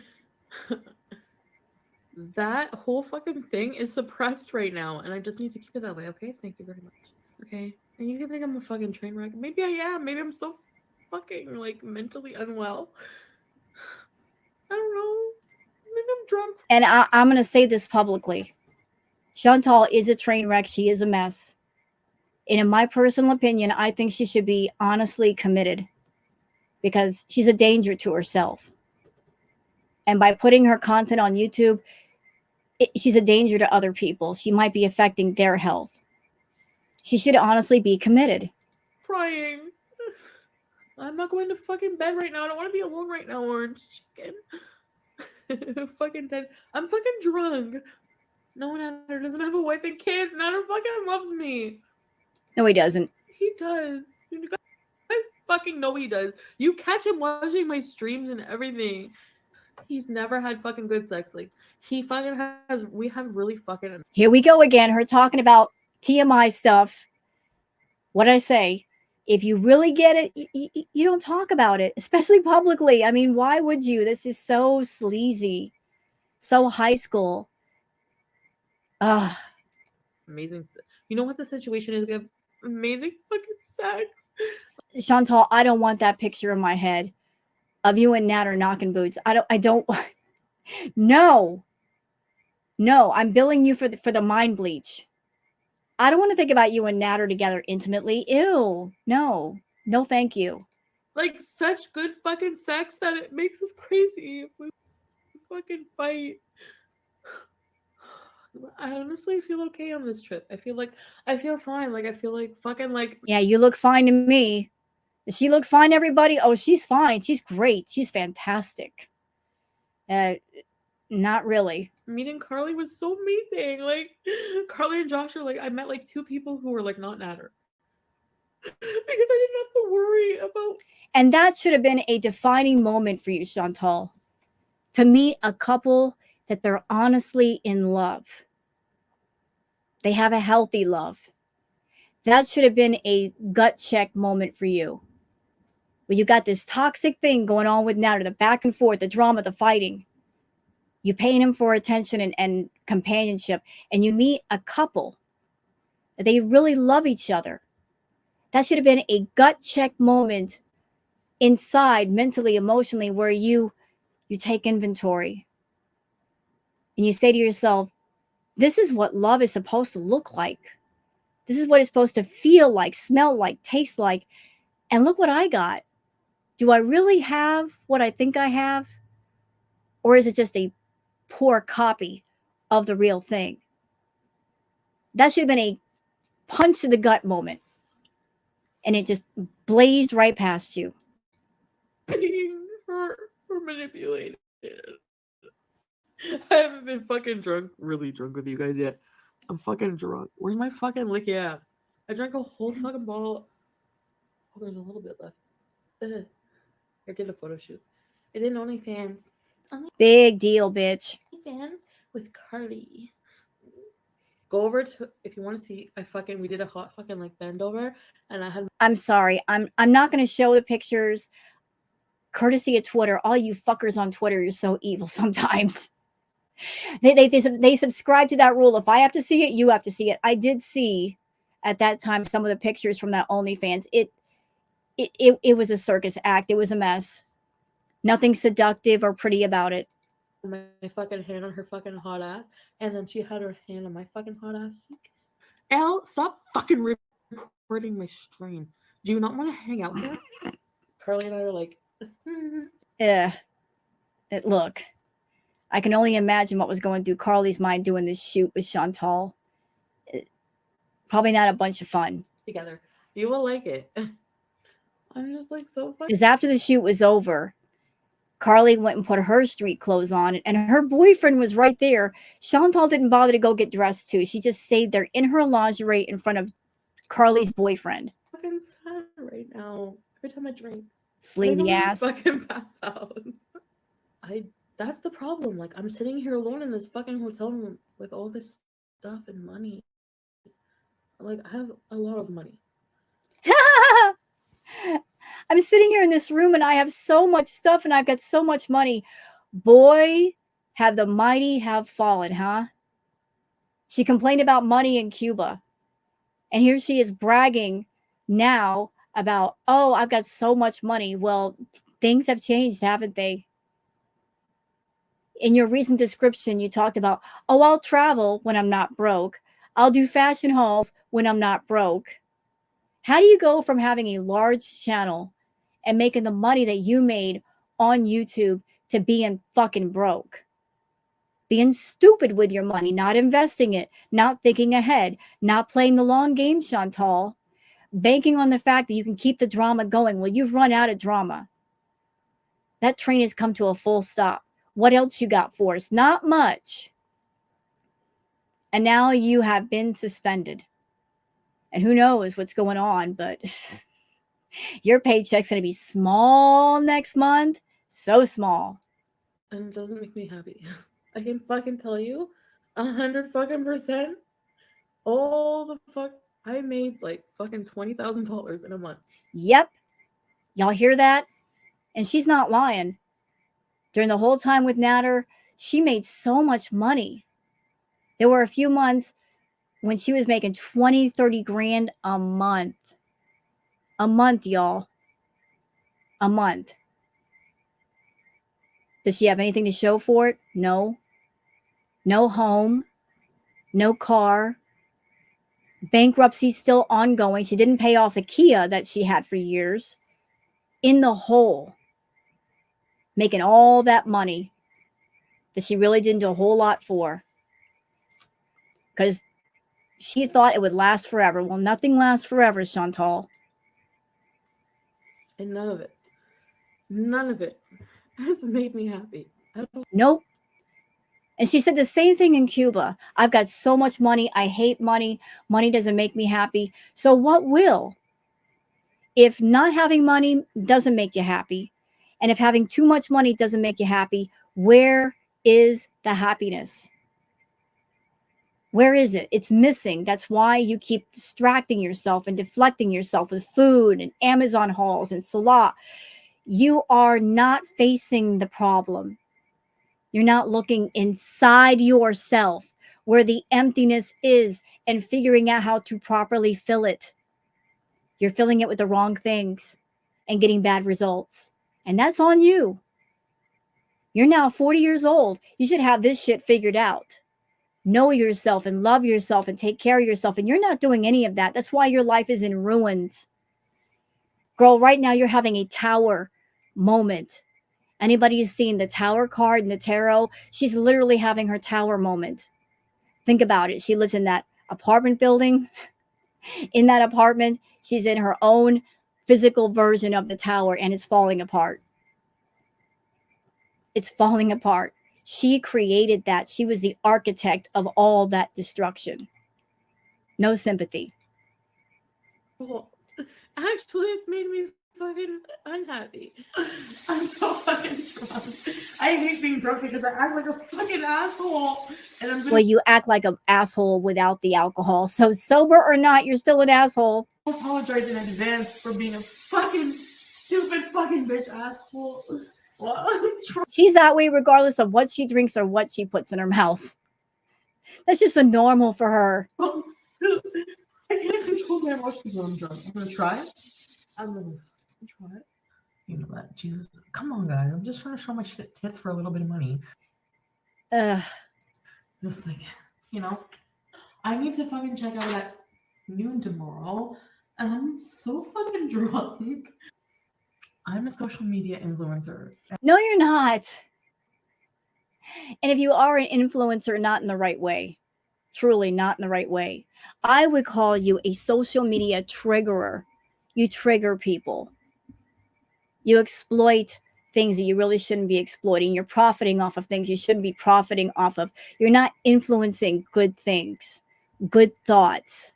that whole fucking thing is suppressed right now, and I just need to keep it that way, okay? Thank you very much. Okay? And you can think I'm a fucking train wreck. Maybe I am. Maybe I'm so fucking, like, mentally unwell. I don't know. Maybe I'm drunk. And I'm going to say this publicly. Chantal is a train wreck. She is a mess. And in my personal opinion, I think she should be honestly committed because she's a danger to herself. And by putting her content on YouTube, she's a danger to other people. She might be affecting their health. She should honestly be committed. Crying. I'm not going to fucking bed right now. I don't want to be alone right now, Orange Chicken. Fucking dead. I'm fucking drunk. No one out there doesn't have a wife and kids. Nader fucking loves me. No, he doesn't. He does. You guys fucking know he does. You catch him watching my streams and everything. He's never had fucking good sex. Like, he fucking has. We have really fucking. Here we go again. Her talking about TMI stuff. What did I say? If you really get it, you don't talk about it, especially publicly. I mean, why would you? This is so sleazy, so high school. Ugh. Amazing. You know what the situation is? We have amazing fucking sex. Chantal, I don't want that picture in my head of you and Natter knocking boots. I don't. No, I'm billing you for the mind bleach. I don't want to think about you and Natter together intimately. Ew. No, thank you. Like, such good fucking sex that it makes us crazy if we fucking fight. I honestly feel okay on this trip. I feel fine. Like, I feel like fucking like. Yeah, you look fine to me. Does she look fine, everybody? Oh, she's fine. She's great. She's fantastic. Not really. Meeting Carly was so amazing. Like, Carly and Josh are like, I met like two people who were like not Natter. Because I didn't have to worry about. And that should have been a defining moment for you, Chantal. To meet a couple that they're honestly in love. They have a healthy love. That should have been a gut check moment for you. Where you got this toxic thing going on with Natter, the back and forth, the drama, the fighting. You paying him for attention and companionship, and you meet a couple. They really love each other. That should have been a gut check moment inside, mentally, emotionally, where you take inventory and you say to yourself, this is what love is supposed to look like. This is what it's supposed to feel like, smell like, taste like. And look what I got. Do I really have what I think I have? Or is it just a poor copy of the real thing? That should have been a punch to the gut moment. And it just blazed right past you. Being or manipulated. I haven't been fucking drunk, really drunk with you guys yet. I'm fucking drunk. Where's my fucking lick? Yeah. I drank a whole fucking bottle. Oh, there's a little bit left. I did a photo shoot. I did OnlyFans. Big deal, bitch. OnlyFans with Carly. Go over to if you want to see. We did a hot fucking like bend over, and I had. I'm sorry. I'm not going to show the pictures. Courtesy of Twitter. All you fuckers on Twitter, you're so evil sometimes. They subscribe to that rule. If I have to see it, you have to see it. I did see at that time some of the pictures from that OnlyFans. It was a circus act. It was a mess. Nothing seductive or pretty about it. My fucking hand on her fucking hot ass, and then she had her hand on my fucking hot ass cheek. Elle, stop fucking recording my stream. Do you not want to hang out here? Carly and I are like, Look, I can only imagine what was going through Carly's mind doing this shoot with Chantal. Probably not a bunch of fun. Together. You will like it. I'm just like so funny. Because after the shoot was over, Carly went and put her street clothes on, and her boyfriend was right there. Chantal didn't bother to go get dressed too. She just stayed there in her lingerie in front of Carly's boyfriend. I'm fucking sad right now. Every time I drink, Sleazy ass. Fucking pass out. That's the problem. Like, I'm sitting here alone in this fucking hotel room with all this stuff and money. Like, I have a lot of money. I'm sitting here in this room and I have so much stuff and I've got so much money. Boy, have the mighty have fallen, huh? She complained about money in Cuba. And here she is bragging now about, oh, I've got so much money. Well, things have changed, haven't they? In your recent description, you talked about, oh, I'll travel when I'm not broke. I'll do fashion hauls when I'm not broke. How do you go from having a large channel and making the money that you made on YouTube to being fucking broke? Being stupid with your money, not investing it, not thinking ahead, not playing the long game, Chantal, banking on the fact that you can keep the drama going. Well, you've run out of drama. That train has come to a full stop. What else you got for us? Not much. And now you have been suspended. And who knows what's going on, but your paycheck's going to be small next month. So small. And it doesn't make me happy. I can fucking tell you 100% all the fuck I made like fucking $20,000 in a month. Yep. Y'all hear that? And she's not lying. During the whole time with Natter, she made so much money. There were a few months when she was making 20, 30 grand a month. A month, y'all. A month. Does she have anything to show for it? No. No home. No car. Bankruptcy still ongoing. She didn't pay off the Kia that she had for years. In the hole. Making all that money that she really didn't do a whole lot for. Because she thought it would last forever. Well, nothing lasts forever, Chantal. And none of it has made me happy. Nope. And she said the same thing in Cuba. I've got so much money. I hate money. Money doesn't make me happy. So what will? If not having money doesn't make you happy, and if having too much money doesn't make you happy, where is the happiness? Where is it? It's missing. That's why you keep distracting yourself and deflecting yourself with food and Amazon hauls and Salah. You are not facing the problem. You're not looking inside yourself where the emptiness is and figuring out how to properly fill it. You're filling it with the wrong things and getting bad results. And that's on you. You're now 40 years old. You should have this shit figured out. Know yourself and love yourself and take care of yourself. And you're not doing any of that. That's why your life is in ruins. Girl, right now you're having a tower moment. Anybody who's seen the tower card in the tarot, she's literally having her tower moment. Think about it. She lives in that apartment building. In that apartment, she's in her own physical version of the tower and it's falling apart. It's falling apart. She created that. She was the architect of all that destruction. No sympathy. Well, actually, it's made me fucking unhappy. I'm so fucking drunk. I hate being drunk because I act like a fucking asshole. And Well, you act like an asshole without the alcohol. So sober or not, you're still an asshole. I apologize in advance for being a fucking stupid fucking bitch asshole. Well, She's that way regardless of what she drinks or what she puts in her mouth. That's just a normal for her. I can't control my emotions when I'm drunk. I'm gonna try it. I'm gonna try it. You know that, Jesus. Come on, guys. I'm just trying to show my shit tits for a little bit of money. Just like, you know, I need to fucking check out at noon tomorrow, and I'm so fucking drunk. I'm a social media influencer. No, you're not. And if you are an influencer, not in the right way, truly not in the right way, I would call you a social media triggerer. You trigger people. You exploit things that you really shouldn't be exploiting. You're profiting off of things you shouldn't be profiting off of. You're not influencing good things, good thoughts,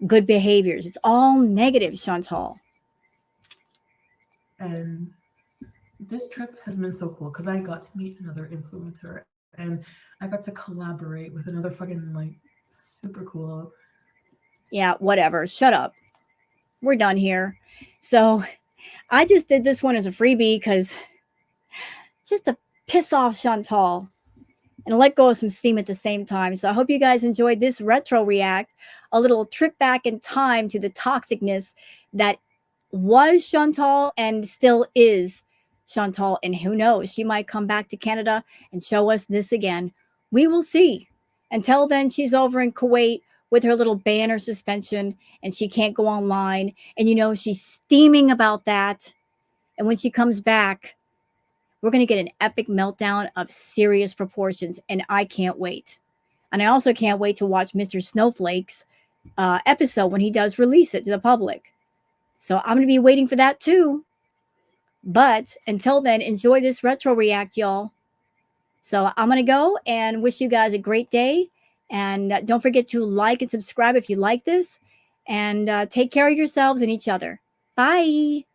good behaviors. It's all negative, Chantal. And this trip has been so cool because I got to meet another influencer and I got to collaborate with another fucking like super cool. Yeah, whatever. Shut up. We're done here. So I just did this one as a freebie because just to piss off Chantal and let go of some steam at the same time. So I hope you guys enjoyed this retro react, a little trip back in time to the toxicness that was Chantal and still is Chantal. And who knows, she might come back to Canada and show us this again. We will see. Until then, she's over in Kuwait with her little banner suspension and she can't go online. And she's steaming about that. And when she comes back, we're going to get an epic meltdown of serious proportions, and I can't wait. And I also can't wait to watch Mr. Snowflake's episode when he does release it to the public. So I'm going to be waiting for that too. But until then, enjoy this retro react, y'all. So I'm going to go and wish you guys a great day. And don't forget to like and subscribe if you like this. And take care of yourselves and each other. Bye.